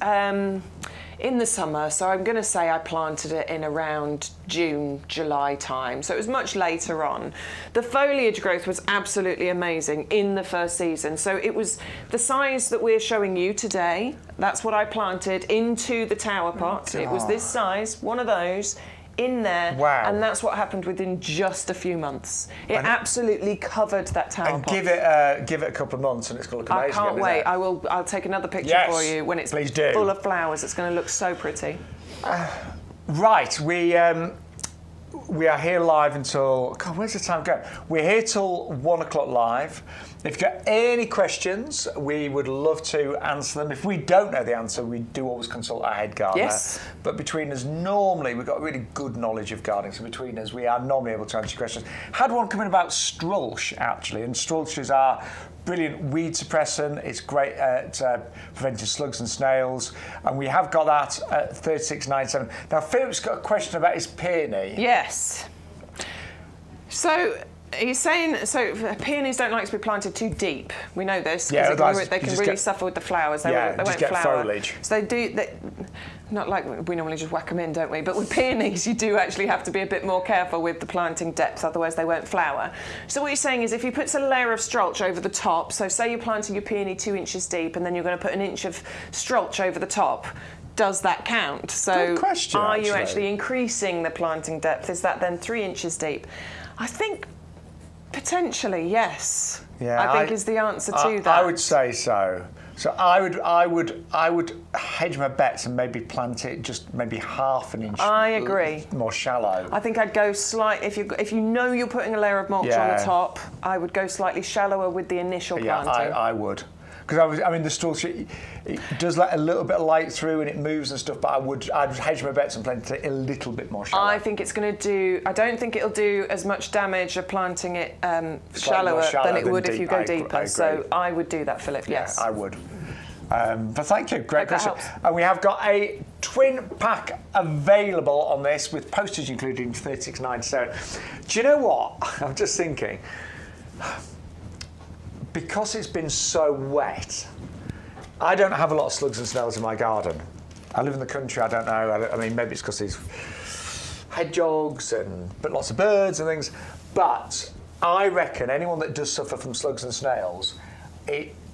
in the summer. So I'm going to say I planted it in around June, July time. So it was much later on. The foliage growth was absolutely amazing in the first season. So it was the size that we're showing you today. That's what I planted into the tower pot. It was this size, one of those. In there, and that's what happened within just a few months. It absolutely covered that tower pot. And give it a couple of months, and it's going to look amazing. I can't wait. I'll take another picture for you when it's full of flowers. It's going to look so pretty. Right, we are here live until. God, where's the time going? We're here till 1 o'clock live. If you've got any questions, we would love to answer them. If we don't know the answer, we do always consult our head gardener. Yes. But between us, normally, we've got really good knowledge of gardening, so between us, we are normally able to answer your questions. Had one come in about Strulch, actually, and Strulch is our brilliant weed suppressant. It's great at preventing slugs and snails, and we have got that at 36.97. Now, Philip's got a question about his peony. Yes. So He's saying, so peonies don't like to be planted too deep. We know this, Yeah, because they can really suffer with the flowers. They won't get flower. foliage. So not like we normally just whack them in, don't we? But with peonies, you do actually have to be a bit more careful with the planting depth, otherwise they won't flower. So what he's saying is, if he puts a layer of strulch over the top, so say you're planting your peony 2 inches deep, and then you're going to put an inch of strulch over the top, does that count? So good question, are you actually increasing the planting depth? Is that then 3 inches deep? I think potentially, yes. Yeah, I think is the answer to that. I would say so. So I would hedge my bets and maybe plant it just maybe half an inch. I agree. More shallow. I think I'd go if you know you're putting a layer of mulch on the top, I would go slightly shallower with the initial planting. Yeah, I would. Because I mean, the strulch, it does let a little bit of light through and it moves and stuff, but I'd hedge my bets and plant it a little bit more shallow. I think it's going to do. I don't think it'll do as much damage of planting it shallower than it would if you go deeper. So I would do that, Philip. Yes, I would. But thank you, great question. And we have got a twin pack available on this with postage included in $36.97. Do you know what? I'm just thinking. Because it's been so wet, I don't have a lot of slugs and snails in my garden. I live in the country, I don't know. I mean, maybe it's because there's hedgehogs but lots of birds and things. But I reckon anyone that does suffer from slugs and snails,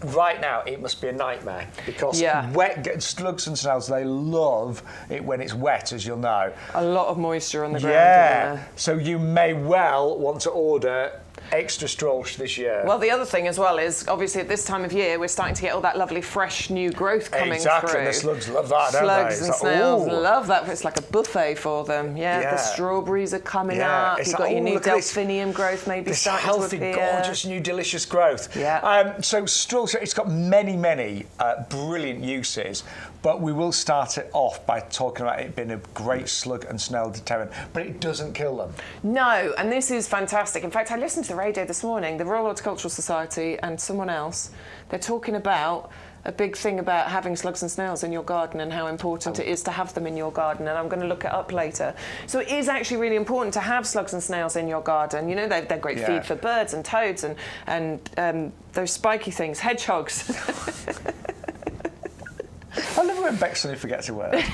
right now it must be a nightmare, because wet slugs and snails, they love it when it's wet, as you'll know. A lot of moisture on the ground. Yeah, so you may well want to order extra strulch this year. Well, the other thing as well is, obviously at this time of year, we're starting to get all that lovely fresh new growth coming through. Exactly, the slugs love that, don't they? Slugs and snails love that. It's like a buffet for them. Yeah, the strawberries are coming up. You've got your new delphinium growth maybe starting to appear. This healthy, gorgeous, new, delicious growth. Yeah. So strulch, it's got many, many brilliant uses, but we will start it off by talking about it being a great slug and snail deterrent, but it doesn't kill them. No, and this is fantastic. In fact, I listened to the radio this morning, the Royal Horticultural Society and someone else, they're talking about a big thing about having slugs and snails in your garden and how important it is to have them in your garden, and I'm going to look it up later. So it is actually really important to have slugs and snails in your garden. You know, they're great feed for birds and toads and those spiky things, hedgehogs. I love it when Beck suddenly forgets a word.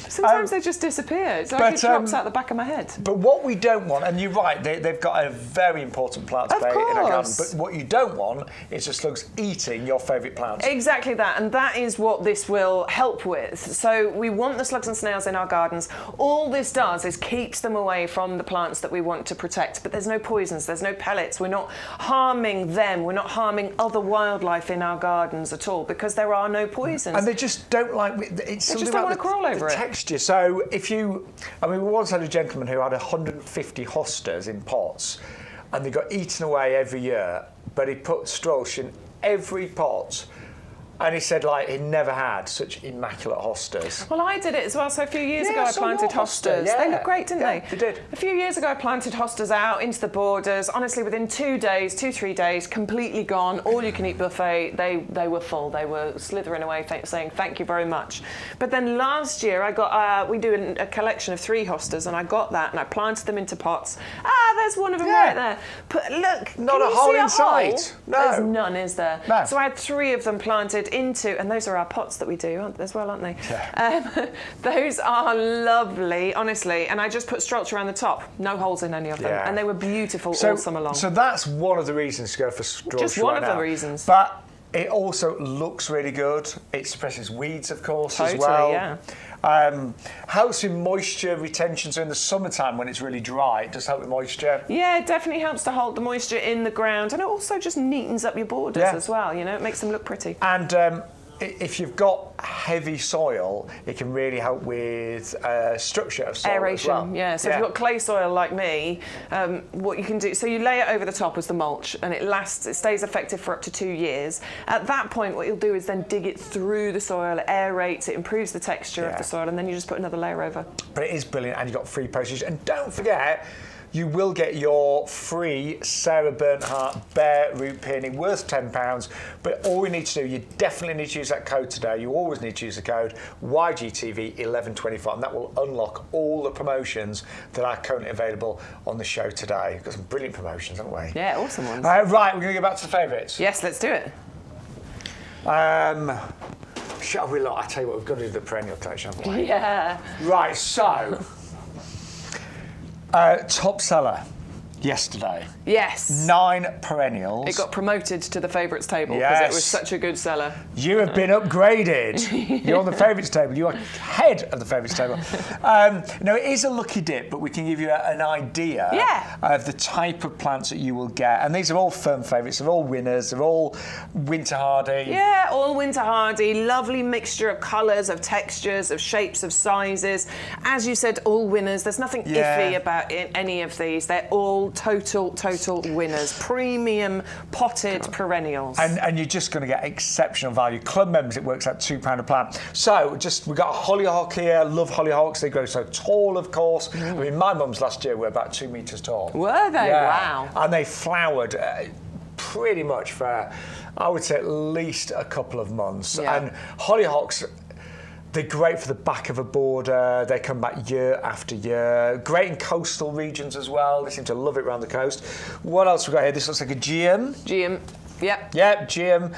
Sometimes they just disappear. It's like it drops out the back of my head. But what we don't want, and you're right, they've got a very important plant to play in a garden, but what you don't want is the slugs eating your favourite plants. Exactly that, and that is what this will help with. So we want the slugs and snails in our gardens. All this does is keeps them away from the plants that we want to protect, but there's no poisons, there's no pellets, we're not harming them, we're not harming other wildlife in our gardens at all, because there are no poisons. And they just don't like it. It's they just don't want to crawl over it. Texture. So we once had a gentleman who had 150 hostas in pots, and they got eaten away every year, but he put strulch in every pot. And he said, like, he never had such immaculate hostas. Well, I did it as well. So a few years ago, I planted hostas. They look great, didn't they? They did. A few years ago, I planted hostas out into the borders. Honestly, within 3 days, completely gone. All-you-can-eat buffet. They were full. They were slithering away, saying thank you very much. But then last year, I got we do a collection of 3 hostas, and I got that, and I planted them into pots. There's one of them right there. But look, not a hole in sight. No, there's none, is there? No. So I had 3 of them planted into, and those are our pots that we do as well, aren't they? Yeah. Those are lovely, honestly, and I just put strulch around the top, no holes in any of them, and they were beautiful all summer long. So that's one of the reasons to go for strulch. Just one of the reasons. But it also looks really good. It suppresses weeds, of course, as well. Yeah. Helps with moisture retention. So in the summertime when it's really dry, it does help with moisture. Yeah, it definitely helps to hold the moisture in the ground, and it also just neatens up your borders as well. You know, it makes them look pretty. And if you've got heavy soil, it can really help with structure of soil aeration, as well. So if you've got clay soil like me, what you can do, so you lay it over the top as the mulch, and it stays effective for up to 2 years. At that point, what you'll do is then dig it through the soil, it aerates, it improves the texture of the soil, and then you just put another layer over. But it is brilliant, and you've got free postage. And don't forget, you will get your free Sarah Bernhardt bare root peony worth £10. But all you need to do, you definitely need to use that code today. You always need to use the code YGTV1125, and that will unlock all the promotions that are currently available on the show today. We've got some brilliant promotions, haven't we? Yeah, awesome ones. Right, we're going to go back to the favourites. Yes, let's do it. Shall we look? I tell you what, we've got to do the perennial collection, haven't we? Yeah. Right, so top seller yesterday. Yes. 9 perennials. It got promoted to the favourites table because it was such a good seller. You have been upgraded. You're on the favourites table. You are head of the favourites table. No, it is a lucky dip, but we can give you an idea of the type of plants that you will get. And these are all firm favourites. They're all winners. They're all winter hardy. Yeah, all winter hardy. Lovely mixture of colours, of textures, of shapes, of sizes. As you said, all winners. There's nothing iffy about any of these. They're all total winners. Premium potted perennials. And you're just going to get exceptional value. Club members, it works out £2 a plant. So we've got a hollyhock here. Love hollyhocks. They grow so tall, of course. I mean, my mum's last year were about 2 metres tall. Were they? Yeah. Wow. And they flowered pretty much for, I would say, at least a couple of months. Yeah. And hollyhocks, they're great for the back of a border. They come back year after year. Great in coastal regions as well. They seem to love it around the coast. What else we got here? This looks like a geum. Geum, yep. Yep, geum.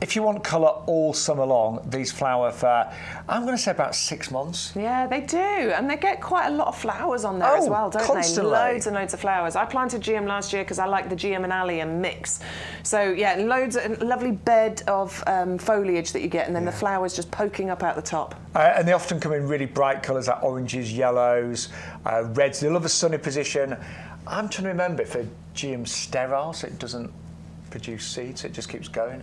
If you want colour all summer long, these flower for, I'm going to say about 6 months. Yeah, they do. And they get quite a lot of flowers on there as well, don't constantly. they? Loads and loads of flowers. I planted geum last year because I like the geum and allium mix. So, yeah, loads of lovely bed of foliage that you get, and then the flowers just poking up out the top. And they often come in really bright colours like oranges, yellows, reds. They love a sunny position. I'm trying to remember if a geum's sterile, so it doesn't produce seeds, it just keeps going.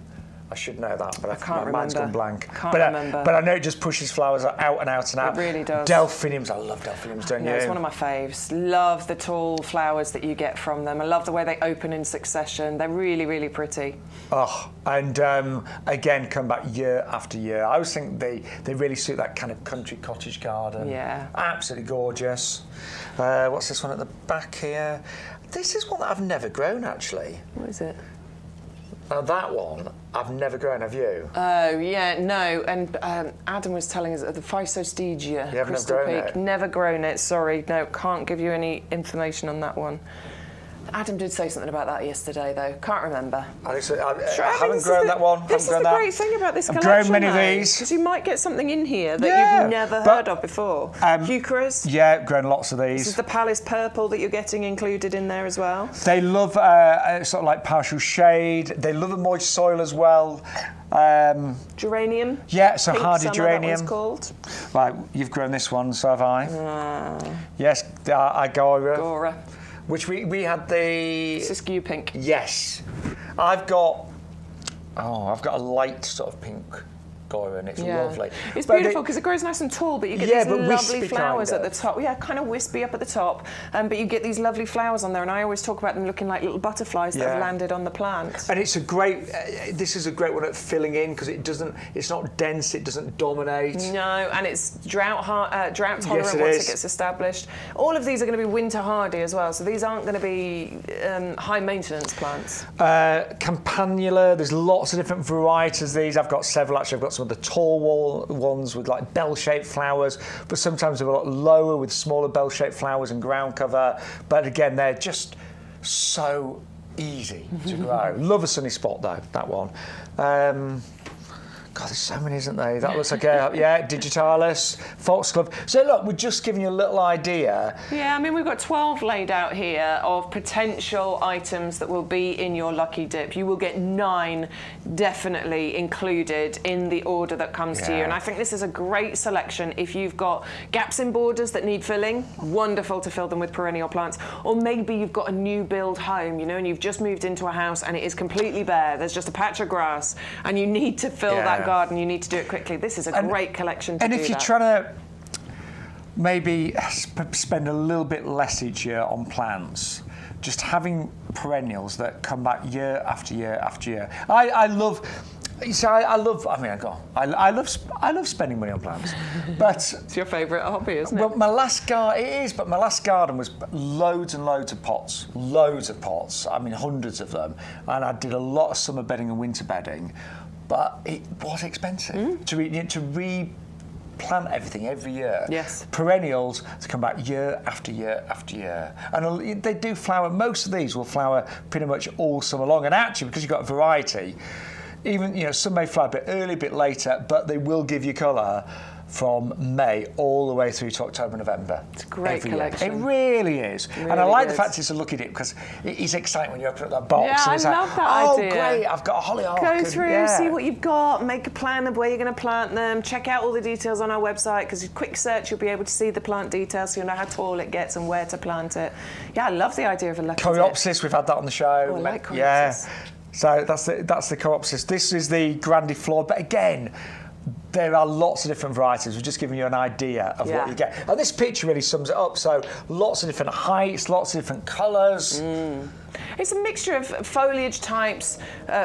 I should know that, but my mind's gone blank. Can't remember. But I know it just pushes flowers out and out and out. It really does. Delphiniums, I love delphiniums, don't you? It's one of my faves. Love the tall flowers that you get from them. I love the way they open in succession. They're really, really pretty. Oh, and again, come back year after year. I always think they really suit that kind of country cottage garden. Yeah. Absolutely gorgeous. What's this one at the back here? This is one that I've never grown, actually. What is it? Now that one, I've never grown, have you? Oh, yeah, no. And Adam was telling us the Physostegia, Crystal Peak. Never grown it, sorry. No, can't give you any information on that one. Adam did say something about that yesterday, though. Can't remember. I haven't grown that one. This is the great thing about this collection, I've grown many of these. Because you might get something in here that you've never heard of before. Heucheras. Yeah, grown lots of these. This is the Palace Purple that you're getting included in there as well. They love sort of like partial shade. They love a moist soil as well. Geranium. Yeah, so Pink hardy summer, geranium. that one's called. Right, you've grown this one, so have I. Yes, Agora. Agora. Which we had the... Siskiyou pink. Yes. I've got a light sort of pink Agora, and it's lovely. It's beautiful because it grows nice and tall, but you get these lovely flowers at the top. Yeah, kind of wispy up at the top, but you get these lovely flowers on there, and I always talk about them looking like little butterflies that have landed on the plant. And it's a great, this is a great one at filling in because it's not dense, it doesn't dominate. No, and it's drought tolerant once it gets established. All of these are going to be winter hardy as well, so these aren't going to be high maintenance plants. Campanula, there's lots of different varieties of these. I've got several actually. I've got some of the tall ones with like bell-shaped flowers, but sometimes they're a lot lower with smaller bell-shaped flowers and ground cover. But again, they're just so easy to grow. Love a sunny spot though, that one. God, there's so many, isn't there? That looks like Digitalis, Foxglove. So look, we're just giving you a little idea. Yeah, I mean, we've got 12 laid out here of potential items that will be in your lucky dip. You will get 9 definitely included in the order that comes to you. And I think this is a great selection if you've got gaps in borders that need filling. Wonderful to fill them with perennial plants. Or maybe you've got a new build home, you know, and you've just moved into a house and it is completely bare. There's just a patch of grass and you need to fill that garden, you need to do it quickly. This is a great collection to do. And if you're trying to maybe spend a little bit less each year on plants, just having perennials that come back year after year after year. I love You see, I love. I mean, I love spending money on plants, but It's your favourite hobby, isn't it? well, my last garden was loads and loads of pots, I mean, hundreds of them, and I did a lot of summer bedding and winter bedding, but it was expensive to replant everything every year. Yes. Perennials to come back year after year after year, and they do flower. Most of these will flower pretty much all summer long, and actually, because you've got variety. Even, some may flower a bit early, a bit later, but they will give you colour from May all the way through to October, November. It's a great collection. It really is. Really and I like is. the fact it's a lucky dip because it's exciting when you open up that box. Yeah, and it's I like, love that idea. great, I've got a hollyhock. Go through, see what you've got, make a plan of where you're going to plant them, check out all the details on our website because a quick search you'll be able to see the plant details so you'll know how tall it gets and where to plant it. Yeah, I love the idea of a lucky dip. Coreopsis, we've had that on the show. Oh, I like Coreopsis. Yeah. So that's the Coreopsis. This is the grandiflora, but again, there are lots of different varieties. We're just giving you an idea of what you get. And this picture really sums it up. So lots of different heights, lots of different colours. It's a mixture of foliage types,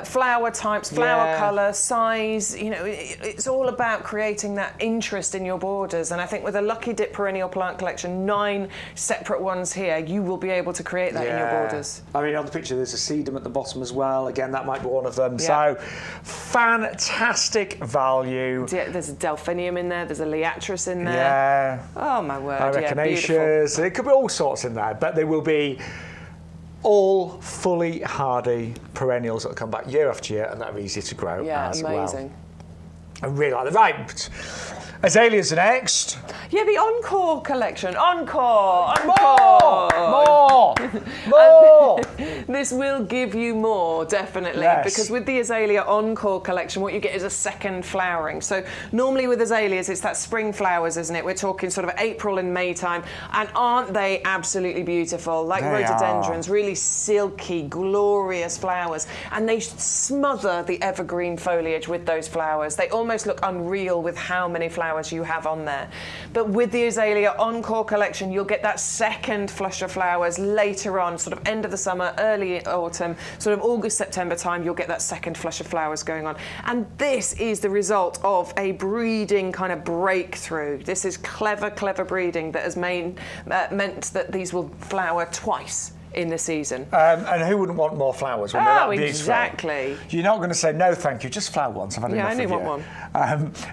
flower colour, size. It's all about creating that interest in your borders. And I think with a Lucky Dip perennial plant collection, 9 separate ones here, you will be able to create that in your borders. I mean, on the picture, there's a sedum at the bottom as well. Again, that might be one of them. Yeah. So fantastic value. There's a delphinium in there. There's a liatris in there. Yeah. Oh my word! Echinaceas. There could be all sorts in there, but they will be all fully hardy perennials that will come back year after year, and that are easy to grow as amazing. well. I really like them. Right, azaleas are next. Yeah, the Encore collection. Encore. More. This will give you more, definitely, because with the Azalea Encore collection, what you get is a second flowering. So normally with azaleas, it's that spring flowers, isn't it? We're talking sort of April and May time, and aren't they absolutely beautiful? Like rhododendrons, really silky, glorious flowers, and they smother the evergreen foliage with those flowers. They almost look unreal with how many flowers you have on there. But with the Azalea Encore collection, you'll get that second flush of flowers later on, sort of end of the summer, early autumn, sort of August, September time, you'll get that second flush of flowers going on. And this is the result of a breeding kind of breakthrough. This is clever breeding that has meant that these will flower twice in the season. And who wouldn't want more flowers when they're that beautiful? Exactly. You're not going to say, no, thank you, just flower once. I've had enough I only of want you. one.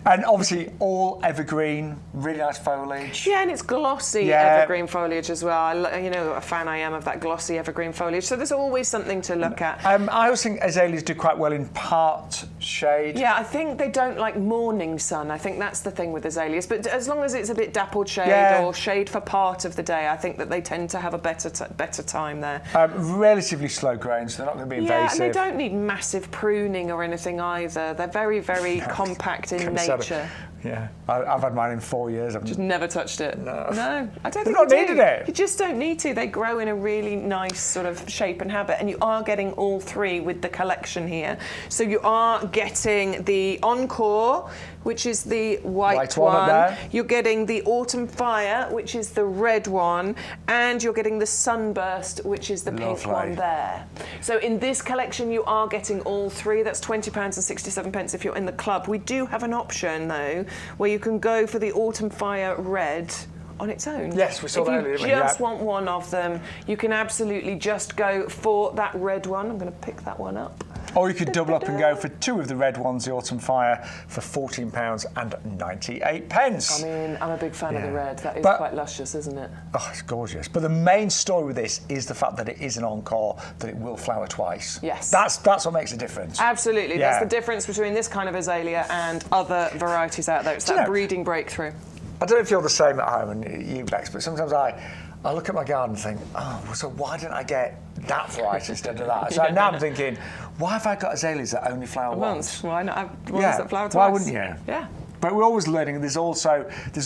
And obviously all evergreen, really nice foliage. Yeah, and it's glossy evergreen foliage as well. A fan I am of that glossy evergreen foliage. So there's always something to look at. I always think azaleas do quite well in part shade. Yeah, I think they don't like morning sun. I think that's the thing with azaleas. But as long as it's a bit dappled shade or shade for part of the day, I think that they tend to have a better time there. Relatively slow growing, so they're not going to be invasive. Yeah, and they don't need massive pruning or anything either. They're very, very compact in nature. Yeah, I've had mine in 4 years. I've just never touched it. No, I don't think not needed it. You just don't need to. They grow in a really nice sort of shape and habit, and you are getting all three with the collection here. So you are getting the Encore, which is the white one. Up there. You're getting the Autumn Fire, which is the red one, and you're getting the Sunburst, which is the pink one there. So in this collection, you are getting all three. That's £20.67 if you're in the club. We do have an option though, where you can go for the Autumn Fire red on its own. Yes, we saw that earlier. If you just want one of them, you can absolutely just go for that red one. I'm going to pick that one up. Or you could double up and go for 2 of the red ones, the Autumn Fire, for £14.98. I mean, I'm a big fan of the red. That is quite luscious, isn't it? Oh, it's gorgeous. But the main story with this is the fact that it is an Encore, that it will flower twice. Yes. That's what makes a difference. Absolutely. Yeah. That's the difference between this kind of azalea and other varieties out there. It's that breeding breakthrough. I don't know if you're the same at home, and you, Bex, but sometimes I look at my garden and think, oh, so why didn't I get that variety instead of that? So now I'm thinking, why have I got azaleas that only flower once? Why not have ones that flower twice? Why wouldn't you? Yeah. But we're always learning, and there's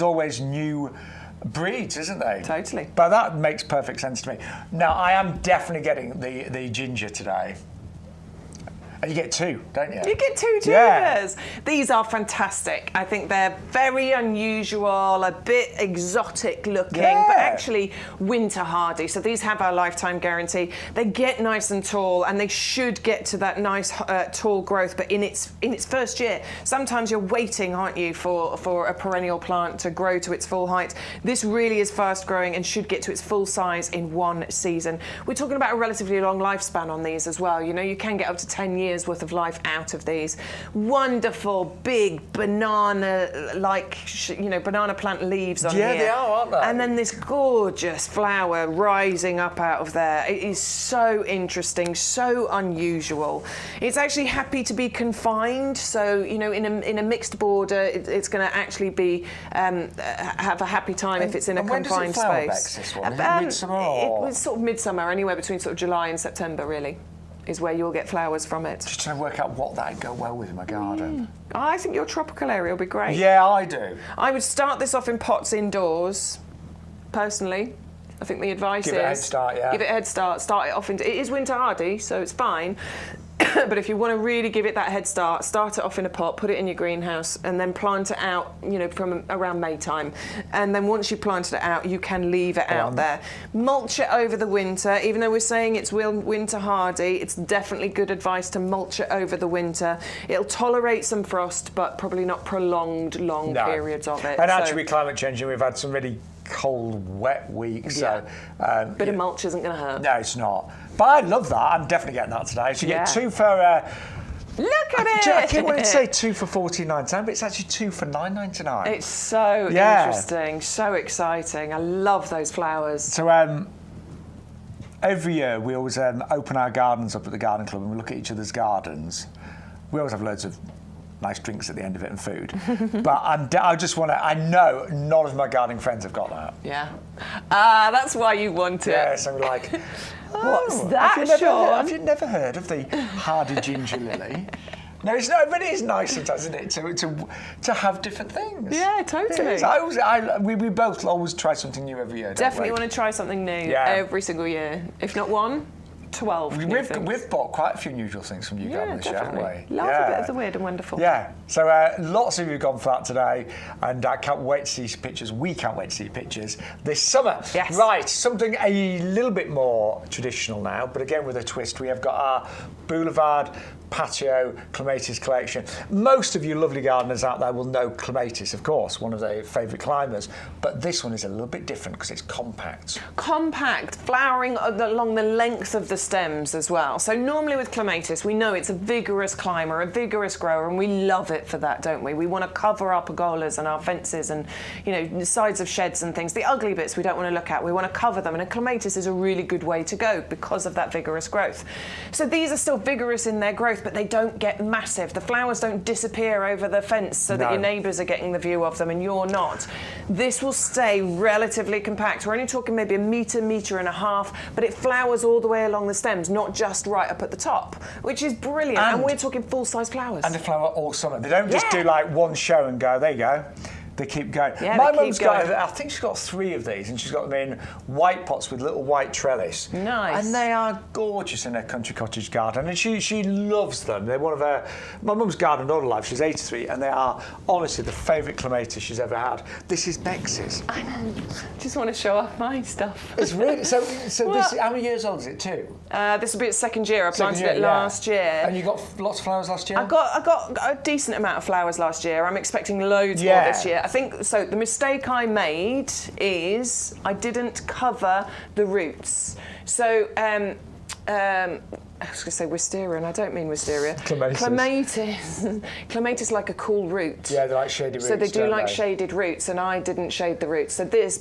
always new breeds, isn't there? Totally. But that makes perfect sense to me. Now, I am definitely getting the ginger today. And you get two, don't you? You get two tuners. These are fantastic. I think they're very unusual, a bit exotic looking, but actually winter hardy. So these have our lifetime guarantee. They get nice and tall, and they should get to that nice tall growth, but in its first year. Sometimes you're waiting, aren't you, for a perennial plant to grow to its full height. This really is fast growing and should get to its full size in 1 season. We're talking about a relatively long lifespan on these as well. You know, you can get up to 10 years worth of life out of these. Wonderful big banana-like, banana plant leaves on here. Yeah, they are, aren't they? And then this gorgeous flower rising up out of there. It is so interesting, so unusual. It's actually happy to be confined, so in a mixed border, it's going to actually be have a happy time if it's in a confined space. When does it flower, Bex, this one? Midsummer? It was sort of midsummer, anywhere between sort of July and September, really, is where you'll get flowers from it. Just trying to work out what that'd go well with in my garden. I think your tropical area will be great. Yeah, I do. I would start this off in pots indoors, personally. I think the advice is... Give it a head start, yeah. Give it a head start. Start it off in... It is winter hardy, so it's fine. But if you want to really give it that head start it off in a pot, put it in your greenhouse, and then plant it out, from around May time. And then once you planted it out, you can leave it out there. Mulch it over the winter. Even though we're saying it's winter hardy, it's definitely good advice to mulch it over the winter. It'll tolerate some frost, but probably not prolonged long periods of it. And actually, with climate changing, we've had some really cold, wet weeks. Yeah. So, bit of mulch isn't going to hurt. No, it's not. But I love that. I'm definitely getting that today. So you get two for... Look at it! I keep wanting to say 2 for $14.99, but it's actually 2 for $9.99. It's so interesting, so exciting. I love those flowers. So every year we always open our gardens up at the garden club and we look at each other's gardens. We always have loads of nice drinks at the end of it and food. But I know none of my gardening friends have got that. Yeah. That's why you want it. Yeah, so I'm like... What's that, Shaun? Have you never heard of the hardy ginger lily? No, it's not, but it is nice sometimes, isn't it, to have different things. Yeah, totally. We both always try something new every year. Definitely want to try something new every single year. If not one, 12 new things. We've bought quite a few unusual things from YouGarden this year, haven't we? Love a bit of the weird and wonderful. Yeah, so lots of you have gone for that today, and I can't wait to see your pictures. We can't wait to see your pictures this summer. Yes. Right, something a little bit more traditional now, but again with a twist. We have got our Boulevard Patio Clematis collection. Most of you lovely gardeners out there will know clematis, of course, one of their favourite climbers, but this one is a little bit different because it's compact. Compact, flowering along the length of the stems as well. So normally with clematis, we know it's a vigorous climber, a vigorous grower, and we love it for that, don't we? We want to cover our pergolas and our fences and, the sides of sheds and things. The ugly bits we don't want to look at. We want to cover them, and a clematis is a really good way to go because of that vigorous growth. So these are still vigorous in their growth, but they don't get massive. The flowers don't disappear over the fence so that your neighbours are getting the view of them and you're not. This will stay relatively compact. We're only talking maybe a metre and a half, but it flowers all the way along the stems, not just right up at the top, which is brilliant. And we're talking full-size flowers. And they flower all summer. They don't just do like one show and go, there you go. They keep going. Yeah, my mum's got, I think she's got 3 of these, and she's got them in white pots with little white trellis. Nice. And they are gorgeous in her country cottage garden, and she loves them. They're one of her... My mum's gardened all her life. She's 83, and they are honestly the favourite clematis she's ever had. This is Bex's. I know. Just want to show off my stuff. It's really... So this... How many years old is it, too? This will be its 2nd year. I planted it last year. And you got lots of flowers last year? I got a decent amount of flowers last year. I'm expecting loads more this year. I think, so the mistake I made is I didn't cover the roots. So, I was going to say wisteria, and I don't mean wisteria. Clematis. Clematis like a cool root. Yeah, they like shaded roots. So they do like shaded roots, and I didn't shade the roots. So this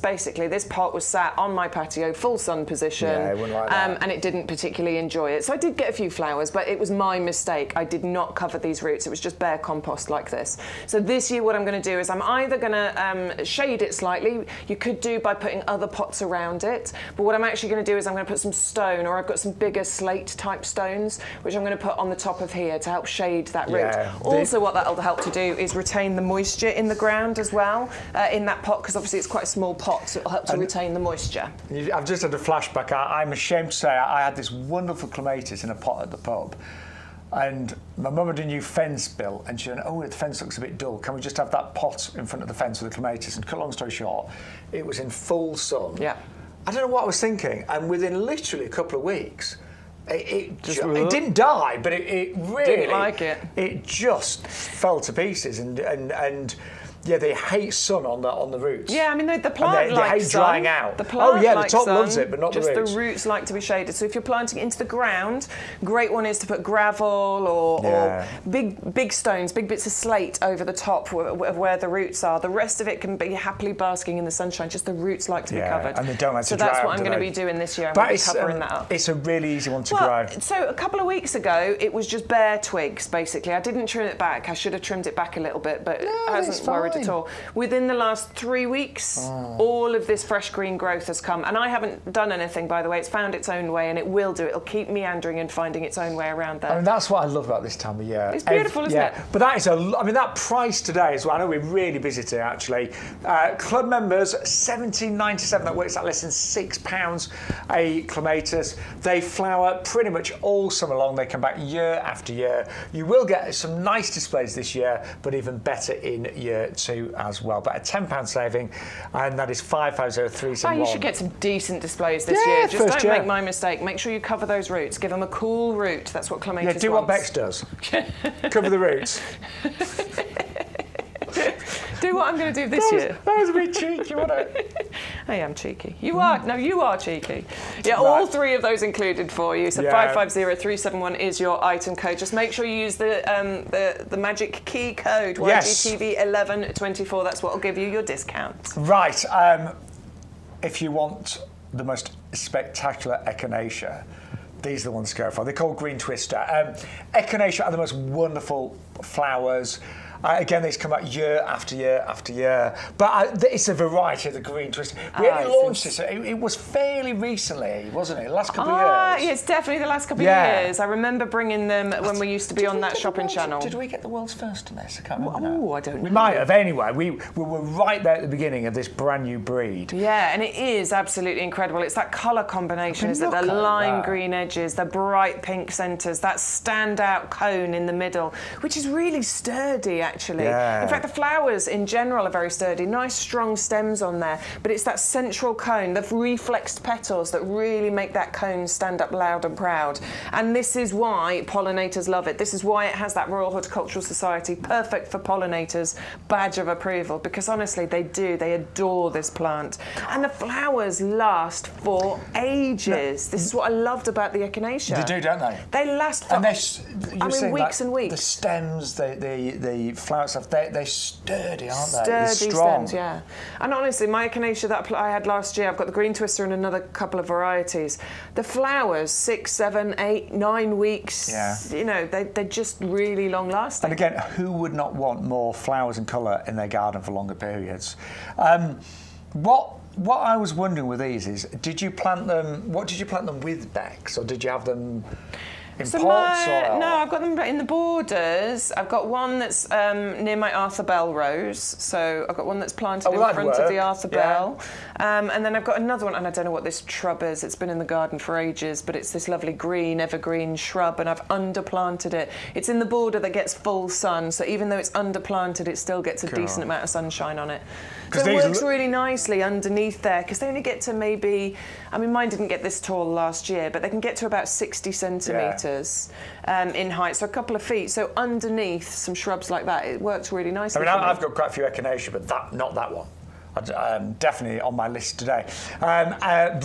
pot was sat on my patio, full sun position, I wouldn't like that. and it didn't particularly enjoy it. So I did get a few flowers, but it was my mistake. I did not cover these roots. It was just bare compost like this. So this year what I'm going to do is I'm either going to shade it slightly. You could do by putting other pots around it, but what I'm actually going to do is I'm going to put some stone, or I've got some bigger slate type stones, which I'm going to put on the top of here to help shade that root. Also, what that'll help to do is retain the moisture in the ground as well, in that pot, because obviously it's quite a small pot, so it'll help to retain the moisture. I've just had a flashback. I'm ashamed to say I had this wonderful clematis in a pot at the pub, And my mum had a new fence built, and she went, oh, the fence looks a bit dull. Can we just have that pot in front of the fence with the clematis? And cut a long story short, it was in full sun. Yeah. I don't know what I was thinking. And within literally a couple of weeks, it didn't die, but it really... Didn't like it. It just fell to pieces. And yeah, they hate sun on the roots. Yeah, I mean, the plant they likes hate sun. drying out. The plant the likes top sun, loves it, but not the roots. Just the roots like to be shaded. So if you're planting it into the ground, great one is to put gravel or big stones, big bits of slate over the top of where the roots are. The rest of it can be happily basking in the sunshine. Just the roots like to be covered. And they don't like to dry So that's out, what I'm going to be doing this year. I'm but going to be covering that up. It's a really easy one to grow. So a couple of weeks ago, it was just bare twigs, basically. I didn't trim it back. I should have trimmed it back a little bit, but it hasn't worried at all. Within the last 3 weeks, all of this fresh green growth has come. And I haven't done anything, by the way. It's found its own way, and it will do. It'll keep meandering and finding its own way around there. I mean, that's what I love about this time of year. It's beautiful, isn't it? But that is that price today as well. I know we're really busy today, actually. Club members, $17.97. That works out less than £6 a clematis. They flower pretty much all summer long. They come back year after year. You will get some nice displays this year, but even better in year 2 as well. But a £10 saving, and that is 550371. You should get some decent displays this year. Just don't make my mistake. Make sure you cover those roots. Give them a cool root. That's what clematis do wants. what Bex does. Cover the roots. Do what I'm going to do this year. That was a bit cheeky, wasn't it? I am cheeky. You are. No, you are cheeky. Yeah, all 3 of those included for you. So 550371 is your item code. Just make sure you use the magic key code YGTV1124. That's what will give you your discount. Right. If you want the most spectacular echinacea, these are the ones to go for. They're called Green Twister. Echinacea are the most wonderful flowers. Again, these come out year after year after year. But it's a variety of the Green Twister. We only launched this. It was fairly recently, wasn't it? The last couple of years. Yeah, it's definitely the last couple of years. I remember bringing them when we used to be on that shopping channel. Did we get the world's first on this? I can't remember now. I don't know. We might have. Anyway, we were right there at the beginning of this brand new breed. Yeah, and it is absolutely incredible. It's that colour combination, is it? The lime green edges, the bright pink centres, that standout cone in the middle, which is really sturdy, actually. In fact, the flowers in general are very sturdy, nice strong stems on there, but it's that central cone, the reflexed petals that really make that cone stand up loud and proud. And this is why pollinators love it. This is why it has that Royal Horticultural Society perfect for pollinators badge of approval, because honestly they adore this plant. And the flowers last for ages. This is what I loved about the echinacea. They do, don't they? They last for weeks and weeks. The stems, the flower stuff, they're sturdy, aren't they? Sturdy stems, yeah. And honestly, my echinacea that I had last year, I've got the Green Twister and another couple of varieties. The flowers, 6, 7, 8, 9 weeks. Yeah. You know, they're just really long lasting. And again, who would not want more flowers and colour in their garden for longer periods? What I was wondering with these is, did you plant them? What did you plant them with, Bex, or did you have them in pots? No, I've got them in the borders. I've got one that's near my Arthur Bell rose. So I've got one that's planted in front of the Arthur Bell. And then I've got another one, and I don't know what this shrub is. It's been in the garden for ages, but it's this lovely green, evergreen shrub, and I've underplanted it. It's in the border that gets full sun, so even though it's underplanted, it still gets a decent amount of sunshine on it. So it works really nicely underneath there, because they only get to maybe, I mean, mine didn't get this tall last year, but they can get to about 60 centimetres in height, so a couple of feet. So underneath some shrubs like that, it works really nicely. I mean, I've got quite a few echinacea, but not that one. Definitely on my list today.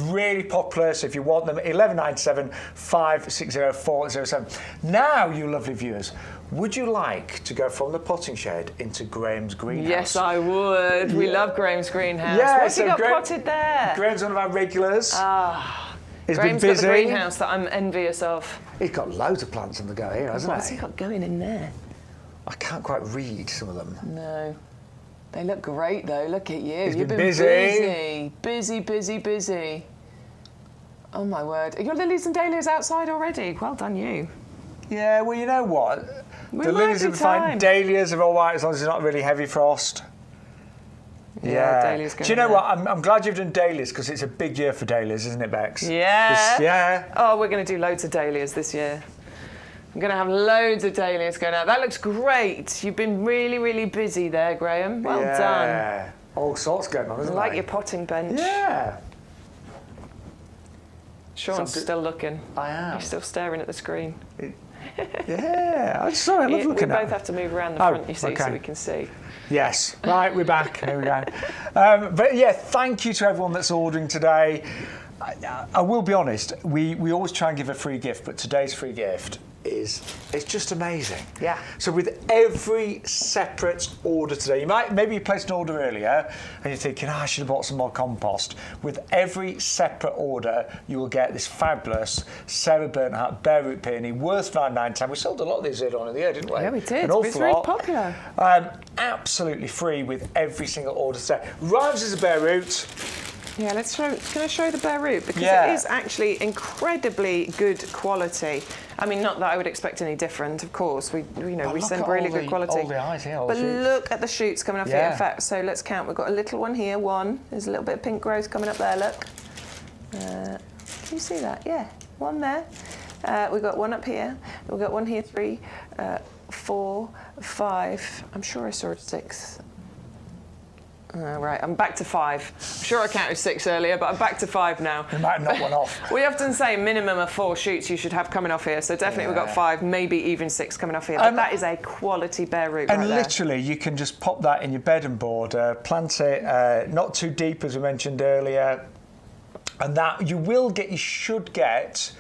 Really popular, so if you want them, 1197 560 407. Now, you lovely viewers, would you like to go from the potting shed into Graham's greenhouse? Yes, I would. We love Graham's greenhouse. Yeah, What's he got potted there? Graham's one of our regulars. He's Graham's been busy. got the greenhouse that I'm envious of. He's got loads of plants on the go here, hasn't he? What's he got going in there? I can't quite read some of them. No. They look great, though. Look at you. You've been busy. Busy. Oh, my word. Are your lilies and dahlias outside already? Well done, you. Yeah, well, you know what? The lilies are fine. Dahlias are all right as long as it's not really heavy frost. Yeah, dahlias go. Do you know what? I'm glad you've done dahlias, because it's a big year for dahlias, isn't it, Bex? Yeah. Yeah. Oh, we're going to do loads of dahlias this year. I'm going to have loads of dahlias going out. That looks great. You've been really, really busy there, Graham. Well done. All sorts going on, isn't I like your potting bench. Yeah. Sean's still looking. I am. He's still staring at the screen. Yeah, I'm sorry, I love looking at We both have to move around the front, you see, so we can see. Yes, right, we're back. Here we go. But yeah, thank you to everyone that's ordering today. I will be honest, we always try and give a free gift, but today's free gift it's just amazing. Yeah. So with every separate order today, maybe you placed an order earlier and you're thinking, I should have bought some more compost. With every separate order, you will get this fabulous Sarah Bernhardt bare root peony worth £9.10. We sold a lot of these earlier on in the year, didn't we? Yeah, we did. An awful It's very lot. popular. Absolutely free with every single order today. Rhymes as a bare root. Yeah, can I show the bare root? Because it is actually incredibly good quality. I mean, not that I would expect any different, of course. We send really good quality. All the eyes, yeah, all but the shoots. look at the shoots coming off here. In fact, so let's count. We've got a little one here, one. There's a little bit of pink growth coming up there, look. Can you see that? Yeah, one there. We've got one up here. We've got one here, 3, 4, 5. I'm sure I saw a 6. Right, I'm back to 5. I'm sure I counted 6 earlier, but I'm back to 5 now. You might have knocked one off. We often say minimum of 4 shoots you should have coming off here, so definitely we've got 5, maybe even 6 coming off here. But that is a quality bare root right there. And literally, you can just pop that in your bed and border, plant it not too deep, as we mentioned earlier, and that you should get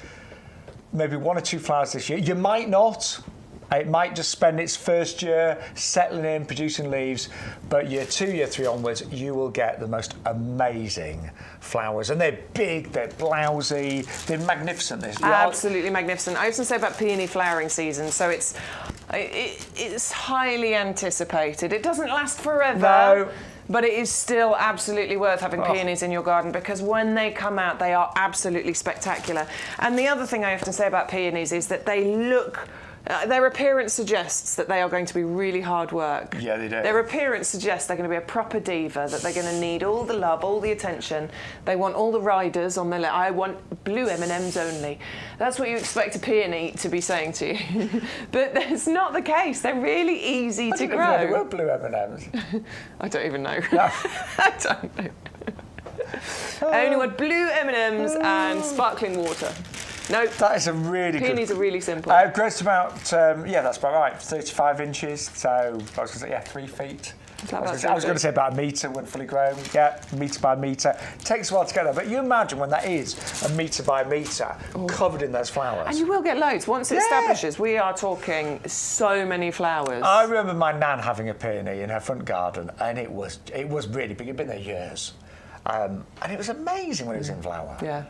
maybe 1 or 2 flowers this year. You might not. It might just spend its first year settling in, producing leaves, but year 2, year 3 onwards, you will get the most amazing flowers. And they're big, they're blousy, they're magnificent. Absolutely magnificent. I often say about peony flowering season, so it's highly anticipated. It doesn't last forever. No. But it is still absolutely worth having peonies in your garden because when they come out, they are absolutely spectacular. And the other thing I often say about peonies is that they look... their appearance suggests that they are going to be really hard work. Yeah, they do. Their appearance suggests they're going to be a proper diva, that they're going to need all the love, all the attention. They want all the riders on their list. I want blue M&Ms only. That's what you expect a peony to be saying to you. But that's not the case. They're really easy to grow. There were blue M&Ms. I don't even know. No. I don't know. I only want blue M&Ms and sparkling water. No, that is a really good... Peonies are really simple. Growth about, that's about right, 35 inches, so I was going to say, 3 feet. I was going to say about 1 metre when fully grown. Yeah, metre by metre. Takes a while to get there, but you imagine when that is 1 metre by 1 metre covered in those flowers. And you will get loads. Once it establishes, we are talking so many flowers. I remember my nan having a peony in her front garden, and it was really big. It'd been there years. And it was amazing when it was in flower. Yeah.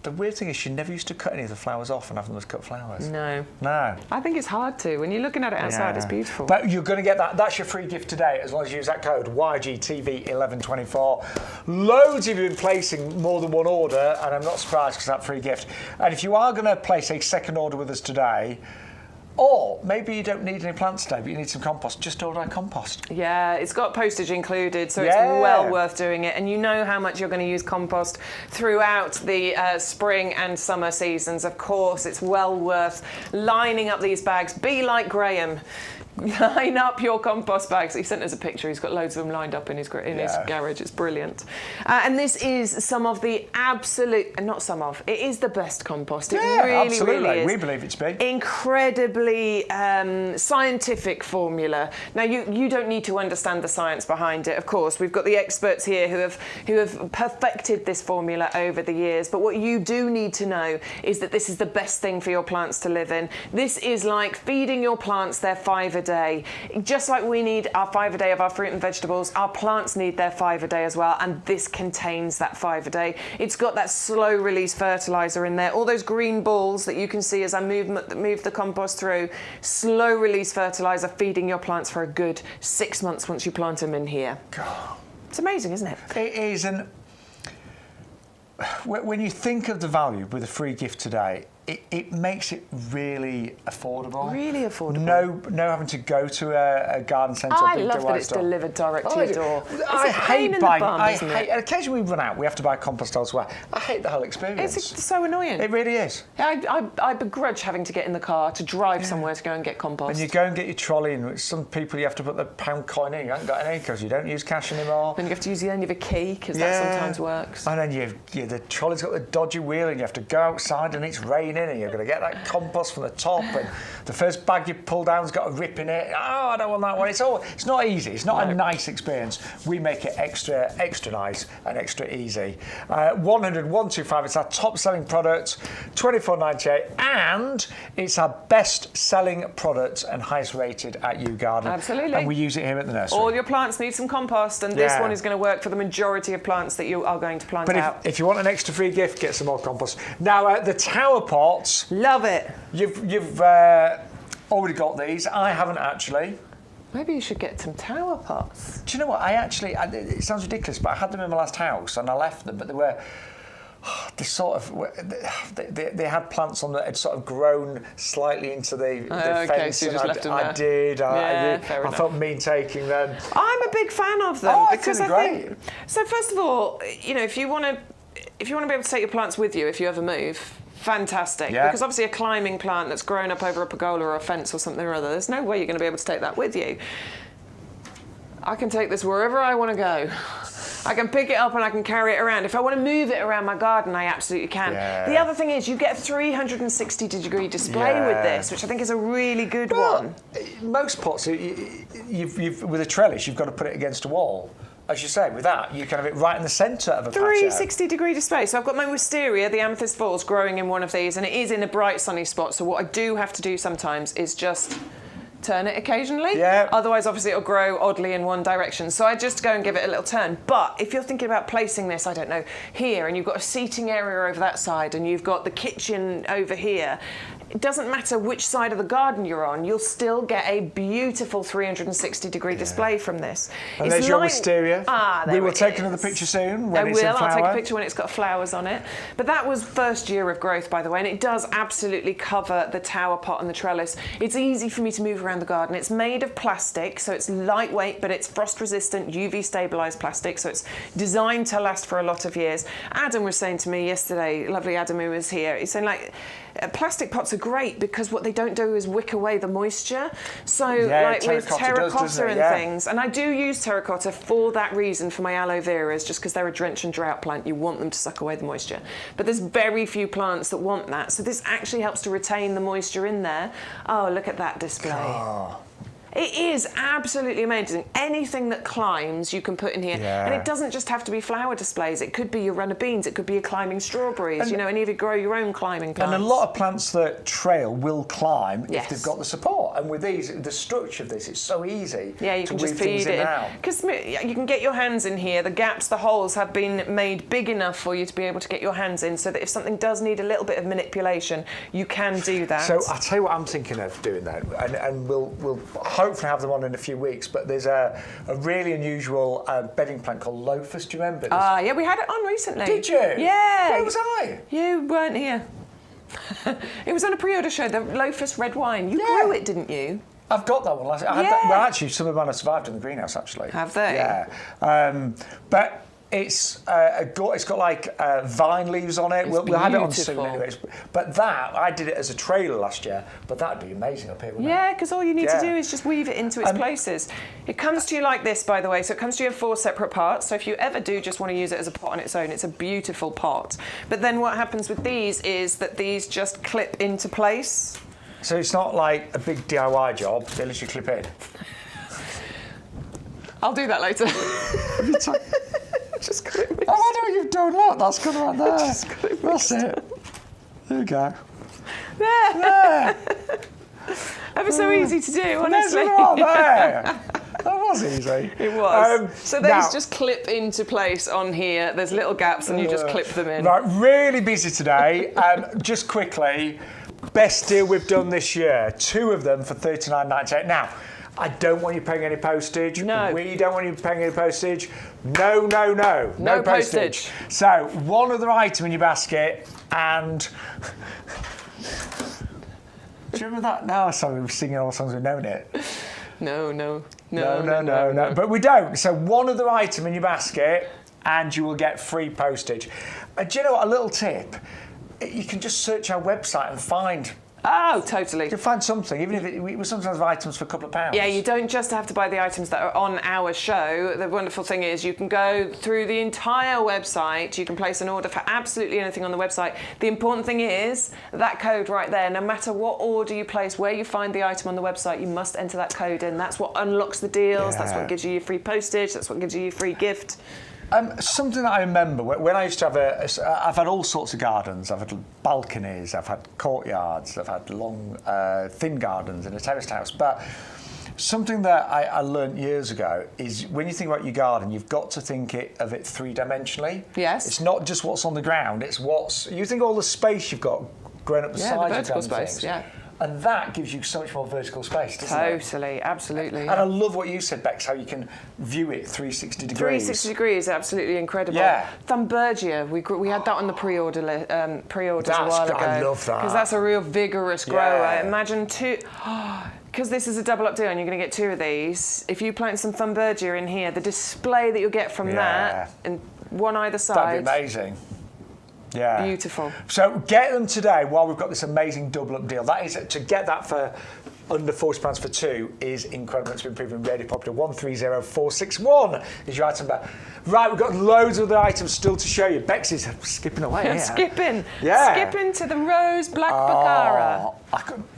The weird thing is she never used to cut any of the flowers off and have them as cut flowers. No. No. I think it's hard to. When you're looking at it outside, it's beautiful. But you're going to get that. That's your free gift today, as long as you use that code YGTV1124. Loads of you have been placing more than one order, and I'm not surprised because that free gift. And if you are going to place a second order with us today, or maybe you don't need any plants today, but you need some compost, just order our compost. Yeah, it's got postage included, so it's well worth doing it. And you know how much you're going to use compost throughout the spring and summer seasons. Of course, it's well worth lining up these bags. Be like Graham. Line up your compost bags. He sent us a picture. He's got loads of them lined up in his garage. It's brilliant. And this is some of the absolute, not some of, it is the best compost. It really, really is. We believe it to be. Incredibly scientific formula. Now, you don't need to understand the science behind it, of course. We've got the experts here who have perfected this formula over the years. But what you do need to know is that this is the best thing for your plants to live in. This is like feeding your plants their 5 a day. Just like we need our 5 a day of our fruit and vegetables, our plants need their 5 a day as well, and this contains that 5 a day. It's got that slow release fertilizer in there. All those green balls that you can see as I move the compost through, slow release fertilizer feeding your plants for a good 6 months once you plant them in here. God. It's amazing, isn't it? It is, and when you think of the value with a free gift today, it makes it really affordable. Really affordable. No having to go to a garden centre. I love that it's delivered direct to your door. I hate buying. Isn't it? And occasionally we run out. We have to buy compost elsewhere. I hate the whole experience. It's so annoying. It really is. I begrudge having to get in the car to drive somewhere to go and get compost. And you go and get your trolley, and some people you have to put the £1 coin in. You haven't got any because you don't use cash anymore. Then you have to use the end of a key because that sometimes works. And then the trolley's got the dodgy wheel, and you have to go outside, and it's raining, and you're going to get that compost from the top, and the first bag you pull down's got a rip in it. Oh, I don't want that one. It's not easy. It's not a nice experience. We make it extra nice and extra easy. 125. It's our top-selling product, $24.98, and it's our best-selling product and highest rated at YouGarden. Absolutely. And we use it here at the nursery. All your plants need some compost, and this one is going to work for the majority of plants that you are going to plant out. But if you want an extra free gift, get some more compost. Now, the tower pots. Love it. You've already got these. I haven't actually. Maybe you should get some tower pots. Do you know what? It sounds ridiculous, but I had them in my last house and I left them, but they were. They had plants on that had sort of grown slightly into the fence. So you just left them there. I did. I felt mean taking them. I'm a big fan of them because I think. So first of all, if you want to be able to take your plants with you if you ever move, fantastic. Yeah. Because obviously a climbing plant that's grown up over a pergola or a fence or something or other, there's no way you're going to be able to take that with you. I can take this wherever I want to go. I can pick it up and I can carry it around. If I want to move it around my garden, I absolutely can. Yeah. The other thing is you get a 360-degree display with this, which I think is a really good one. Most pots, you've with a trellis, you've got to put it against a wall. As you say, with that, you can have it right in the centre of a patio. 360-degree display. So I've got my wisteria, the amethyst falls, growing in one of these, and it is in a bright, sunny spot. So what I do have to do sometimes is just turn it occasionally. Yeah. Otherwise, obviously, it'll grow oddly in one direction. So I just go and give it a little turn. But if you're thinking about placing this, I don't know, here, and you've got a seating area over that side, and you've got the kitchen over here, it doesn't matter which side of the garden you're on, you'll still get a beautiful 360-degree display from this. And there's your wisteria. We will take another picture soon when it's in flower. I'll take a picture when it's got flowers on it. But that was first year of growth, by the way, and it does absolutely cover the tower pot and the trellis. It's easy for me to move around the garden. It's made of plastic, so it's lightweight, but it's frost-resistant, UV-stabilised plastic, so it's designed to last for a lot of years. Adam was saying to me yesterday, lovely Adam who was here, he's saying, like, plastic pots are great because what they don't do is wick away the moisture. So, like with terracotta and things, and I do use terracotta for that reason for my aloe veras, just because they're a drench and drought plant. You want them to suck away the moisture. But there's very few plants that want that. So this actually helps to retain the moisture in there. Oh, look at that display. Oh. It is absolutely amazing. Anything that climbs, you can put in here. Yeah. And it doesn't just have to be flower displays. It could be your runner beans. It could be your climbing strawberries. And, and even grow your own climbing plants. And a lot of plants that trail will climb if they've got the support. And with these, the structure of this, it's so easy. Yeah, you can just feed it. Because you can get your hands in here. The gaps, the holes have been made big enough for you to be able to get your hands in, so that if something does need a little bit of manipulation, you can do that. So I'll tell you what I'm thinking of doing then, and we'll hopefully have them on in a few weeks, but there's a really unusual bedding plant called Lophus. Do you remember? Yeah, we had it on recently. Did you? Yeah. Where was I? You weren't here. It was on a pre-order show, the Lophus red wine. You grew it, didn't you? I've got that one. I had that, well, actually, some of mine have survived in the greenhouse, actually. Have they? Yeah. But it's got like vine leaves on it. We'll have it on soon anyways. But that, I did it as a trailer last year, but that'd be amazing up here, wouldn't it? Yeah, because all you need to do is just weave it into its places. It comes to you like this, by the way, so it comes to you in 4 separate parts. So if you ever do just want to use it as a pot on its own, it's a beautiful pot. But then what happens with these is that these just clip into place. So it's not like a big DIY job, they literally clip in. I'll do that later. Just clip it. Oh, I know what you've done. Look, that's good right there. That's it. There you go. There. Ever so easy to do, honestly. There. That was easy. It was. So these just clip into place on here. There's little gaps and you just clip them in. Right, really busy today. Just quickly, best deal we've done this year. 2 of them for $39.98. Now, I don't want you paying any postage. No. We don't want you paying any postage. No postage. So, one other item in your basket, and Do you remember that? No, sorry, we were singing all the songs we've known it. No. But we don't. So one other item in your basket, and you will get free postage. Do you know what? A little tip: you can just search our website and find. Oh, totally. You can find something, even if we sometimes have items for a couple of pounds. Yeah, you don't just have to buy the items that are on our show. The wonderful thing is you can go through the entire website. You can place an order for absolutely anything on the website. The important thing is that code right there. No matter what order you place, where you find the item on the website, you must enter that code in. That's what unlocks the deals. Yeah. That's what gives you your free postage. That's what gives you your free gift. Something that I remember when I used to have I've had all sorts of gardens. I've had balconies, I've had courtyards, I've had long, thin gardens in a terraced house. But something that I learned years ago is when you think about your garden, you've got to think of it three-dimensionally. Yes. It's not just what's on the ground. It's you think all the space you've got growing up the sides the of vertical them space. things. Yeah. And that gives you so much more vertical space, doesn't it? Totally, absolutely. And I love what you said, Bex, how you can view it 360 degrees. 360 degrees, absolutely incredible. Yeah. Thunbergia, we had that on the pre-orders a while ago. I love that. Because that's a real vigorous grower. Yeah. Imagine two. Because this is a double up deal and you're going to get two of these. If you plant some Thunbergia in here, the display that you'll get from that, and one either side. That'd be amazing. Yeah. Beautiful. So get them today while we've got this amazing double up deal. That is, to get that for under £40 for two is incredible. It's been proven really popular. 130461 is your item back. Right, we've got loads of other items still to show you. Bex is skipping away here. Skipping. Yeah. Skipping to the rose black Baccara.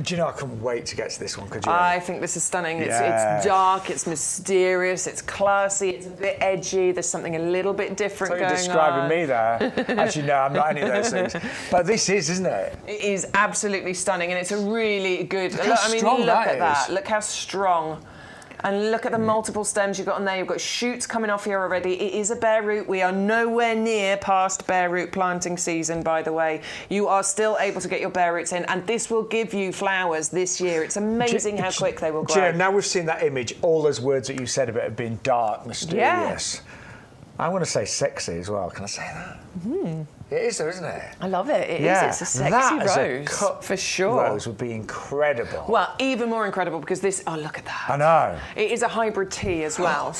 Do you know, I couldn't wait to get to this one, could you? I think this is stunning. Yeah. It's dark, it's mysterious, it's classy, it's a bit edgy. There's something a little bit different So going you're describing on. me there. As you know, I'm not any of those things. But this is, isn't it? It is absolutely stunning, and it's a really good. Look how strong look that at that. is. Look how strong. And look at the multiple stems you've got on there. You've got shoots coming off here already. It is a bare root. We are nowhere near past bare root planting season, by the way. You are still able to get your bare roots in, and this will give you flowers this year. It's amazing how quick they will grow. You know, now we've seen that image, all those words that you said about it being dark, mysterious. Yeah. I want to say sexy as well. Can I say that? It is, though, isn't it? I love it. It Yeah. is. It's a sexy that rose. As a cut for sure. Rose would be incredible. Well, even more incredible because this. Oh, look at that. I know. It is a hybrid tea as well.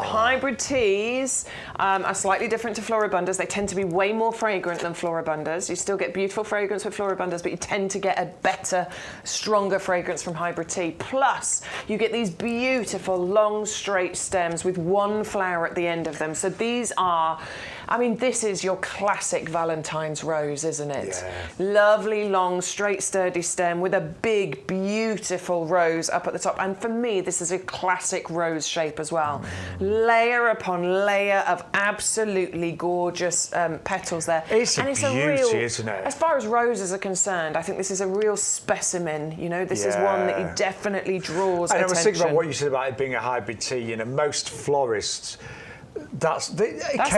Hybrid teas are slightly different to floribundas. They tend to be way more fragrant than floribundas. You still get beautiful fragrance with floribundas, but you tend to get a better, stronger fragrance from hybrid tea. Plus, you get these beautiful, long, straight stems with one flower at the end of them. So these are. I mean, this is your classic Valentine's rose, isn't it? Yeah. Lovely, long, straight, sturdy stem with a big, beautiful rose up at the top. And for me, this is a classic rose shape as well. Layer upon layer of absolutely gorgeous petals there. It's a beauty, isn't it? As far as roses are concerned, I think this is a real specimen. You know, this is one that you definitely draws attention. I was thinking about what you said about it being a hybrid tea. You know, most florists, that's the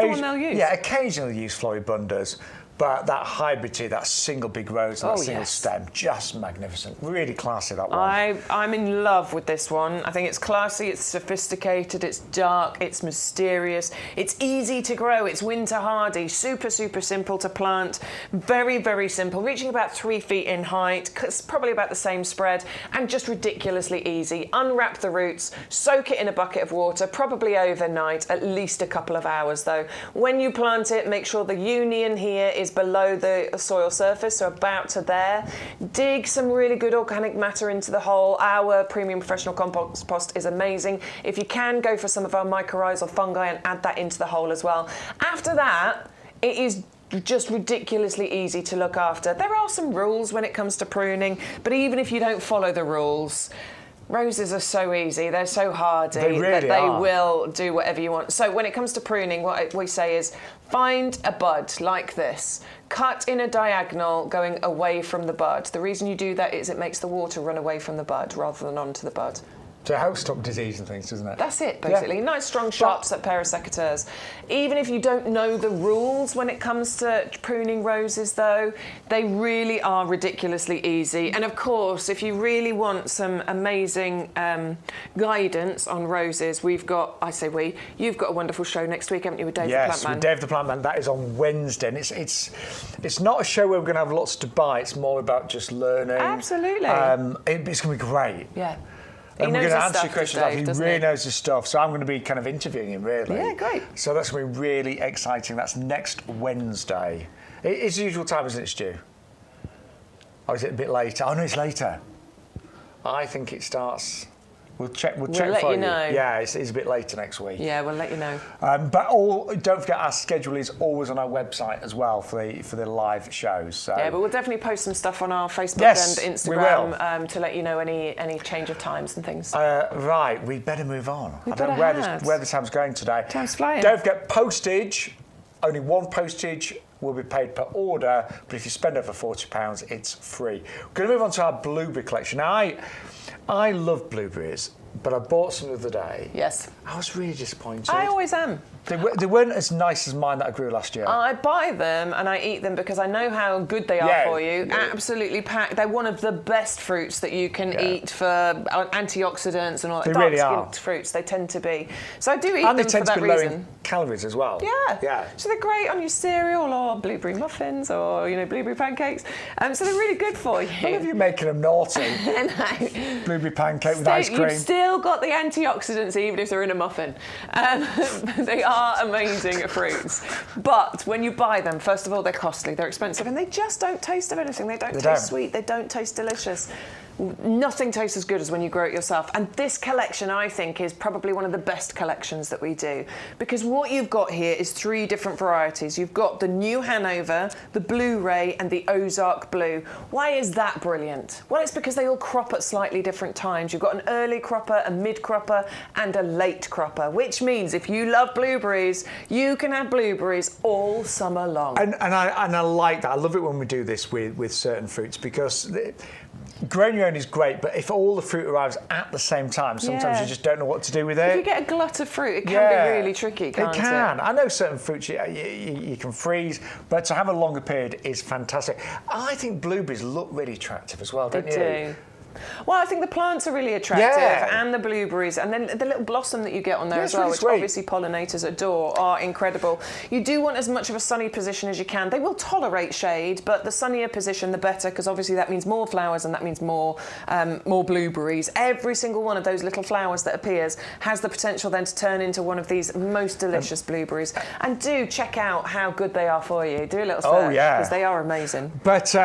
one they'll use. Yeah, occasionally use floribundas, but that hybrid tea, that single big rose, that single stem, just magnificent. Really classy, that one. I'm in love with this one. I think it's classy, it's sophisticated, it's dark, it's mysterious, it's easy to grow, it's winter hardy, super, super simple to plant, very, very simple, reaching about 3 feet in height, it's probably about the same spread, and just ridiculously easy. Unwrap the roots, soak it in a bucket of water, probably overnight, at least a couple of hours though. When you plant it, make sure the union here is below the soil surface, so about to there. Dig some really good organic matter into the hole. Our premium professional compost is amazing. If you can, go for some of our mycorrhizal fungi and add that into the hole as well. After that, it is just ridiculously easy to look after. There are some rules when it comes to pruning, but even if you don't follow the rules, roses are so easy, they're so hardy that they will do whatever you want. So when it comes to pruning, what we say is find a bud like this, cut in a diagonal going away from the bud. The reason you do that is it makes the water run away from the bud rather than onto the bud. So it helps stop disease and things, doesn't it? That's it, basically. Nice, strong, sharp pair of secateurs. Even if you don't know the rules when it comes to pruning roses, though, they really are ridiculously easy. And of course, if you really want some amazing guidance on roses, you've got a wonderful show next week, haven't you, with Dave the Plant Man? Yes, with Dave the Plant Man. That is on Wednesday. And it's not a show where we're going to have lots to buy. It's more about just learning. Absolutely. It's going to be great. Yeah. And we're going to answer your questions. He really knows his stuff. So I'm going to be kind of interviewing him, really. Yeah, great. So that's going to be really exciting. That's next Wednesday. It's the usual time, isn't it, Stu? Or is it a bit later? Oh, no, it's later. I think it starts... We'll check let for you know. Yeah, it's a bit later next week. Yeah, we'll let you know. But don't forget, our schedule is always on our website as well for the live shows. So. Yeah, but we'll definitely post some stuff on our Facebook and Instagram to let you know any change of times and things. Right, we better move on. I don't know where the time's going today. Time's flying. Don't forget postage. Only one postage will be paid per order, but if you spend over £40, it's free. We're going to move on to our blueberry collection. Now, I love blueberries, but I bought some the other day. Yes. I was really disappointed. I always am. They weren't as nice as mine that I grew last year. I buy them and I eat them because I know how good they are for you. Yeah. Absolutely packed. They're one of the best fruits that you can eat for antioxidants and all that. They really are. Fruits, they tend to be. So I do eat them for that reason. And they tend to be low in calories as well. Yeah. Yeah. So they're great on your cereal or blueberry muffins or, blueberry pancakes. So they're really good for you. I love you making them naughty. No. Blueberry pancake with ice cream. You've still got the antioxidants even if they're in a muffin. They are amazing fruits. But when you buy them, first of all, they're costly, they're expensive, and they just don't taste of anything. They don't taste sweet, they don't taste delicious. Nothing tastes as good as when you grow it yourself. And this collection, I think, is probably one of the best collections that we do. Because what you've got here is 3 different varieties. You've got the New Hanover, the Blu-ray, and the Ozark Blue. Why is that brilliant? Well, it's because they all crop at slightly different times. You've got an early cropper, a mid-cropper, and a late cropper, which means if you love blueberries, you can have blueberries all summer long. And I like that. I love it when we do this with certain fruits because... growing your own is great, but if all the fruit arrives at the same time, sometimes you just don't know what to do with it. If you get a glut of fruit, it can be really tricky, can't it? It can. I know certain fruits you can freeze, but to have a longer period is fantastic. I think blueberries look really attractive as well, don't you? They do. Well, I think the plants are really attractive, and the blueberries, and then the little blossom that you get on there as well, which obviously pollinators adore, are incredible. You do want as much of a sunny position as you can. They will tolerate shade, but the sunnier position, the better, because obviously that means more flowers and that means more blueberries. Every single one of those little flowers that appears has the potential then to turn into one of these most delicious blueberries. And do check out how good they are for you. Do a little search, because they are amazing. But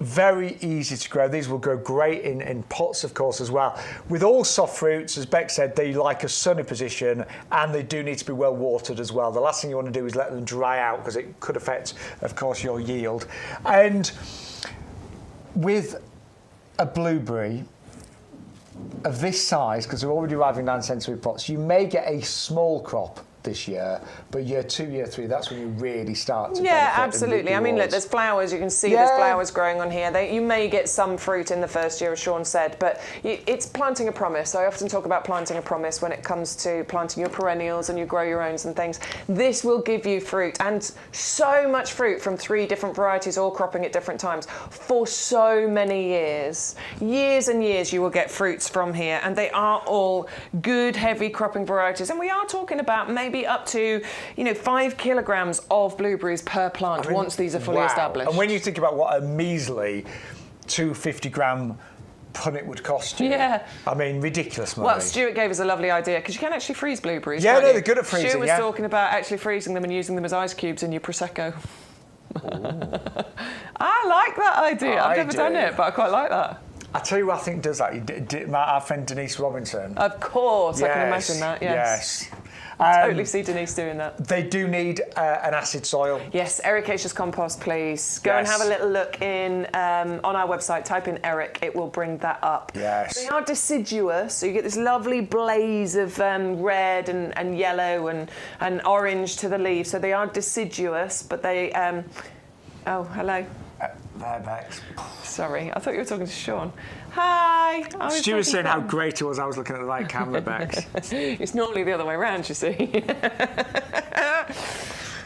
very easy to grow. These will grow great in pots, of course, as well. With all soft fruits, as Beck said, they like a sunny position and they do need to be well watered as well. The last thing you want to do is let them dry out because it could affect, of course, your yield. And with a blueberry of this size, because they're already arriving 9cm pots, you may get a small crop this year, but year 2, year 3, that's when you really start to benefit. Absolutely. I mean, look, there's flowers. You can see there's flowers growing on here. You may get some fruit in the first year, as Shaun said, but it's planting a promise. I often talk about planting a promise when it comes to planting your perennials and you grow your owns and things. This will give you fruit, and so much fruit from 3 different varieties, all cropping at different times, for so many years. Years and years you will get fruits from here, and they are all good, heavy cropping varieties. And we are talking about maybe up to 5 kilograms of blueberries per plant once these are fully established. And when you think about what a measly 250-gram punnet would cost you, I mean, ridiculous money. Well, Stuart gave us a lovely idea, because you can actually freeze blueberries. Yeah, no, they're good at freezing. Stuart was talking about actually freezing them and using them as ice cubes in your Prosecco. I like that idea. I've never done it, but I quite like that. I tell you what I think does that. Our friend Denise Robinson. Of course, I can imagine that. Yes. I totally see Denise doing that. They do need an acid soil. Yes, ericaceous compost, please. Go and have a little look on our website. Type in Eric, it will bring that up. Yes. They are deciduous, so you get this lovely blaze of red and yellow and orange to the leaves. So they are deciduous, but they... oh, hello. there, Bex. Sorry, I thought you were talking to Shaun. Hi. Stu was saying how great it was. I was looking at the right camera, Bex. It's normally the other way around, you see.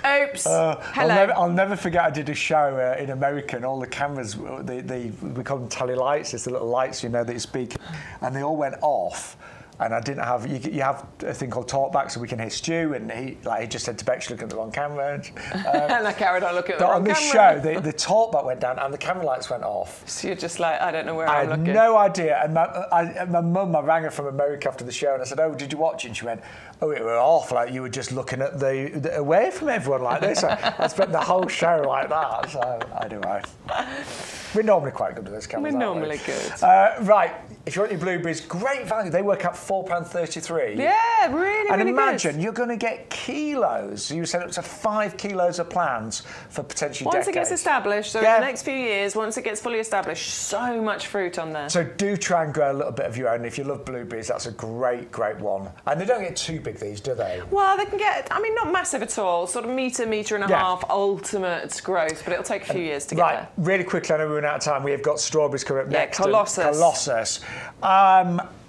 Oops. Hello. I'll never forget. I did a show in America, and all the cameras, we call them tally lights. It's the little lights, you know, that you speak, and they all went off. And I didn't have. You have a thing called talkback, so we can hear Stu, and he just said to Bex, "Look at the wrong camera." And I carried on looking at the wrong camera. But on this show, the talkback went down, and the camera lights went off. So you're just like, I don't know where I'm looking. I had no idea. And my mum, I rang her from America after the show, and I said, "Oh, did you watch it?" And she went, "Oh, it were off. Like you were just looking at the away from everyone like this." I spent the whole show like that. So anyway, we're normally quite good with this cameras. We're normally good. Right. If you want your blueberries, great value. They work out £4.33. Yeah, really, and really imagine good. you're going to get kilos. You said up to 5 kilos of plants for potentially once decades. It gets established, so in the next few years, once it gets fully established, so much fruit on there. So do try and grow a little bit of your own. If you love blueberries, that's a great, great one. And they don't get too big, these, do they? Well, they can get, I mean, not massive at all, sort of metre and a half ultimate growth, but it'll take a few years to get there. Right, really quickly, I know we're running out of time. We have got strawberries coming up next. Colossus.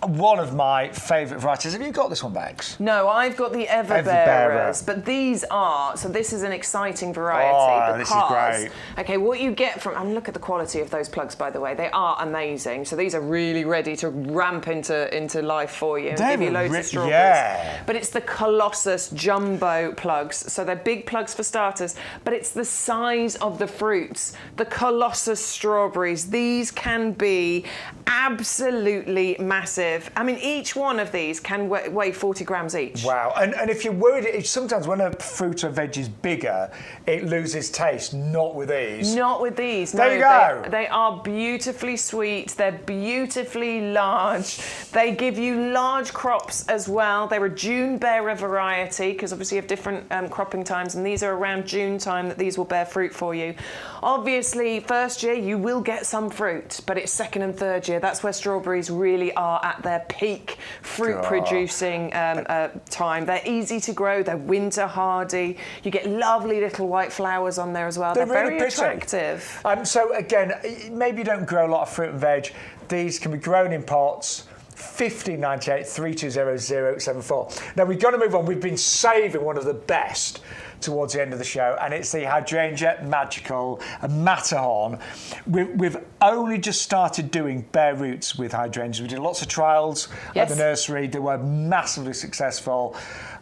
One of my favourite varieties. Have you got this one, Bex? No, I've got the Everbearers, but these are, so this is an exciting variety because, this is great. Okay, what you get from, and look at the quality of those plugs, by the way, they are amazing. So these are really ready to ramp into life for you and give you loads of strawberries. Yeah. But it's the Colossus jumbo plugs, so they're big plugs for starters, but it's the size of the fruits. The Colossus strawberries, these can be absolutely massive. I mean, each one of these can weigh 40 grams each. Wow. And if you're worried, sometimes when a fruit or veg is bigger, it loses taste. Not with these. Not with these. There you go. They are beautifully sweet. They're beautifully large. They give you large crops as well. They're a June bearer variety because obviously you have different cropping times, and these are around June time that these will bear fruit for you. Obviously, first year you will get some fruit, but it's second and third year. That's where strawberries really are at their peak fruit producing time. They're easy to grow. They're winter hardy. You get lovely little white flowers on there as well. They're really very attractive. So again, maybe you don't grow a lot of fruit and veg. These can be grown in pots. 1598 320074. Now we've got to move on. We've been saving one of the best towards the end of the show, and it's the Hydrangea Magical Matterhorn. We've only just started doing bare roots with hydrangeas. We did lots of trials at the nursery. They were massively successful,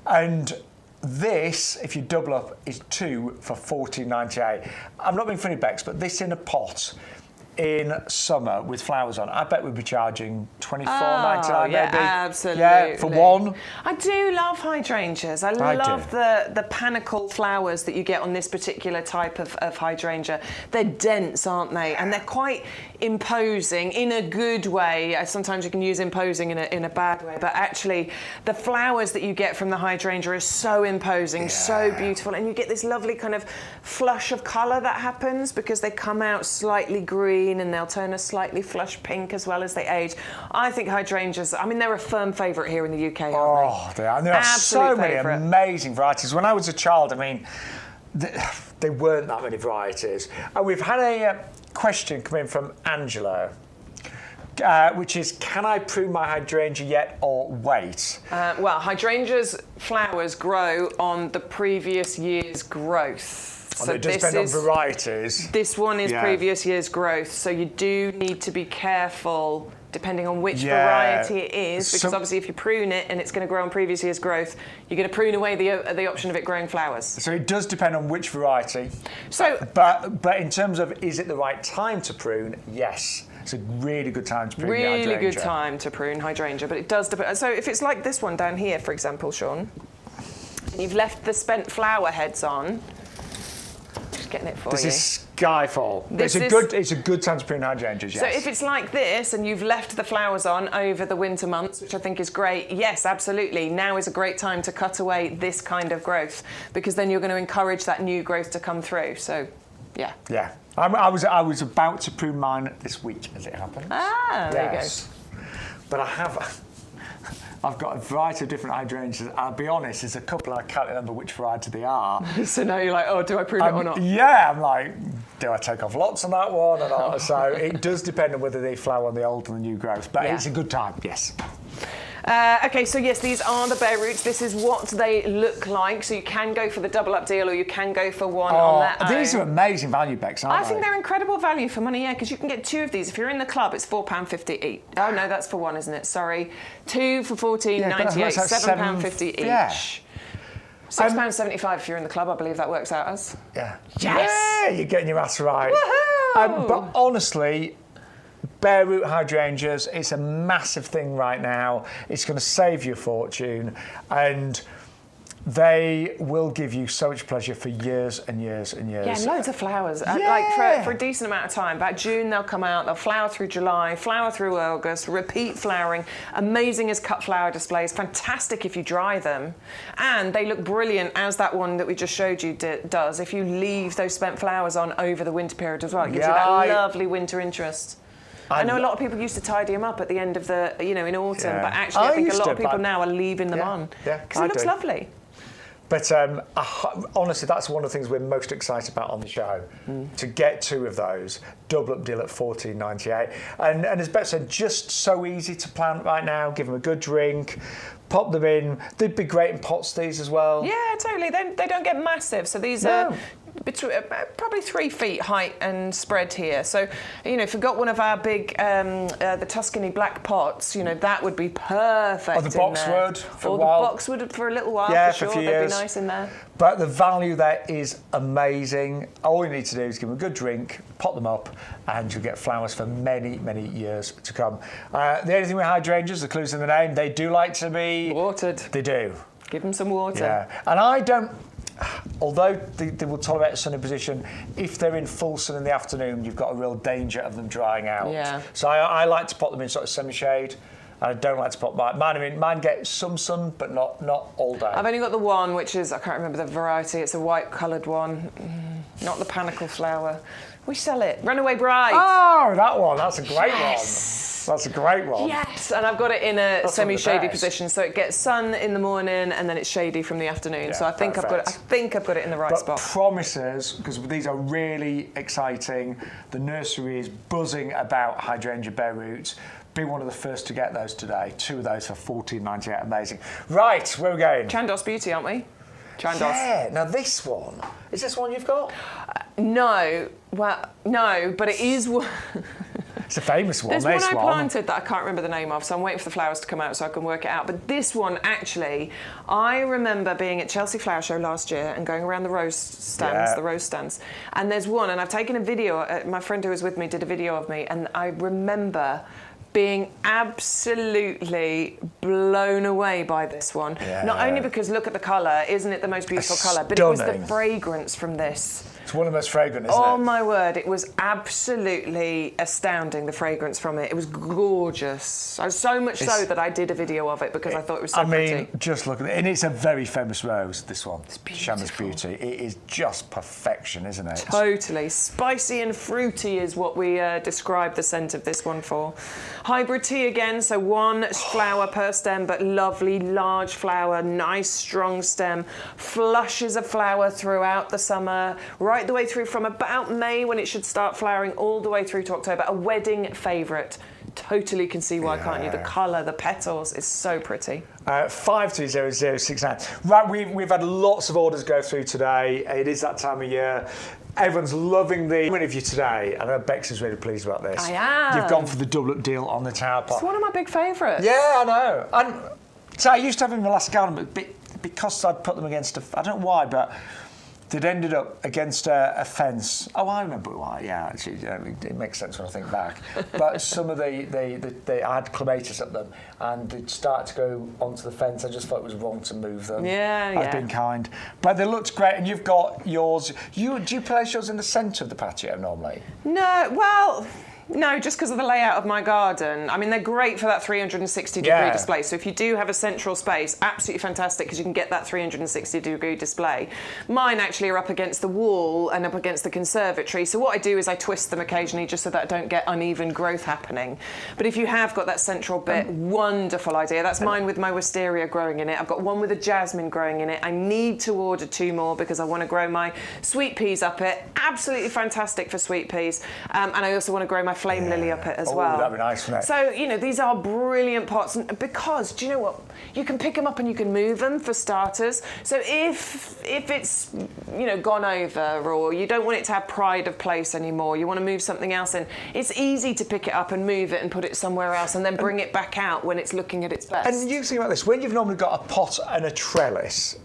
and this, if you double up, is 2 for £14.98. I'm not being funny, Bex, but this in a pot in summer with flowers on, I bet we'd be charging £24.99 yeah, maybe. Absolutely. Yeah, for one. I do love hydrangeas. I love the panicle flowers that you get on this particular type of hydrangea. They're dense, aren't they? And they're quite imposing in a good way. Sometimes you can use imposing in a bad way, but actually the flowers that you get from the hydrangea are so imposing, so beautiful, and you get this lovely kind of flush of colour that happens because they come out slightly green and they'll turn a slightly flush pink as well as they age. I think hydrangeas, I mean, they're a firm favourite here in the UK, aren't they? Oh, they are. And there are so many amazing varieties. When I was a child, I mean, there weren't that many varieties. And we've had a question come in from Angela, which is, can I prune my hydrangea yet or wait? Well, hydrangeas flowers grow on the previous year's growth. So it does depend on varieties. This one is previous year's growth, so you do need to be careful depending on which variety it is, because obviously if you prune it and it's going to grow on previous year's growth, you're going to prune away the option of it growing flowers. So it does depend on which variety. So, but in terms of is it the right time to prune? Yes. It's a really good time to prune the hydrangea. Really good time to prune hydrangea, but it does depend. So if it's like this one down here, for example, Shaun, and you've left the spent flower heads on, just getting it for you. This is skyfall. It's a good time to prune hydrangeas, yes. So if it's like this and you've left the flowers on over the winter months, which I think is great, yes, absolutely. Now is a great time to cut away this kind of growth, because then you're going to encourage that new growth to come through. So, yeah. Yeah. I was about to prune mine this week, as it happened. Ah, there you go. But I have I've got a variety of different hydrangeas. I'll be honest, there's a couple I can't remember which variety they are. So now you're like, oh, do I prune it or not? Yeah, I'm like, do I take off lots on that one or not? So it does depend on whether they flower on the old and the new growth. But it's a good time, yes. Okay, so yes, these are the bare roots. This is what they look like. So you can go for the double up deal or you can go for one on their own. These are amazing value, Bex, aren't they? I think they're incredible value for money, yeah, because you can get 2 of these. If you're in the club, it's £4.50 each. Oh, no, that's for one, isn't it? Sorry. 2 for £14.98, £7.50 each. Yeah. £6.75 if you're in the club, I believe that works out as. Yeah. Yes! Yeah, you're getting your ass right. Woohoo! But honestly, bare root hydrangeas, it's a massive thing right now. It's going to save you a fortune, and they will give you so much pleasure for years and years and years. Yeah, loads of flowers. Yeah. Like for a decent amount of time. About June, they'll come out. They'll flower through July, flower through August, repeat flowering. Amazing as cut flower displays. Fantastic if you dry them. And they look brilliant, as that one that we just showed you does, if you leave those spent flowers on over the winter period as well. It gives you that lovely winter interest. I know a lot of people used to tidy them up at the end of the, in autumn, but actually I think a lot of people now are leaving them on. Yeah, because it looks lovely. But honestly, that's one of the things we're most excited about on the show, to get 2 of those, double up deal at $14.98. And as Beth said, just so easy to plant right now, give them a good drink, pop them in. They'd be great in pots, these as well. Yeah, totally. They don't get massive, so these are probably 3 feet height and spread here. So, if you've got one of our big, the Tuscany black pots, that would be perfect. Or the boxwood for a while. Or the boxwood for a little while, yeah, for sure. A few They'd years. be nice in there. But the value there is amazing. All you need to do is give them a good drink, pot them up, and you'll get flowers for many, many years to come. The only thing with hydrangeas, the clue's in the name, they do like to be watered. They do. Give them some water. Yeah, and I don't. Although they will tolerate a sunny position, if they're in full sun in the afternoon, you've got a real danger of them drying out. Yeah. So I like to pot them in sort of semi-shade. I don't like to pot mine. Mine get some sun, but not all day. I've only got the one, which is, I can't remember the variety. It's a white-coloured one, not the panicle flower. We sell it. Runaway Bride. Oh, that one. That's a great one. That's a great one. Yes, and I've got it in a semi-shady position, so it gets sun in the morning and then it's shady from the afternoon. Yeah, so I think I've got it in the right spot. Promises, because these are really exciting. The nursery is buzzing about hydrangea bare roots. Be one of the first to get those today. 2 of those for $14.98. Amazing. Right, where are we going? Chandos Beauty, aren't we? Chandos. Yeah. Now this one, is this one you've got? No. Well, no, but it is one. It's a famous one. There's one I planted that I can't remember the name of, so I'm waiting for the flowers to come out so I can work it out. But this one, actually, I remember being at Chelsea Flower Show last year and going around the rose stands, and there's one, and I've taken a video, my friend who was with me did a video of me, and I remember being absolutely blown away by this one. Yeah. Not only because look at the colour, isn't it the most beautiful colour, but it was the fragrance from this. It's one of the most fragrant, isn't it? Oh my word, it was absolutely astounding, the fragrance from it. It was gorgeous. So much so that I did a video of it because I thought it was so pretty. I mean, just look at it. And it's a very famous rose, this one. It's beautiful. Chandos Beauty. It is just perfection, isn't it? Totally. Spicy and fruity is what we describe the scent of this one for. Hybrid tea again, so 1 flower per stem, but lovely, large flower, nice, strong stem, flushes of flower throughout the summer, right the way through from about May when it should start flowering all the way through to October. A wedding favourite. Totally can see why, can't you? The colour, the petals is so pretty. 520069. Right, we've had lots of orders go through today. It is that time of year. Everyone's loving the interview today. I know Bex is really pleased about this. I am. You've gone for the double up deal on the tower pot. It's one of my big favourites. Yeah, I know. And so I used to have them in the last garden, but because I'd put them against I don't know why, but they'd ended up against a fence. Oh, I remember why. Yeah, actually, it makes sense when I think back. But some of they had clematis up them, and they'd start to go onto the fence. I just thought it was wrong to move them. Yeah, I've been kind, but they looked great. And you've got yours. Do you place yours in the centre of the patio normally? No, well. No, just because of the layout of my garden. I mean, they're great for that 360-degree display. So if you do have a central space, absolutely fantastic because you can get that 360-degree display. Mine actually are up against the wall and up against the conservatory. So what I do is I twist them occasionally just so that I don't get uneven growth happening. But if you have got that central bit, wonderful idea. That's mine with my wisteria growing in it. I've got one with a jasmine growing in it. I need to order 2 more because I want to grow my sweet peas up it. Absolutely fantastic for sweet peas. And I also want to grow my flame lily up it as well. That'd be nice, wouldn't it? So, you know, these are brilliant pots because, do you know what? You can pick them up and you can move them for starters. So if it's, you know, gone over or you don't want it to have pride of place anymore, you want to move something else in, it's easy to pick it up and move it and put it somewhere else and then bring it back out when it's looking at its best. And you think about this, when you've normally got a pot and a trellis,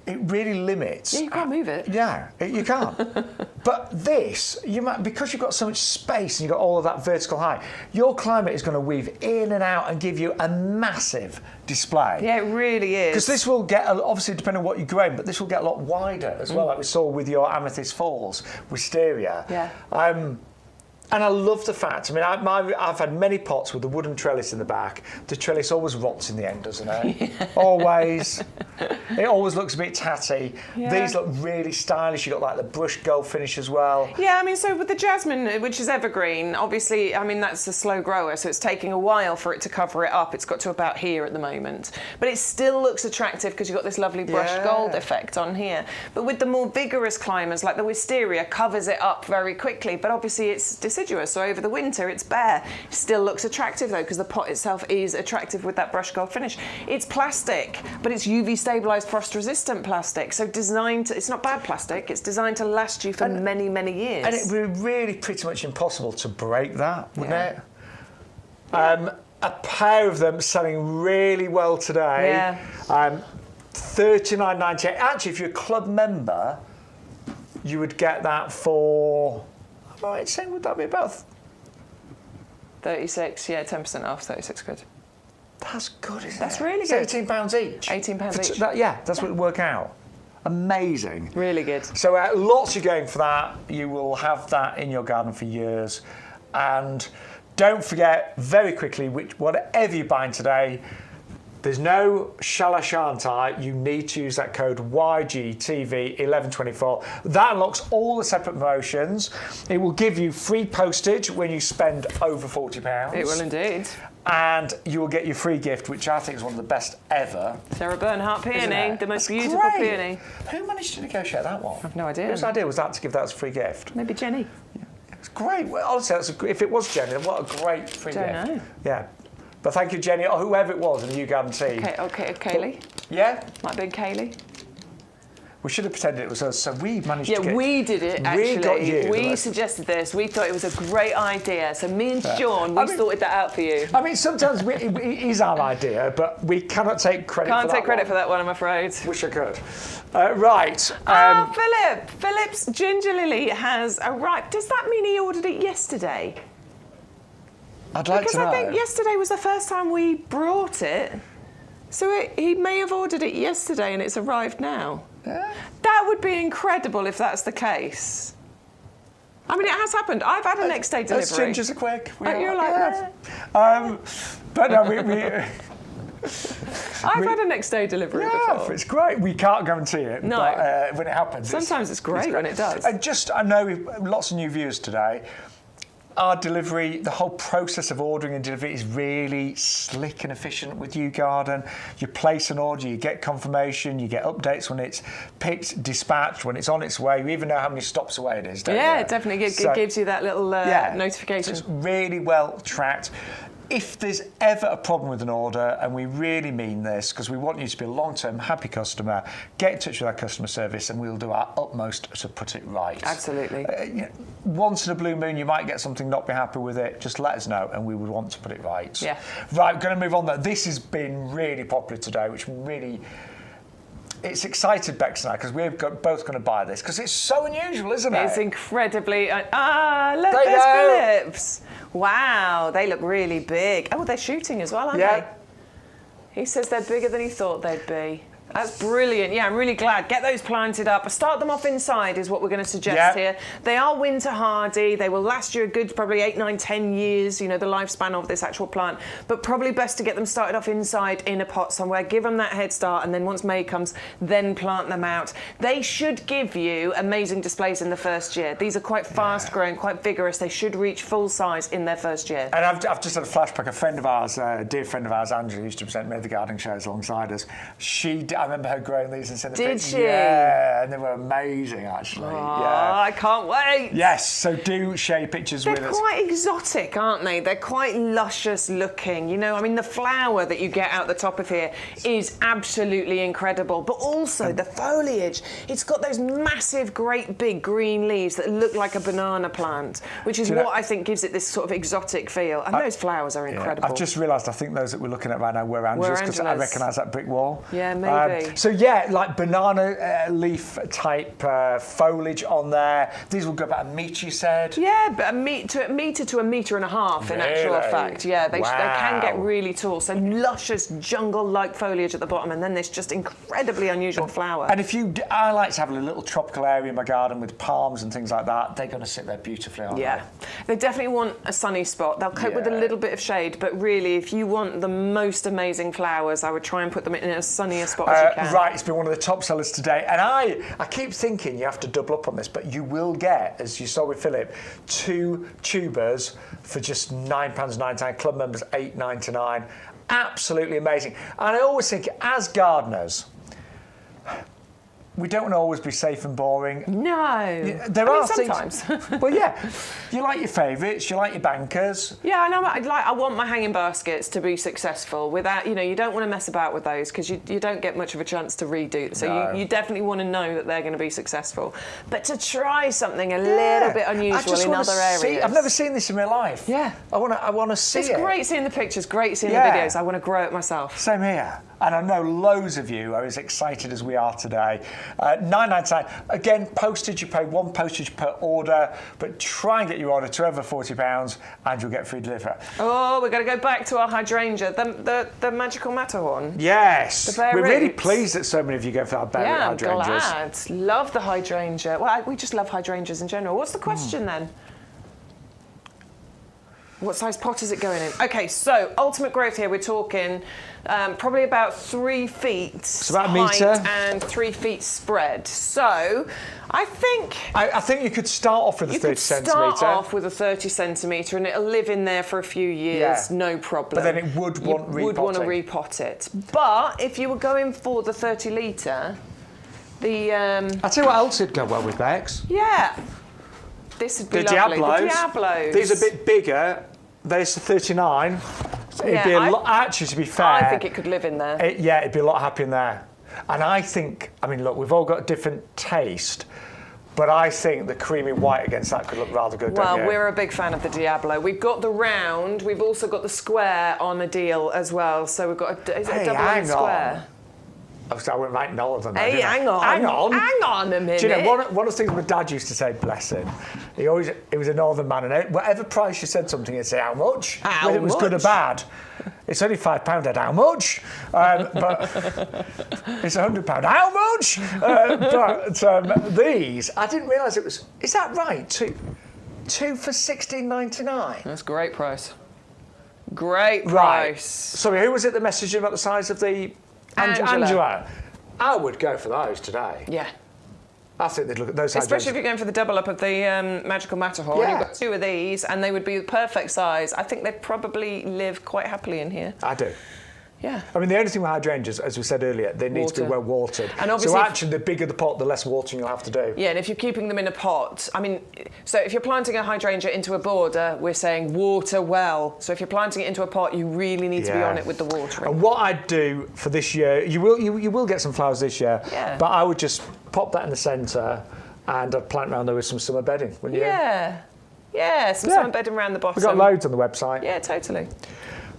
it really limits. Yeah, you can't move it. Yeah, you can't. But this, you might, because you've got so much space and you've got all of that vertical height, your climate is going to weave in and out and give you a massive display. Yeah, it really is. Because this will get, obviously depending on what you're growing, but this will get a lot wider as well, like we saw with your Amethyst Falls wisteria. Yeah. And I love the fact, I mean, I've had many pots with a wooden trellis in the back. The trellis always rots in the end, doesn't it? Yeah. Always. It always looks a bit tatty. Yeah. These look really stylish. You've got like the brushed gold finish as well. Yeah, I mean, so with the jasmine, which is evergreen, obviously, I mean, that's a slow grower, so it's taking a while for it to cover it up. It's got to about here at the moment. But it still looks attractive because you've got this lovely brushed gold effect on here. But with the more vigorous climbers, like the wisteria, covers it up very quickly, but obviously it's deciduous, so over the winter it's bare. It still looks attractive though because the pot itself is attractive with that brushed gold finish. It's plastic, but it's UV stabilised, frost resistant plastic, so designed to, it's not bad plastic, it's designed to last you for many, many years. And it would be really pretty much impossible to break that, wouldn't it? A pair of them selling really well today. Yeah. $39.98. Actually, if you're a club member, you would get that for, am I right saying, would that be about 36, yeah, 10% off, 36 quid. That's good, isn't it? That's really good. It's £18 each. £18 each. That's what it would work out. Amazing. Really good. So lots of going for that. You will have that in your garden for years. And don't forget, very quickly, whatever you're buying today, there's no shall I, shan't I. You need to use that code YGTV1124. That unlocks all the separate promotions. It will give you free postage when you spend over £40. It will indeed. And you will get your free gift, which I think is one of the best ever. Sarah Bernhardt peony, the most beautiful peony. Who managed to negotiate that one? I've no idea. Whose idea was that to give that as a free gift? Maybe Jenny. Yeah. It's great. Well, honestly, if it was Jenny, then what a great free gift. Don't know. Yeah. But thank you, Jenny, or whoever it was in the YouGarden team. Okay, Kaylee. Yeah? Might have been Kaylee. We should have pretended it was us, so we managed to get... Yeah, we did it, actually. We got you. We suggested this. We thought it was a great idea. So me and Shaun, we sorted that out for you. I mean, sometimes it is our idea, but we cannot take credit for that. Can't take credit for that one, I'm afraid. Wish I could. Right. Philip. Philip's ginger lily has arrived. Does that mean he ordered it yesterday? I'd like to know. Because I think yesterday was the first time we brought it. So he may have ordered it yesterday and it's arrived now. Yeah. That would be incredible if that's the case. I mean, it has happened. I've had a next day delivery. Gingers are quick. You're like that. But no, I've had a next day delivery before. It's great. We can't guarantee it. No. But when it happens. Sometimes it's great when it does. And I know we've lots of new viewers today. Our delivery, the whole process of ordering and delivery is really slick and efficient with YouGarden. You place an order, you get confirmation, you get updates when it's picked, dispatched, when it's on its way. You even know how many stops away it is, don't you? Yeah, it definitely gives you that little notification. So it's really well tracked. If there's ever a problem with an order, and we really mean this, because we want you to be a long-term happy customer, get in touch with our customer service and we'll do our utmost to put it right. Absolutely. Once in a blue moon, you might get something, not be happy with it, just let us know and we would want to put it right. Yeah. Right, we're going to move on. This has been really popular today, which really... It's excited Bex and I because we're both going to buy this because it's so unusual, isn't it? It's incredibly... look, there's Phillips. Wow, they look really big. Oh, they're shooting as well, aren't they? He says they're bigger than he thought they'd be. That's brilliant. Yeah, I'm really glad. Get those planted up. Start them off inside is what we're going to suggest here. They are winter hardy. They will last you a good probably 8, 9, 10 years, you know, the lifespan of this actual plant. But probably best to get them started off inside in a pot somewhere. Give them that head start, and then once May comes, then plant them out. They should give you amazing displays in the first year. These are quite fast growing, quite vigorous. They should reach full size in their first year. And I've just had a flashback. A friend of ours, a dear friend of ours, Angela, who used to present many of the gardening shows alongside us. I remember her growing these and sending Did pictures. she? Yeah, and they were amazing, actually. Oh, yeah. I can't wait. Yes, so do share pictures with us. They're quite exotic, aren't they? They're quite luscious looking. You know, I mean, the flower that you get out the top of here is absolutely incredible. But also the foliage. It's got those massive, great big green leaves that look like a banana plant, which is what I think gives it this sort of exotic feel. And those flowers are incredible. I've just realised, I think those that we're looking at right now were Angela's, because I recognise that brick wall. Yeah, maybe. So yeah, like banana leaf type foliage on there. These will go about a metre, you said? Yeah, but a metre to a metre and a half in actual fact. Yeah, they can get really tall. So luscious jungle-like foliage at the bottom, and then this just incredibly unusual flower. And I like to have a little tropical area in my garden with palms and things like that. They're going to sit there beautifully, aren't they? They definitely want a sunny spot. They'll cope with a little bit of shade, but really, if you want the most amazing flowers, I would try and put them in as sunny a spot as you can. Right, it's been one of the top sellers today, and I keep thinking you have to double up on this, but you will get, as you saw with Philip, 2 tubers for just £9.99. Club members £8.99. Absolutely amazing. And I always think, as gardeners, we don't want to always be safe and boring. No. There are sometimes. things. Well, yeah. You like your favourites, you like your bankers. Yeah, I know. I want my hanging baskets to be successful without, you know, you don't want to mess about with those because you don't get much of a chance to redo. So you definitely want to know that they're going to be successful. But to try something a little bit unusual in other areas. I've never seen this in real life. Yeah. I want to see it. It's great seeing the pictures, great seeing the videos. I want to grow it myself. Same here. And I know loads of you are as excited as we are today. £9.99. Again, postage, you pay 1 postage per order, but try and get your order to over £40 and you'll get free delivery. Oh, we're going to go back to our hydrangea, the magical Matterhorn. Yes. We're really pleased that so many of you go for our berry hydrangeas. Yeah, I'm glad. Love the hydrangea. Well, we just love hydrangeas in general. What's the question then? What size pot is it going in? Okay, so ultimate growth here, we're talking probably about 3 feet it's about height a metre. and 3 feet spread. So I think... I think you could start off with a 30 centimetre. You could start off with a 30 centimetre and it'll live in there for a few years, no problem. But then it would want repotting. You would want to repot it. But if you were going for the 30 litre, the... I'll tell you what else would go well with Bex. Yeah. This would be lovely. The Diablos. These are a bit bigger. There's 39. It'd be a lot, actually, to be fair. I think it could live in there. It'd be a lot happier in there. And I think, I mean, look, we've all got different taste, but I think the creamy white against that could look rather good, don't you? Well, we're a big fan of the Diablo. We've got the round, we've also got the square on a deal as well. So we've got a double and square. I went right in all of them. Hey, hang on. Hang on. Hang on a minute. Do you know, one of the things my dad used to say, bless him, he was a northern man, and whatever price you said something, he'd say, how much? Whether it was good or bad. It's only £5, Ed, how much? But it's £100, how much? But these, I didn't realise it was, is that right? Two for £16.99? That's a great price. Great price. Right. Sorry, who was it that messaged you about the size of the... Angela. I would go for those today. Yeah. I think they'd look at those. Especially if you're going for the double up of the magical Matterhorn. Yeah. You've got 2 of these and they would be the perfect size. I think they'd probably live quite happily in here. I do. Yeah. I mean, the only thing with hydrangeas, as we said earlier, they need to be well watered. And obviously, so actually, the bigger the pot, the less watering you'll have to do. Yeah, and if you're keeping them in a pot, I mean, so if you're planting a hydrangea into a border, we're saying water well. So if you're planting it into a pot, you really need to be on it with the watering. And what I'd do for this year, you will get some flowers this year, but I would just pop that in the centre and I'd plant around there with some summer bedding, wouldn't you? Yeah, some summer bedding around the bottom. We've got loads on the website. Yeah, totally.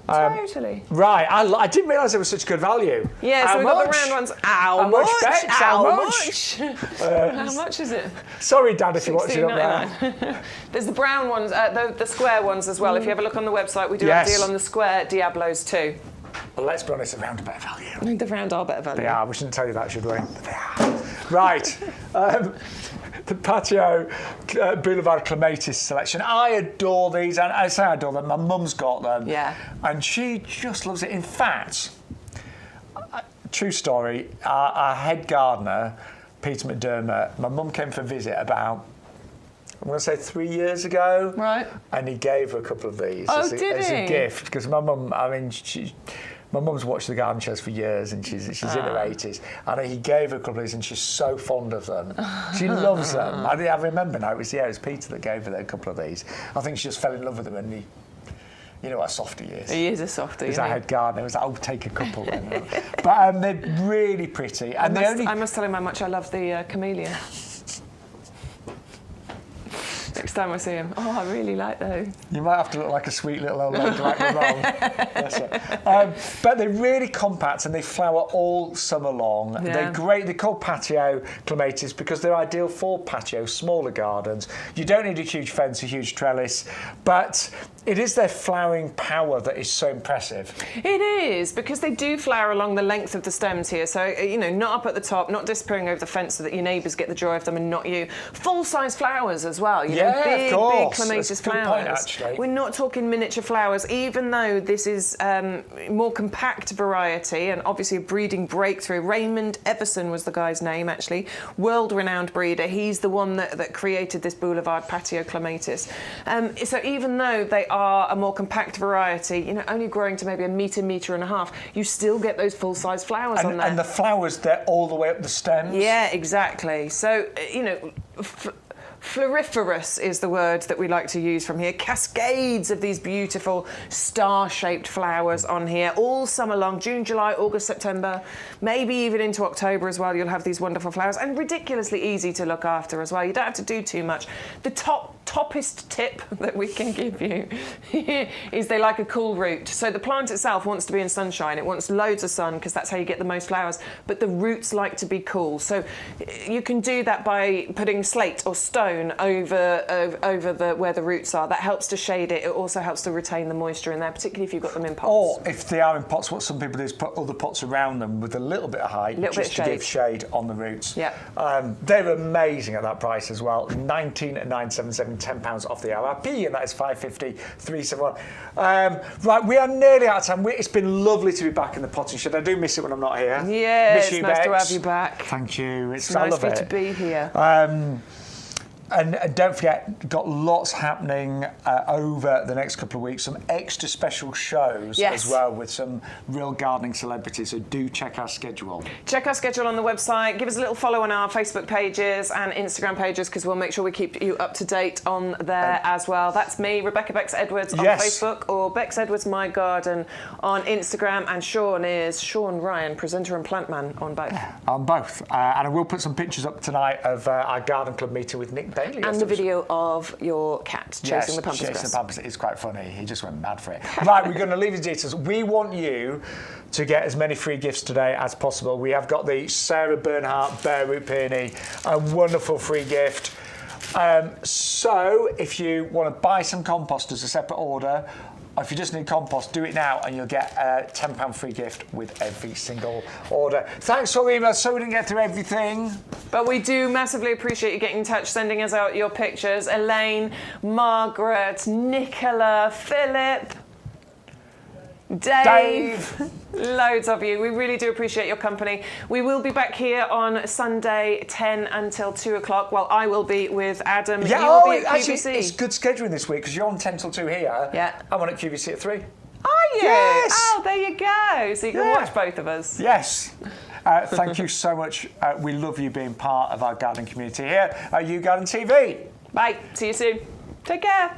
Totally. Right, I didn't realise it was such good value. Yeah, so we've got the round ones. How much? Bex? How much? How much is it? Sorry, Dad, if you're watching up there. There's the brown ones, the square ones as well. If you have a look on the website, we do have a deal on the square Diablos too. Well, let's be honest, around a better value. The round are better value. They are. We shouldn't tell you that, should we? But they are. Right. The Patio Boulevard Clematis selection. I adore these, and I say I adore them. My mum's got them. Yeah. And she just loves it. In fact, true story, our head gardener, Peter McDermott, my mum came for a visit about, I'm going to say 3 years ago. Right. And he gave her a couple of these Oh, as did a he? gift. Because my mum, I mean, my mum's watched the garden shows for years, and she's in her 80s. And he gave her a couple of these, and she's so fond of them. She loves them. I remember now, it was Peter that gave her a couple of these. I think she just fell in love with them, and you know what a softie he is. He is a softie. He's our head gardener. He was like, oh, take a couple then. But they're really pretty. And I must tell him how much I love the camellia. Next time I see him, oh, I really like those. You might have to look like a sweet little old lady like your mum. That's it. But they're really compact and they flower all summer long. Yeah. They're great. They're called patio clematis because they're ideal for patio, smaller gardens. You don't need a huge fence, a huge trellis, but it is their flowering power that is so impressive. It is, because they do flower along the length of the stems here. So, you know, not up at the top, not disappearing over the fence so that your neighbours get the joy of them and not you. Full-size flowers as well. You know, big, of course. big clematis That's a good flowers. point, actually. We're not talking miniature flowers, even though this is more compact variety and obviously a breeding breakthrough. Raymond Everson was the guy's name, actually. World-renowned breeder. He's the one that created this Boulevard Patio Clematis. So even though they are a more compact variety, you know, only growing to maybe a metre and a half, you still get those full-size flowers on there. And the flowers, they're all the way up the stems. Yeah, exactly. So, you know, floriferous is the word that we like to use from here. Cascades of these beautiful star-shaped flowers on here all summer long. June, July, August, September, maybe even into October as well. You'll have these wonderful flowers and ridiculously easy to look after as well. You don't have to do too much. The toppest tip that we can give you is they like a cool root. So the plant itself wants to be in sunshine. It wants loads of sun because that's how you get the most flowers. But the roots like to be cool. So you can do that by putting slate or stone over where the roots are. That helps to shade it. It also helps to retain the moisture in there, particularly if you've got them in pots. Or if they are in pots, what some people do is put other pots around them with a little bit of height, just to give shade on the roots. Yeah. They're amazing at that price as well. £19,977, £10 off the RRP, and that is £550,371. Right, we are nearly out of time. It's been lovely to be back in the potting shed. I do miss it when I'm not here. Yeah, miss it's you, nice Bex. to have you back. Thank you. It's nice for you to be here. And don't forget, got lots happening over the next couple of weeks. Some extra special shows as well with some real gardening celebrities. So do check our schedule. Check our schedule on the website. Give us a little follow on our Facebook pages and Instagram pages because we'll make sure we keep you up to date on there as well. That's me, Rebecca Bex Edwards on Facebook, or Bex Edwards My Garden on Instagram. And Shaun is Shaun Ryan, presenter and plant man on both. On both. And I will put some pictures up tonight of our garden club meeting with Nick Bailey. And the video of your cat chasing the pampas grass. Chasing the pampas. It's quite funny. He just went mad for it. Right, we're going to leave the details. We want you to get as many free gifts today as possible. We have got the Sarah Bernhardt Bare Root Peony, a wonderful free gift. So if you want to buy some compost as a separate order, or if you just need compost, do it now and you'll get a £10 free gift with every single order. Thanks for the email. So we didn't get through everything. But we do massively appreciate you getting in touch, sending us out your pictures. Elaine, Margaret, Nicola, Philip, Dave. Loads of you. We really do appreciate your company. We will be back here on Sunday 10 until 2 o'clock. Well, I will be with Adam. Yeah, you will be at QVC. Actually, it's good scheduling this week because you're on 10 till 2 here. Yeah. I'm on at QVC at 3. Are you? Yes. Oh, there you go. So you can watch both of us. Yes. Thank you so much. We love you being part of our gardening community here at YouGarden TV. Bye. See you soon. Take care.